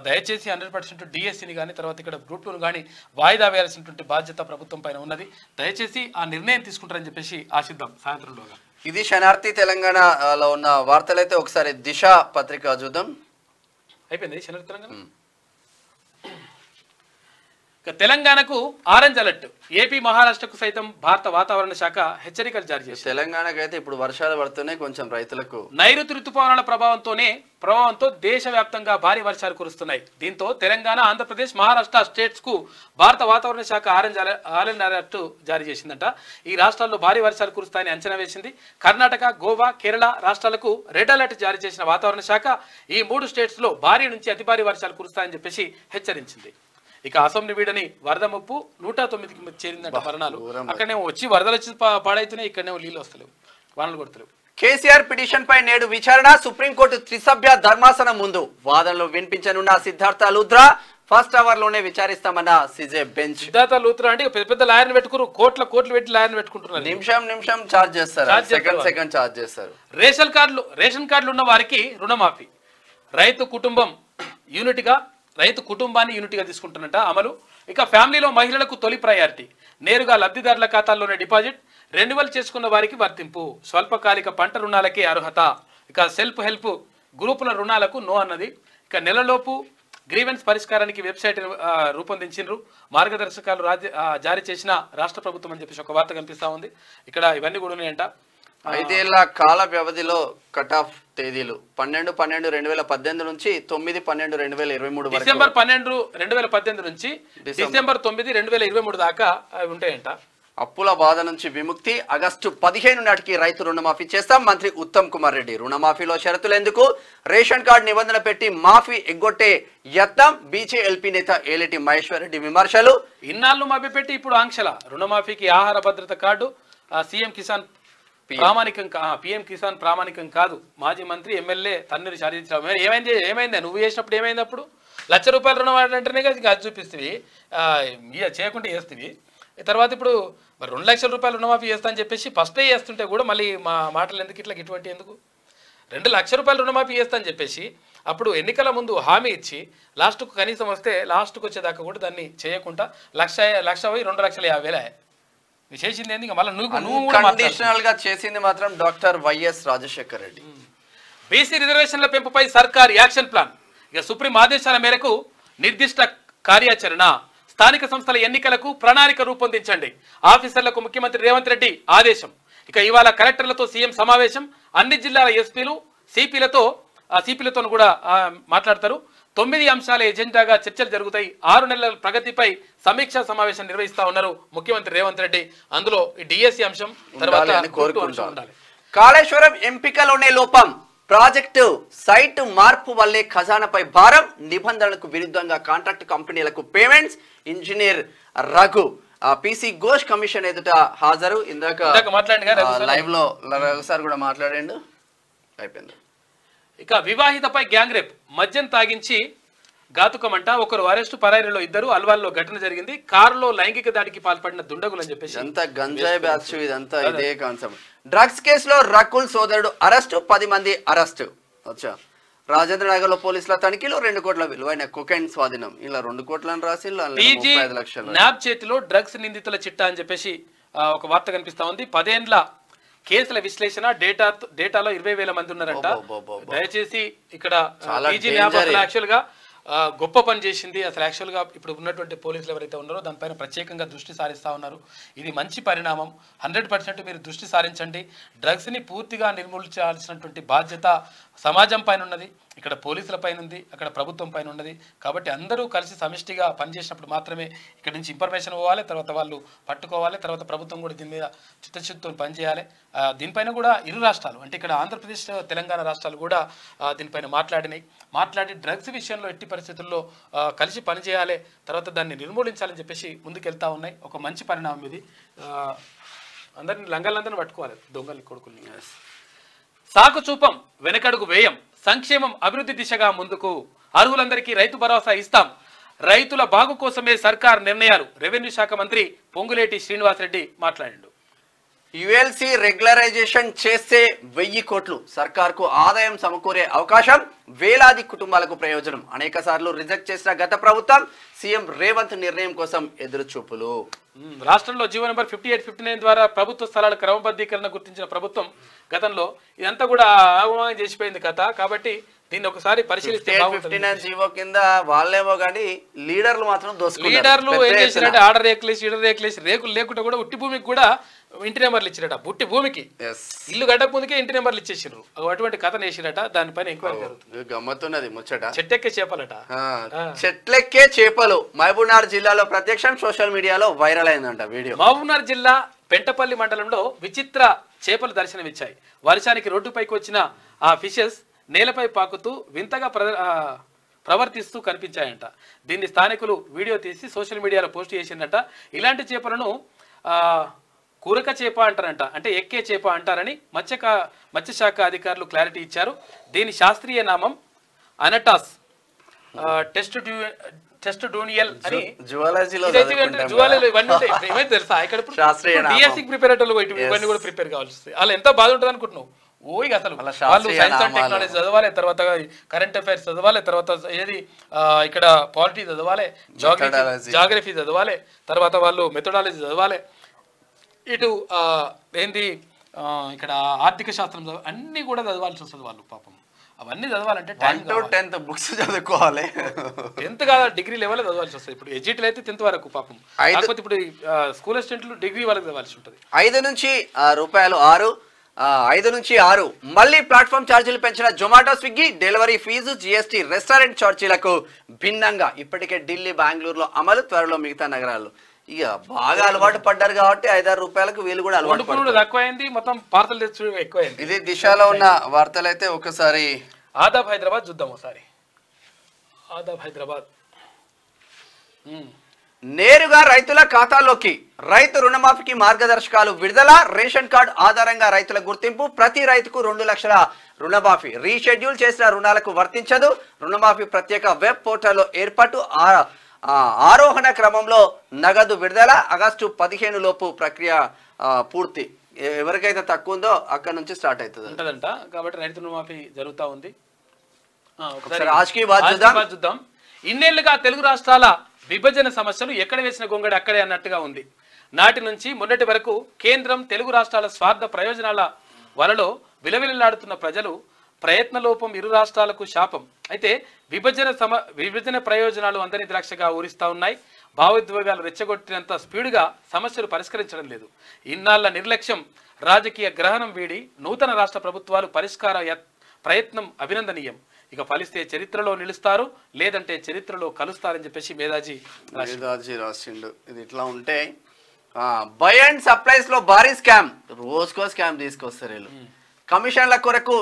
దయచేసి 100% డిఎస్సిని కానీ తర్వాత ఇక్కడ గ్రూప్ 2ను కానీ వాయిదా వేయాల్సినటువంటి బాధ్యత ప్రభుత్వం పైన ఉన్నది. దయచేసి ఆ నిర్ణయం తీసుకుంటారని చెప్పేసి ఆశిద్దాం సాయంత్రంలోగా. ఇది శనార్థి తెలంగాణలో ఉన్న వార్తలైతే ఒకసారి దిశ పత్రిక చూద్దాం. అయిపోయింది శనార్థి తెలంగాణ. తెలంగాణకు ఆరెంజ్ అలర్ట్. ఏపీ మహారాష్ట్రకు సైతం భారత వాతావరణ శాఖ హెచ్చరికలు జారీ చేసింది. తెలంగాణకు అయితే ఇప్పుడు వర్షాలు పడుతున్నాయి, కొంచెం రైతులకు నైరుతి రుతుపవనాల ప్రభావంతో దేశవ్యాప్తంగా భారీ వర్షాలు కురుస్తున్నాయి. దీంతో తెలంగాణ, ఆంధ్రప్రదేశ్, మహారాష్ట్ర స్టేట్స్ కు భారత వాతావరణ శాఖ ఆరెంజ్ అలర్ట్ జారీ చేసిందంట. ఈ రాష్ట్రాల్లో భారీ వర్షాలు కురుస్తాయని అంచనా వేసింది. కర్ణాటక, గోవా, కేరళ రాష్ట్రాలకు రెడ్ అలర్ట్ జారీ చేసిన వాతావరణ శాఖ ఈ 3 స్టేట్స్ లో భారీ నుంచి అతి భారీ వర్షాలు కురుస్తాయని చెప్పేసి హెచ్చరించింది. ఇక అసెంబ్లీ వీడని వరద ముప్పు 109కి చేరిందంట మరణాలు. అక్కడనేమో వచ్చి వరదలు వచ్చి పాడైతున్నాయి, ఇక్కడనేమో నీళ్ళు వస్తలేవు, వానలు కొడతలేవు. కేసీఆర్ పిటిషన్ పై నేడు విచారణ. సుప్రీంకోర్టు త్రిసభ్య ధర్మాసనం ముందు వాదనలు వినిపించనున్న సిద్ధార్థ లూథ్రా. ఫస్ట్ అవర్ లోనే విచారిస్తామన్న సిజే బెంచ్. సిద్ధార్థ లూథ్రా అంటే పెద్ద పెద్ద లాయర్ని పెట్టుకున్నారు, కోట్లు పెట్టి లాయర్ని పెట్టుకుంటున్నారు. నిమిషం ఛార్జ్ చేస్తారు, సెకండ్ ఛార్జ్ చేస్తారు. రేషన్ కార్డులు ఉన్న వారికి రుణమాఫీ. రైతు కుటుంబాన్ని యూనిట్గా తీసుకుంటున్నట్ట అమలు. ఇక ఫ్యామిలీలో మహిళలకు తొలి ప్రయారిటీ. నేరుగా లబ్ధిదారుల ఖాతాల్లోనే డిపాజిట్. రెన్యువల్ చేసుకున్న వారికి వర్తింపు. స్వల్పకాలిక పంట రుణాలకే అర్హత. ఇక సెల్ఫ్ హెల్ప్ గ్రూపుల రుణాలకు నో అన్నది. ఇక నెలలోపు గ్రీవెన్స్ పరిష్కారానికి వెబ్సైట్ రూపొందించిండ్రు. మార్గదర్శకాలు జారీ చేసిన రాష్ట్ర ప్రభుత్వం అని చెప్పేసి ఒక వార్త కనిపిస్తా ఉంది. ఇక్కడ ఇవన్నీ కూడా ఉన్నాయంట. 5 ఏళ్ల కాల వ్యవధిలో కట్ ఆఫ్ తేదీలు 12/12/2018 నుంచి 9/12/2023 వరకు. డిసెంబర్ 12, 2018 నుంచి డిసెంబర్ 9, 2023 దాకా ఉంటాయంట. అప్పుల బాధ నుంచి విముక్తి. ఆగస్టు 15 నాటికి రైతు రుణమాఫీ చేస్తాం. మంత్రి ఉత్తమ్ కుమార్ రెడ్డి. రుణమాఫీలో షరతులు ఎందుకు? రేషన్ కార్డు నిబంధన పెట్టి మాఫీ ఎగ్గొట్టే యత్నం. బీజేఎల్పీ నేత ఏలేటి మహేశ్వర్ రెడ్డి విమర్శలు. ఇన్నాళ్ళు మభ్యపెట్టి ఇప్పుడు ఆంక్షల. రుణమాఫీకి ఆహార భద్రత కార్డు. పీఎం కిసాన్ ప్రామాణికం కాదు. మాజీ మంత్రి ఎమ్మెల్యే తన్నీరు చారించడం. ఏమైంది నువ్వు చేసినప్పుడు? ఏమైంది అప్పుడు? ₹1,00,000 రుణం అంటేనే కదా అది చూపిస్తుంది, చేయకుండా చేస్తుంది. తర్వాత ఇప్పుడు మరి ₹2,00,000 రుణమాఫీ చేస్తా అని చెప్పేసి ఫస్టే చేస్తుంటే కూడా మళ్ళీ మా మాటలు ఎందుకు ఇటువంటి ఎందుకు? ₹2,00,000 రుణమాఫీ చేస్తా అని చెప్పేసి అప్పుడు ఎన్నికల ముందు హామీ ఇచ్చి లాస్ట్కు కనీసం వస్తే లాస్ట్కు వచ్చేదాకా కూడా దాన్ని చేయకుండా 1,50,000 చేసింది ఏంది? మళ్ళీ నువ్వు చేసింది మాత్రం doctor YS Rajasekhar Reddy. BC రిజర్వేషన్ల పెంపుపై సర్కార్ యాక్షన్ ప్లాన్. ఇక సుప్రీం ఆదేశాల మేరకు నిర్దిష్ట కార్యాచరణ. స్థానిక సంస్థల ఎన్నికలకు ప్రణాళిక రూపొందించండి. ఆఫీసర్లకు ముఖ్యమంత్రి రేవంత్ రెడ్డి ఆదేశం. ఇక ఇవాళ కలెక్టర్లతో సీఎం సమావేశం. అన్ని జిల్లాల ఎస్పీలు సిపిలతో కూడా మాట్లాడతారు. 9 అంశాల ఎజెండాగా చర్చలు జరుగుతాయి. 6 నెలల ప్రగతిపై సమీక్షా సమావేశం నిర్వహిస్తా ఉన్నారు ముఖ్యమంత్రి రేవంత్ రెడ్డి. అందులో ఈ డిఎస్సి అంశం తర్వాత కాళేశ్వరం ఎంపికలోనే లోపం. ప్రాజెక్టు సైట్ మార్పు వల్లే ఖజానాపై భారం. నిబంధనలకు విరుద్ధంగా కాంట్రాక్ట్ కంపెనీలకు payments. Engineer Raghu PC Ghosh commission ఎదుట హాజరు. ఇందాక లైవ్ లో రఘు సార్ కూడా మాట్లాడండు. అయిపోయింది. ఇక వివాహితపై గ్యాంగ్ రేప్. మద్యం తాగించి ఘాతుకమంట. ఒకరు అరెస్టు, పరారీలో 2. అల్వాల్లో ఘటన జరిగింది. కారులో లైంగిక దాడికి పాల్పడిన దుండగులు అని చెప్పేసి అంతా గంజాయి బ్యాచ్. ఇదంతా ఇదే కాన్సెప్ట్. డ్రగ్స్ కేసులో రకుల్ సోదరుడు అరెస్టు. 10 మంది అరెస్టు. రాజేంద్ర నగర్ లో పోలీసుల తనిఖీలో 2 కోట్ల విలువైన కొకైన్ స్వాధీనం. ఇలా 2 కోట్లను రాసి 35 లక్షలు. న్యాబ్ చేతిలో డ్రగ్స్ నిందితుల చిట్టా అని చెప్పేసి ఒక వార్త కనిపిస్తా ఉంది. 10 ఏండ్ల కేసుల విశ్లేషణ. డేటాలో 20,000 మంది ఉన్నారంట. దయచేసి ఇక్కడ యాక్చువల్ గా గొప్ప పని చేసింది. అసలు యాక్చువల్గా ఇప్పుడు ఉన్నటువంటి పోలీసులు ఎవరైతే ఉన్నారో దానిపైన ప్రత్యేకంగా దృష్టి సారిస్తూ ఉన్నారు. ఇది మంచి పరిణామం. 100% మీరు దృష్టి సారించండి. డ్రగ్స్ని పూర్తిగా నిర్మూలించాల్సినటువంటి బాధ్యత సమాజం పైన ఉన్నది, ఇక్కడ పోలీసుల పైన ఉంది, అక్కడ ప్రభుత్వం పైన ఉన్నది. కాబట్టి అందరూ కలిసి సమిష్టిగా పనిచేసినప్పుడు మాత్రమే ఇక్కడ నుంచి ఇన్ఫర్మేషన్ పోవాలి, తర్వాత వాళ్ళు పట్టుకోవాలి, తర్వాత ప్రభుత్వం కూడా దీని మీద చిత్తశుద్ధితో పనిచేయాలి. దీనిపైన కూడా ఇరు రాష్ట్రాలు అంటే ఇక్కడ ఆంధ్రప్రదేశ్ తెలంగాణ రాష్ట్రాలు కూడా దీనిపైన మాట్లాడి డ్రగ్స్ విషయంలో ఎట్టి పరిస్థితుల్లో కలిసి పనిచేయాలి, తర్వాత దాన్ని నిర్మూలించాలని చెప్పేసి ముందుకెళ్తా ఉన్నాయి. ఒక మంచి పరిణామం ఇది. అందరిని లంగాలందరినీ పట్టుకోవాలి, దొంగల్ని కొడుకుల్ని. సాకు చూపం, వెనకడుగు వేయం, సంక్షేమం అభివృద్ధి దిశగా ముందుకు, అర్హులందరికీ రైతు భరోసా ఇస్తాం, రైతుల బాగు కోసమే సర్కార్ నిర్ణయాలు. రెవెన్యూ శాఖ మంత్రి పొంగులేటి శ్రీనివాసరెడ్డి మాట్లాడిండు. యుఎల్సి రెగ్యులరైజేషన్ చేస్తే 1000 కోట్లు సర్కార్కు ఆదాయం సమకూరే అవకాశం, వేలాది కుటుంబాలకు ప్రయోజనం. అనేక సార్లు రిజెక్ట్ చేసిన గత ప్రభుత్వం, సీఎం రేవంత్ నిర్ణయం కోసం ఎదురుచూపులు. రాష్ట్రంలో జీవో నెంబర్ 58-59 ద్వారా ప్రభుత్వ స్థలాల క్రమబద్ధీకరణ గుర్తించిన ప్రభుత్వం గతంలో ఇదంతా కూడా అవమానం చేసిపోయింది కథ. కాబట్టి దీన్ని ఒకసారి పరిశీలిస్తే 59 జీవో కింద వాళ్ళేమో కానీ లీడర్లు మాత్రం దోసుకున్నారు. లీడర్లు ఏం చేసినట్టే ఆర్డర్ రేకులేసి రేకులు లేకుండా కూడా ఉట్టి భూమికి కూడా ఇంటి నెంబర్లు ఇచ్చిరట. బుట్టి భూమికి ఇల్లు గడ్డక ముందుకే ఇంటి నెంబర్లు ఇచ్చేసారు. అటువంటి కథను వేసిరట. దానిపైన ఎంక్వైరీ జరుగుతుంది. గమ్మత్తున్నది ముచ్చట. చెట్టెక్కే చేపలట. చెట్లెక్కే చేపలు మహబూబ్నగర్ జిల్లాలో ప్రత్యక్షం సోషల్ మీడియాలో వైరల్ అయిందంట వీడియో. మహబూబ్నగర్ జిల్లా పెంటపల్లి మండలంలో విచిత్ర చేపలు దర్శనమిచ్చాయి. వర్షానికి రోడ్డుపైకి వచ్చిన ఆ ఫిషెస్ నేలపై పాకుతూ వింతగా ప్రవర్తిస్తూ కనిపించాయంట. దీన్ని స్థానికులు వీడియో తీసి సోషల్ మీడియాలో పోస్ట్ చేసిందట. ఇలాంటి చేపలను కూరక చేప అంటారంట, అంటే ఎక్కే చేప అంటారని మత్స్యశాఖ అధికారులు క్లారిటీ ఇచ్చారు. దీని శాస్త్రీయ నామం అనటాస్ టెస్టుడూనియల్ అని. జువాలజీలో ఇవన్నీ ఉంటాయి. ఏమైతే తెలుసా, ఇక్కడ డిఎస్సి ప్రిపేర్ అయ్యేటోళ్ళు ఇవన్నీ కూడా ప్రిపేర్ కావాల్సి వస్తాయి. అలా ఎంత బాధ ఉంటుంది అనుకుంటున్నావు. ఓయిగా అసలు వాళ్ళు సైన్స్ అండ్ టెక్నాలజీ చదవాలి, తర్వాత కరెంట్ అఫైర్స్ చదవాలి, తర్వాత ఏది ఇక్కడ పాలిటీ చదవాలి, జాగ్రఫీ చదవాలి, తర్వాత వాళ్ళు మెథడాలజీ చదవాలి, ఇటు ఏంది ఇక్కడ ఆర్థిక శాస్త్రం అన్ని కూడా చదవాల్సి వస్తుంది వాళ్ళు పాపం. అవన్నీ చదవాలంటే 10th బుక్స్ చదువుకోవాలి. 10th కాదు, డిగ్రీ లెవెల్ చదవాల్సి వస్తుంది. ఇప్పుడు ఎడ్జిటీలు అయితే 10th వరకు పాపం. కాకపోతే ఇప్పుడు స్కూల్ అసిస్టెంట్లు డిగ్రీ వరకు చదవాల్సి ఉంటుంది. 5 నుంచి రూపాయలు 6, 5 నుంచి 6. మళ్ళీ ప్లాట్ఫామ్ ఛార్జీలు పెంచిన Zomato, Swiggy. Delivery fee, GST, restaurant ఛార్జీలకు భిన్నంగా ఇప్పటికే ఢిల్లీ, బెంగళూరులో అమలు, త్వరలో మిగతా నగరాల్లో. ఇక బాగా అలవాటు పడ్డారు కాబట్టి 5-6 రూపాయలకు వీళ్ళు కూడా అలవాటు తక్కువైంది, మొత్తం పార్సల్ తెచ్చు ఎక్కువైంది. ఇది దిశలో ఉన్న వార్తలు. అయితే ఒకసారి ఆదాబ్ హైదరాబాద్ చూద్దాం. ఒకసారి ఆదాబ్ హైదరాబాద్. నేరుగా రైతుల ఖాతాల్లోకి రైతు రుణమాఫీకి మార్గదర్శకాలు విడుదల. రేషన్ కార్డు ఆధారంగా రైతుల గుర్తింపు. ప్రతి రైతుకు 2 లక్షల రుణమాఫీ. రీషెడ్యూల్ చేసిన రుణాలకు వర్తించదు. రుణమాఫీ ప్రత్యేక వెబ్ పోర్టల్లో ఏర్పాటు. ఆరోహణ క్రమంలో నగదు విడుదల. ఆగస్టు 15 లోపు ప్రక్రియ పూర్తి. ఎవరికైతే తక్కువ ఉందో అక్కడ నుంచి స్టార్ట్ అవుతుంది ఉంటదంట. కాబట్టి రైతు రుణమాఫీ జరుగుతూ ఉంది. చూద్దాం. ఇన్నేళ్లుగా తెలుగు రాష్ట్రాల విభజన సమస్యలు ఎక్కడ వేసిన గొంగడి అక్కడే అన్నట్టుగా ఉంది. నాటి నుంచి మొన్నటి వరకు కేంద్రం, తెలుగు రాష్ట్రాల స్వార్థ ప్రయోజనాల వలలో విలవిలలాడుతున్న ప్రజలు, ప్రయత్నలోపం ఇరు రాష్ట్రాలకు శాపం. అయితే విభజన ప్రయోజనాలు అందరి ద్రాక్షగా ఊరిస్తూ ఉన్నాయి. భావోద్వేగాలు రెచ్చగొట్టినంత స్పీడ్గా సమస్యలు పరిష్కరించడం లేదు. ఇన్నాళ్ల నిర్లక్ష్యం, రాజకీయ గ్రహణం వీడి నూతన రాష్ట్ర ప్రభుత్వాలు పరిష్కార ప్రయత్నం అభినందనీయం. ఇక ఫలిస్తే చరిత్రలో నిలుస్తారు, లేదంటే చరిత్రలో కలుస్తారని చెప్పేసి మేధాజీ రాసిండు. ఇది ఇట్లా ఉంటే బై అండ్ సప్లైస్ లో భారీ స్కామ్. రోజుకో స్కామ్ తీసుకొస్తారు వీళ్ళు. కమిషన్ల కొరకు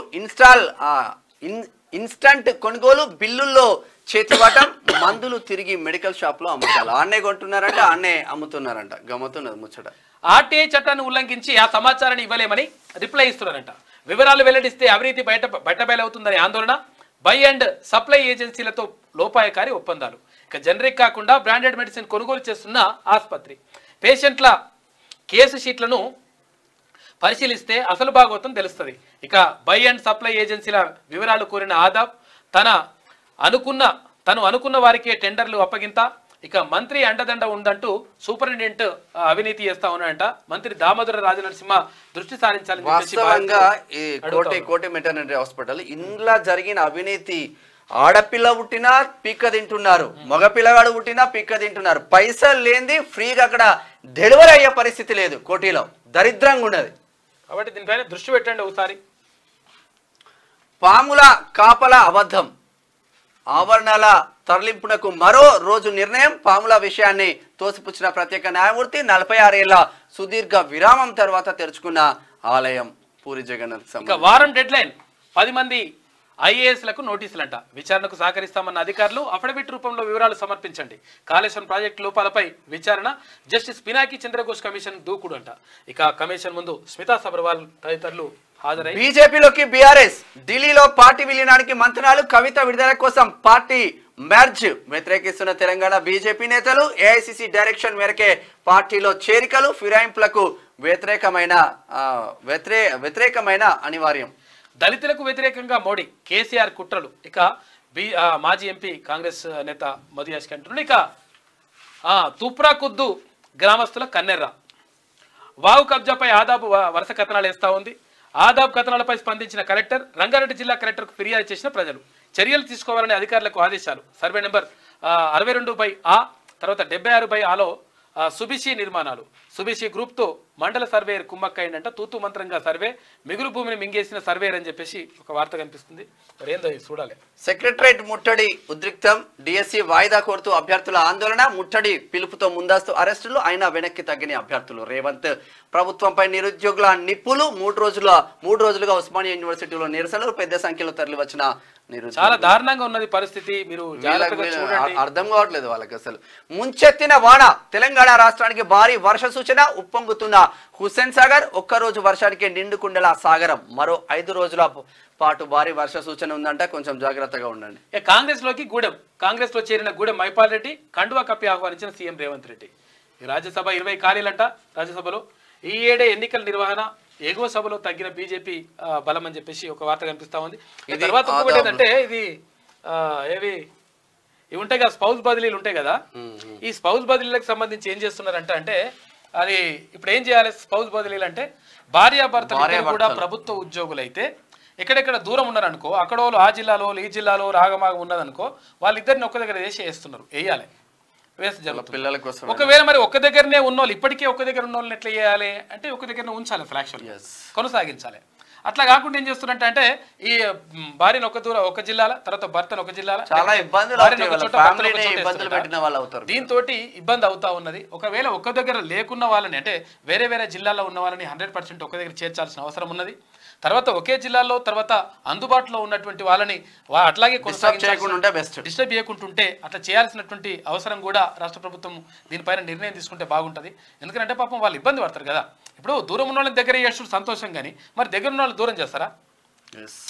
ఇన్స్టంట్ కొనుగోలు, బిల్లుల్లో చేతివాటం, మందులు తిరిగి మెడికల్ షాప్ లో అమ్ముతారు. ఆన్నే కొంటున్నారంట, ఆన్నే అమ్ముతున్నారంట. గమ్మతున్నది ముచ్చట. ఆర్టీఐ చట్టాన్ని ఉల్లంఘించి ఆ సమాచారాన్ని ఇవ్వలేమని రిప్లై ఇస్తున్నారంట. వివరాలు వెల్లడిస్తే అవినీతి బయటబయలవుతుందని ఆందోళన. బై అండ్ సప్లై ఏజెన్సీలతో లోపాయకారి ఒప్పందాలు. ఇక జనరిక్ కాకుండా బ్రాండెడ్ మెడిసిన్ కొనుగోలు చేస్తున్న ఆసుపత్రి. పేషెంట్ల కేసు షీట్లను పరిశీలిస్తే అసలు భాగవతం తెలుస్తుంది. ఇక బై అండ్ సప్లై ఏజెన్సీల వివరాలు కోరిన ఆదాబ్ తను అనుకున్న వారికే టెండర్లు అప్పగింత. ఇక మంత్రి అండదండ ఉందంటూ సూపరింటెండెంట్ అవినీతి చేస్తా ఉన్నాడంట. మంత్రి దామోదర రాజనరసింహ దృష్టి సారించాలని వాస్తవంగా ఈ కోటి మెటర్నిటీ హాస్పిటల్ ఇంట్లో జరిగిన అవినీతి. ఆడపిల్ల పుట్టినా పిక్క తింటున్నారు, మగ పిల్లగాడు పుట్టినా పిక్క తింటున్నారు. పైసలు లేనిది ఫ్రీగా అక్కడ డెలివరీ అయ్యే పరిస్థితి లేదు. కోటిలో దరిద్రంగా ఉన్నది. కాబట్టి దీనిపైన దృష్టి పెట్టండి ఒకసారి. పాముల కాపల అబద్ధం, ఆవరణాల తరలింపునకు మరో రోజు నిర్ణయం. పాముల విషయాన్ని తోసిపుచ్చిన ప్రత్యేక న్యాయమూర్తి 46 ఏళ్ల సుదీర్ఘ విరామం తర్వాత తెరుచుకున్న ఆలయం. పూరి జగన్నాథ్ వారం డెడ్ లైన్ 10 మంది ఐఏఎస్లకు నోటీసులంట. విచారణకు సహకరిస్తామన్న అధికారులు అఫిడవిట్ రూపంలో వివరాలు సమర్పించండి. కాళేశ్వరం ప్రాజెక్టు లోపాలపై విచారణ జస్టిస్ పినాకి చంద్రఘోష్ కమిషన్ దూకుడు అంట. ఇక కమిషన్ ముందు స్మితా సబర్వాల్ తదితరులు హాజరై బీజేపీలోకి బీఆర్ఎస్, ఢిల్లీలో పార్టీ విలీనానికి మంత్రాలు, కవిత విడుదల కోసం పార్టీ మెర్జ్ వ్యతిరేకిస్తున్న తెలంగాణ బీజేపీ నేతలు. ఏఐసిసి డైరెక్షన్ మేరకే పార్టీలో చేరికలు, ఫిరాయింపులకు వ్యతిరేకమైన అనివార్యం. దళితులకు వ్యతిరేకంగా మోడీ కేసీఆర్ కుట్రలు. ఇక మాజీ ఎంపీ కాంగ్రెస్ నేత మధుయాష్కి అంటున్నాడు. ఇక తుప్రా కుద్దు గ్రామస్తుల కన్నెర్ర. వాగు కబ్జాపై ఆదాబు వరుస కథనాలు వేస్తా ఉంది. ఆదాబ్ కథనాలపై స్పందించిన కలెక్టర్, రంగారెడ్డి జిల్లా కలెక్టర్కు ఫిర్యాదు చేసిన ప్రజలు. చర్యలు తీసుకోవాలని అధికారులకు ఆదేశాలు. సర్వే నెంబర్ 62/A తర్వాత 76/Aలో సుబిషి నిర్మాణాలు. సుబిషి గ్రూప్తో మండల సర్వేయర్ కుమ్మక్కైందంట. తూతు మంత్రంగా సర్వే, మిగులు భూమిని మింగేసిన సర్వేయర్ అని చెప్పేసి ఒక వార్త కనిపిస్తుంది. మరి ఏందో చూడాలి. సెక్రటరేట్ ముట్టడి ఉద్రిక్తం. డిఎస్సి వాయిదా కోరుతూ అభ్యర్థుల ఆందోళన. ముట్టడి పిలుపుతో ముందస్తు అరెస్టులు, అయినా వెనక్కి తగ్గిన అభ్యర్థులు. రేవంత్ ప్రభుత్వంపై నిరుద్యోగుల నిప్పులు. 3 రోజులుగా ఉస్మానియా యూనివర్సిటీలో నిరసనలు. పెద్ద సంఖ్యలో తరలి వచ్చిన చాలా దారుణంగా ఉన్నది పరిస్థితి. మీరు అర్థం కావట్లేదు వాళ్ళకి అసలు. ముంచెత్తిన వాన. తెలంగాణ రాష్ట్రానికి భారీ వర్ష సూచన. ఉప్పొంగుతున్న హుస్సేన్ సాగర్. ఒక్కరోజు వర్షానికి నిండుకుండల సాగరం. మరో 5 రోజుల పాటు భారీ వర్ష సూచన ఉందంట. కొంచెం జాగ్రత్తగా ఉండండి. కాంగ్రెస్ లోకి గూడెం. కాంగ్రెస్ లో చేరిన గూడెం మైపాల్ రెడ్డి కండువా కప్పి ఆహ్వానించిన సీఎం రేవంత్ రెడ్డి. రాజ్యసభ 20 ఖాళీలంట. రాజ్యసభలో ఈ ఏడే ఎన్నికల నిర్వహణ. ఎగువ సభలో తగ్గిన బీజేపీ బలం అని చెప్పేసి ఒక వార్త కనిపిస్తా ఉంది. తర్వాత ఇంకొకటి ఏంటంటే ఇది ఇవి ఉంటాయి కదా, స్పౌస్ బదిలీలు ఉంటాయి కదా. ఈ స్పౌస్ బదిలీలకు సంబంధించి ఏం చేస్తున్నారంటే అది ఇప్పుడు ఏం చేయాలి? స్పౌస్ బదిలీలు అంటే భార్యాభర్తలు కూడా ప్రభుత్వ ఉద్యోగులు అయితే ఎక్కడెక్కడ దూరం ఉన్నారనుకో, అక్కడ వాళ్ళు ఆ జిల్లాలో ఈ జిల్లాలో రాగమాగం ఉన్నదనుకో, వాళ్ళిద్దరిని ఒక్క దగ్గర వేసేస్తున్నారు. వేయాలి, పిల్లల కోసం. ఒకవేళ మరి ఒక్క దగ్గరనే ఉన్నోళ్ళు, ఇప్పటికే ఒక్క దగ్గర ఉన్న వాళ్ళని ఎట్లా చేయాలి అంటే ఒక్క దగ్గరనే ఉంచాలి, ఫ్లాక్షన్ కొనసాగించాలి. అట్లా కాకుండా ఏం చేస్తున్నట్టు అంటే ఈ భార్యను ఒక జిల్లాల, తర్వాత భర్తను ఒక జిల్లాల, చాలా ఇబ్బందులు పెట్టిన వాళ్ళు అవుతారు. దీంతో ఇబ్బంది అవుతా ఉన్నది. ఒకవేళ ఒక్క దగ్గర లేకున్న వాళ్ళని అంటే వేరే వేరే జిల్లాల్లో ఉన్న వాళ్ళని 100% ఒక దగ్గర చేర్చాల్సిన అవసరం ఉన్నది. తర్వాత ఒకే జిల్లాలో తర్వాత అందుబాటులో ఉన్నటువంటి వాళ్ళని అట్లాగే డిస్టర్బ్ చేయకుంటుంటే అట్లా చేయాల్సినటువంటి అవసరం కూడా రాష్ట్ర ప్రభుత్వం దీనిపైన నిర్ణయం తీసుకుంటే బాగుంటుంది. ఎందుకంటే పాపం వాళ్ళు ఇబ్బంది పడతారు కదా. ఇప్పుడు దూరం ఉన్న వాళ్ళని దగ్గర చేస్తూ సంతోషం, కానీ మరి దగ్గర ఉన్న వాళ్ళు దూరం చేస్తారా?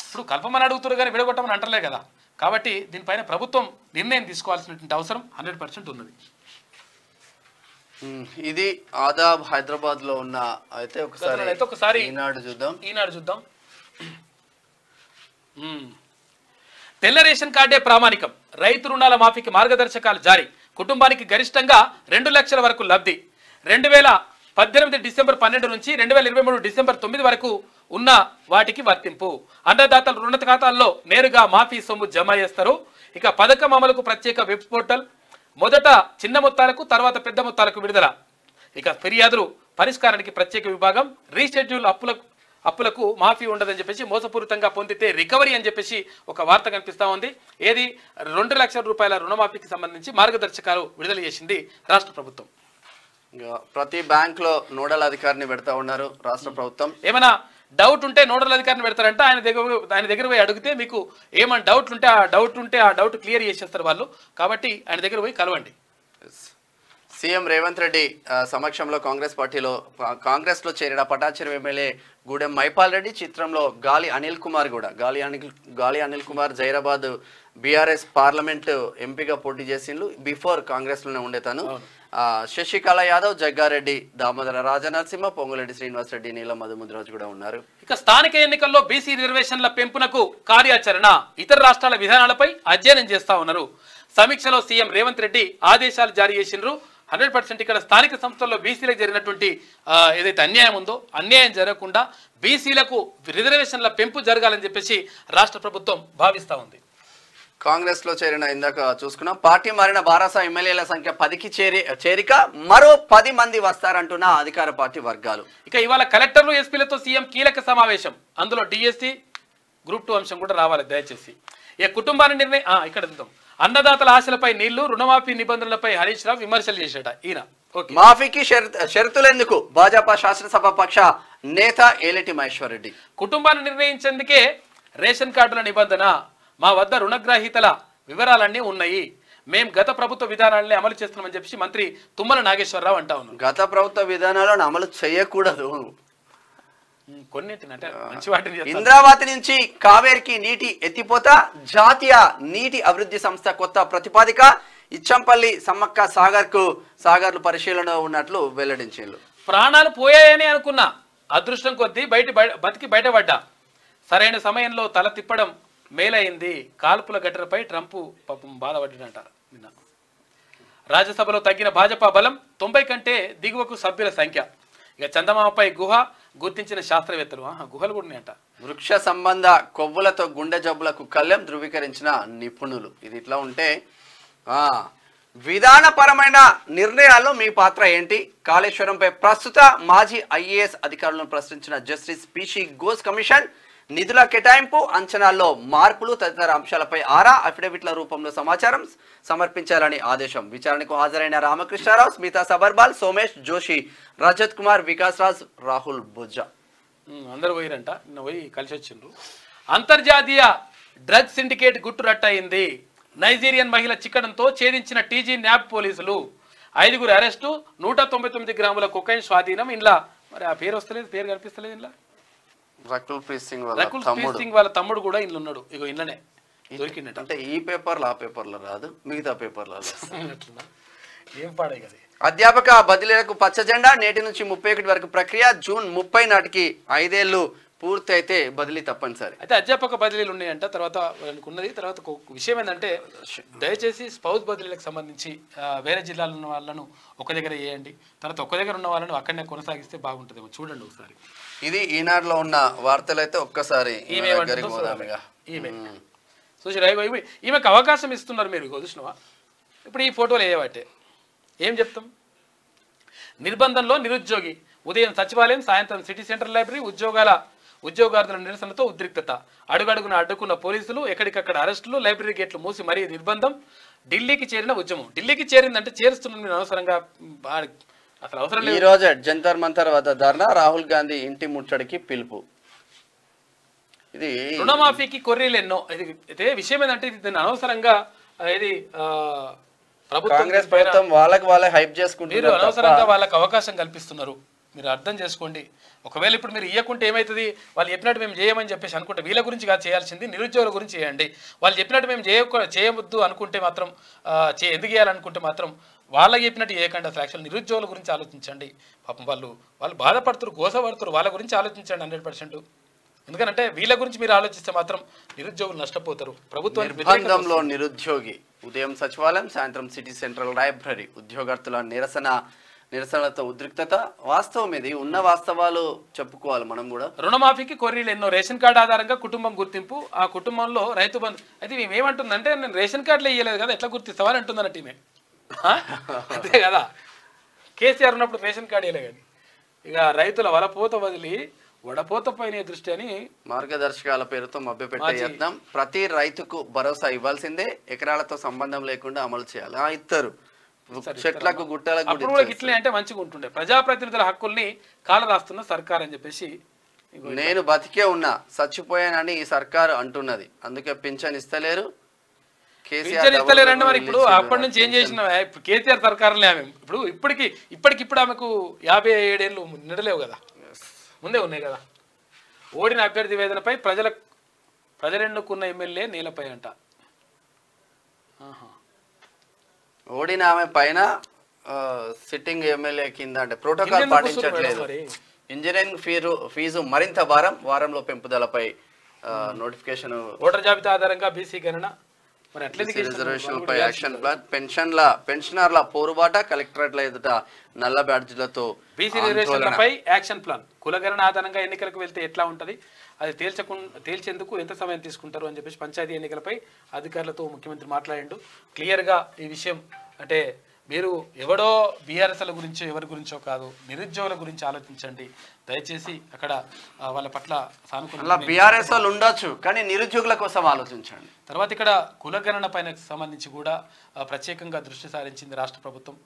ఇప్పుడు కల్పమని అడుగుతారు కానీ విడగొట్టమని అంటలే కదా. కాబట్టి దీనిపైన ప్రభుత్వం నిర్ణయం తీసుకోవాల్సినటువంటి అవసరం 100% ఉన్నది. ఇది ఆదాబ్ హైదరాబాద్ లో ఉన్న అయితే ఒకసారి ఈనాడు చూద్దాం. తెల్ల రేషన్ కార్డే ప్రామాణికం. రైతు రుణాల మాఫీకి మార్గదర్శకాలు జారీ. కుటుంబానికి గరిష్టంగా 2 లక్షల వరకు లబ్ధి. 2018 డిసెంబర్ 12 నుంచి 2023 డిసెంబర్ 9 వరకు ఉన్న వాటికి వర్తింపు. అన్నదాతల రుణ ఖాతాల్లో నేరుగా మాఫీ సొమ్ము జమ చేస్తారు. ఇక పథకం అమలుకు ప్రత్యేక వెబ్ పోర్టల్. మొదట చిన్న మొత్తాలకు, తర్వాత పెద్ద మొత్తాలకు విడుదల. ఇక ఫిర్యాదులు పరిష్కారానికి ప్రత్యేక విభాగం. రీషెడ్యూల్ అప్పులకు మాఫీ ఉండదని చెప్పేసి, మోసపూరితంగా పొందితే రికవరీ అని చెప్పేసి ఒక వార్త కనిపిస్తా ఉంది. ఏది 2 లక్షల రూపాయల రుణమాఫీకి సంబంధించి మార్గదర్శకాలు విడుదల చేసింది రాష్ట్ర ప్రభుత్వం. ప్రతి బ్యాంక్ లో నోడల్ అధికారిని పెడతా ఉన్నారు రాష్ట్ర ప్రభుత్వం. ఏమైనా డౌట్ ఉంటే నోడల్ అధికారిని పెడతారంట. ఆయన దగ్గర పోయి అడిగితే మీకు ఏమైనా డౌట్ ఉంటే ఆ డౌట్ క్లియర్ చేసేస్తారు వాళ్ళు. కాబట్టి ఆయన దగ్గర పోయి కలవండి. సీఎం రేవంత్ రెడ్డి సమక్షంలో కాంగ్రెస్ లో చేరిన పటాచేరు ఎమ్మెల్యే గూడెం మైపాల్ రెడ్డి. చిత్రంలో గాలి అనిల్ కుమార్ జైరాబాద్ బీఆర్ఎస్ పార్లమెంట్ ఎంపీగా పోటీ చేసిండు. బిఫోర్ కాంగ్రెస్ లోనే ఉండే తను. శశికళ యాదవ్, జగ్గారెడ్డి, దామోదర రాజనరసింహ, పొంగులేటి శ్రీనివాసరెడ్డి, నీలం మధుముద్రాజు కూడా ఉన్నారు. ఇక స్థానిక ఎన్నికల్లో బీసీ రిజర్వేషన్ల పెంపునకు కార్యాచరణ. ఇతర రాష్ట్రాల విధానాలపై అధ్యయనం చేస్తా ఉన్నారు. సమీక్షలో సీఎం రేవంత్ రెడ్డి ఆదేశాలు జారీ చేసిండ్రు. 100% ఇక్కడ స్థానిక సంస్థల్లో బీసీలకు జరిగినటువంటి ఏదైతే అన్యాయం ఉందో, అన్యాయం జరగకుండా బీసీలకు రిజర్వేషన్ల పెంపు జరగాలని చెప్పేసి రాష్ట్ర ప్రభుత్వం భావిస్తూ ఉంది. కాంగ్రెస్ లో చేరిన ఇందాక చూసుకున్నాం. పార్టీ మారిన బారాస ఎమ్మెల్యేల సంఖ్య 10కి చేరిక. మరో 10 మంది వస్తారంటున్న అధికార పార్టీ వర్గాలు. ఇక ఇవాళ కలెక్టర్లు, ఎస్పీలతో సీఎం కీలక సమావేశం. అందులో డిఎస్సి, గ్రూప్ 2 అంశం కూడా రావాలి దయచేసి. ఇక కుటుంబాన్ని ఇక్కడ వెళ్తాం. అన్నదాతల ఆశలపై నీళ్లు, రుణమాఫీ నిబంధనలపై హరీష్ రావు విమర్శలు చేశాట ఈయన. మాఫీకి షరతులెందుకు భాజపా శాసనసభ పక్ష నేత ఏలేటి మహేశ్వర్ రెడ్డి. కుటుంబాన్ని నిర్ణయించేందుకే రేషన్ కార్డుల నిబంధన, మా వద్ద రుణగ్రహీతల వివరాలన్నీ ఉన్నాయి, మేం గత ప్రభుత్వ విధానాలనే అమలు చేస్తున్నామని చెప్పి మంత్రి తుమ్మల నాగేశ్వరరావు అంటా ఉన్నారు. గత ప్రభుత్వ విధానాలను అమలు చేయకూడదు, కొన్నింటిని అంటే మంచి వాటిని. ఇంద్రావతి నుంచి కావేరికి నీటి ఎత్తిపోత, జాతీయ నీటి అభివృద్ధి సంస్థ కొత్త ప్రతిపాదిక, ఇచ్చంపల్లి సమ్మక్క సాగర్లు పరిశీలన ఉన్నట్లు వెల్లడించారు. ప్రాణాలు పోయాయని అనుకున్నా, అదృష్టం కొద్దీ బతికి బయటపడ్డా, సరైన సమయంలో తల తిప్పడం మేలైంది, కాల్పుల ఘటనపై ట్రంప్ పాపం బాధపడ్డాడంట నిన్న. రాజ్యసభలో తగ్గిన భాజపా బలం, 90 కంటే దిగువకు సభ్యుల సంఖ్య. ఇక చందమామపై గుహ గుర్తించిన శాస్త్రవేత్తలు, గుహలు కూడా ఉన్నాయంట. వృక్ష సంబంధ కొవ్వులతో గుండె జబ్బులకు కళ్యం ధృవీకరించిన నిపుణులు. ఇది ఇట్లా ఉంటే విధానపరమైన నిర్ణయాల్లో మీ పాత్ర ఏంటి? కాళేశ్వరంపై ప్రస్తుత మాజీ ఐఏఎస్ అధికారులను ప్రశ్నించిన జస్టిస్ పిసి ఘోష్ కమిషన్. నిధుల కేటాయింపు, అంచనాల్లో మార్పులు తదితర అంశాలపై అఫిడవిట్ల రూపంలో సమాచారం సమర్పించాలని ఆదేశం. విచారణకు హాజరైన రామకృష్ణారావు, స్మితా సబర్వాల్, సోమేష్ జోషి, రజత్ కుమార్, వికాస్ రాజ్, రాహుల్ బుజ్జా అందరూ పోయిరంట. నిన్న పోయి కలిసి వచ్చిండ్రు. అంతర్జాతీయ డ్రగ్ సిండికేట్ గుట్టు రట్టయింది. నైజీరియన్ మహిళ చిక్కడంతో ఛేదించిన టీజీ న్యాబ్ పోలీసులు. 5 అరెస్టు, 199 గ్రాముల కొకైన్ స్వాధీనం. ఇంట్లో మరి ఆ పేరు వస్తలేదు, పేరు కనిపిస్తలేదు. ఇంట్లో రకుల్ ప్రీత్ సింగ్ వాళ్ళ తమ్ముడు కూడా ఇంట్లో ఉన్నాడు. ఇగో ఇంట్లోనే దొరికిందట. అంటే ఈ పేపర్లో ఆ పేపర్లో రాదు, మిగతా పేపర్లో ఏం పాడే కదా. అధ్యాపక బదిలీలకు పచ్చ జెండా. నేటి నుంచి 31 వరకు ప్రక్రియ. జూన్ 30 నాటికి 5 ఏళ్లు పూర్తి అయితే బదిలీ తప్పనిసరి. అయితే అధ్యాపక బదిలీలు ఉన్నాయంట. తర్వాత ఉన్నది. తర్వాత ఒక విషయం ఏంటంటే, దయచేసి స్పౌస్ బదిలీలకు సంబంధించి వేరే జిల్లాలో ఉన్న వాళ్ళను ఒక దగ్గర వేయండి, తర్వాత ఒక దగ్గర ఉన్న వాళ్ళను అక్కడనే కొనసాగిస్తే బాగుంటుందేమో. చూడండి ఒకసారి. ఇది ఈనాడులో ఉన్న వార్తలు అయితే ఒక్కసారి చూసి ఈమెకు అవకాశం ఇస్తున్నారు మీరు. చూసినవా ఇప్పుడు ఈ ఫోటోలు వేయబట్టే ఏం చెప్తాం? నిర్బంధంలో నిరుద్యోగి, ఉదయం సచివాలయం, సాయంత్రం సిటీ సెంటర్ లైబ్రరీ, ఉద్యోగార్థుల నిరసనతో ఉద్రిక్తత, అడుగడుగున అడ్డుకున్న పోలీసులు, ఎక్కడికక్కడ అరెస్టులు, లైబ్రరీ గేట్లు మూసి మరీ నిర్బంధం. ఢిల్లీకి చేరిన ఉద్యమం. ఢిల్లీకి చేరిందంటే చేరుస్తున్న మీరు అనవసరంగా అసలు అవసరం లేదు. ఈ రోజు జంతర్ మంతర్ వద్ద ధర్నా, రాహుల్ గాంధీ ఇంటి ముట్టడికి పిలుపు. ఇది రుణమాఫీకి కొర్రీలు ఎన్నో. అయితే విషయం ఏంటంటే దీన్ని అనవసరంగా ఇది కాంగ్రెస్ ప్రభుత్వం వాళ్ళే హైప్ చేసుకుంటారు. అనవసరంగా వాళ్ళకి అవకాశం కల్పిస్తున్నారు. మీరు అర్థం చేసుకోండి. ఒకవేళ ఇప్పుడు మీరు ఇవ్వకుంటే ఏమవుతుంది? వాళ్ళు చెప్పినట్టు మేము చేయమని చెప్పేసి అనుకుంటే వీళ్ళ గురించి కాదు చేయాల్సింది, నిరుద్యోగుల గురించి చేయండి. వాళ్ళు చెప్పినట్టు మేము చేయవద్దు అనుకుంటే మాత్రం, ఎందుకు చేయాలనుకుంటే మాత్రం వాళ్ళకి చెప్పినట్టు చేయకండి. అసలు యాక్చువల్ నిరుద్యోగుల గురించి ఆలోచించండి. పాపం వాళ్ళు బాధపడుతున్నారు, గోసపడుతున్నారు. వాళ్ళ గురించి ఆలోచించండి 100%. ఎందుకంటే వీళ్ళ గురించి మీరు ఆలోచిస్తే మాత్రం నిరుద్యోగులు నష్టపోతారు. ప్రభుత్వంలో నిరుద్యోగి, ఉదయం సచివాలయం, సాయంత్రం సిటీ సెంట్రల్ లైబ్రరీ, ఉద్యోగార్థుల నిరసనలతో ఉద్రిక్తత. వాస్తవం ఇది, ఉన్న వాస్తవాలు చెప్పుకోవాలి మనం కూడా. రుణమాఫీకి కొర్రీలు ఎన్నో. రేషన్ కార్డు ఆధారంగా కుటుంబం గుర్తింపు, ఆ కుటుంబంలో రైతు బంధు. అయితే మేమేమంటుందంటే, నేను రేషన్ కార్డులో ఇవ్వలేదు కదా, ఎట్లా గుర్తిస్తావని అంటుందన్నట్టు ఈమె. అంతే కదా, కేసీఆర్ ఉన్నప్పుడు రేషన్ కార్డు ఇవ్వలే కానీ ఇక రైతుల వలపోత వదిలి వడపోత పైన దృష్టి అని మార్గదర్శకాల పేరుతో మభ్యపెట్టే యత్నం. ప్రతి రైతుకు భరోసా ఇవ్వాల్సిందే, ఎకరాలతో సంబంధం లేకుండా అమలు చేయాలి. ఇద్దరు చెట్లకు గుట్టలకు ఇట్లే అంటే మంచిగా ఉంటుండే. ప్రజాప్రతినిధుల హక్కుల్ని కాలరాస్తున్న సర్కార్ అని చెప్పేసి, నేను బతికే ఉన్నా చచ్చిపోయానని ఈ సర్కారు అంటున్నది. అందుకే పింఛన్ ఇస్తలేరు, పింఛన్ ఇస్తలేరంటే మరి ఇప్పుడు అప్పటి నుంచి ఏం చేసిన ఇప్పుడు కేసీఆర్ సర్కారులే. ఆమె ఇప్పటికిప్పుడు ఆమెకు 57 ఏళ్ళు నిండలేవు కదా, ముందే ఉన్నాయి కదా. ఓడిన అభ్యర్థి వేదనపై ప్రజలెన్నుకున్న ఎమ్మెల్యే నేలపై అంట. ఓడిన ఆమె పైన సిట్టింగ్ ఎమ్మెల్యే కింద అంటే ప్రోటోకాల్ పాటించట్లేదు. ఇంజనీరింగ్ ఫీజు మరింత వారంలో పెంపుదలపై నోటిఫికేషన్. ఓటర్ జాబితా ఆధారంగా బీసీ గణన, మరి రిజర్వేషన్ పై యాక్షన్ ప్లాన్. పెన్షనర్ల పోరుబాట, కలెక్టరేట్ల ఎదుట నల్ల బ్యాడ్జీలతో బీసీ రిజర్వేషన్లపై యాక్షన్ ప్లాన్. కులగణన ఆధారంగా ఎన్నికలకు వెళ్తే ఎట్లా ఉంటది, అది తేల్చేందుకు ఎంత సమయం తీసుకుంటారు అని చెప్పేసి పంచాయతీ ఎన్నికలపై అధికారులతో ముఖ్యమంత్రి మాట్లాడిండు. క్లియర్గా ఈ విషయం అంటే మీరు ఎవడో బీఆర్ఎస్ల గురించో ఎవరి గురించో కాదు, నిరుద్యోగుల గురించి ఆలోచించండి దయచేసి. అక్కడ వాళ్ళ పట్ల సానుకూల బీఆర్ఎస్ వాళ్ళు ఉండొచ్చు, కానీ నిరుద్యోగుల కోసం ఆలోచించండి. తర్వాత ఇక్కడ కులగణన పైన సంబంధించి కూడా ప్రత్యేకంగా దృష్టి సారించింది రాష్ట్ర ప్రభుత్వం.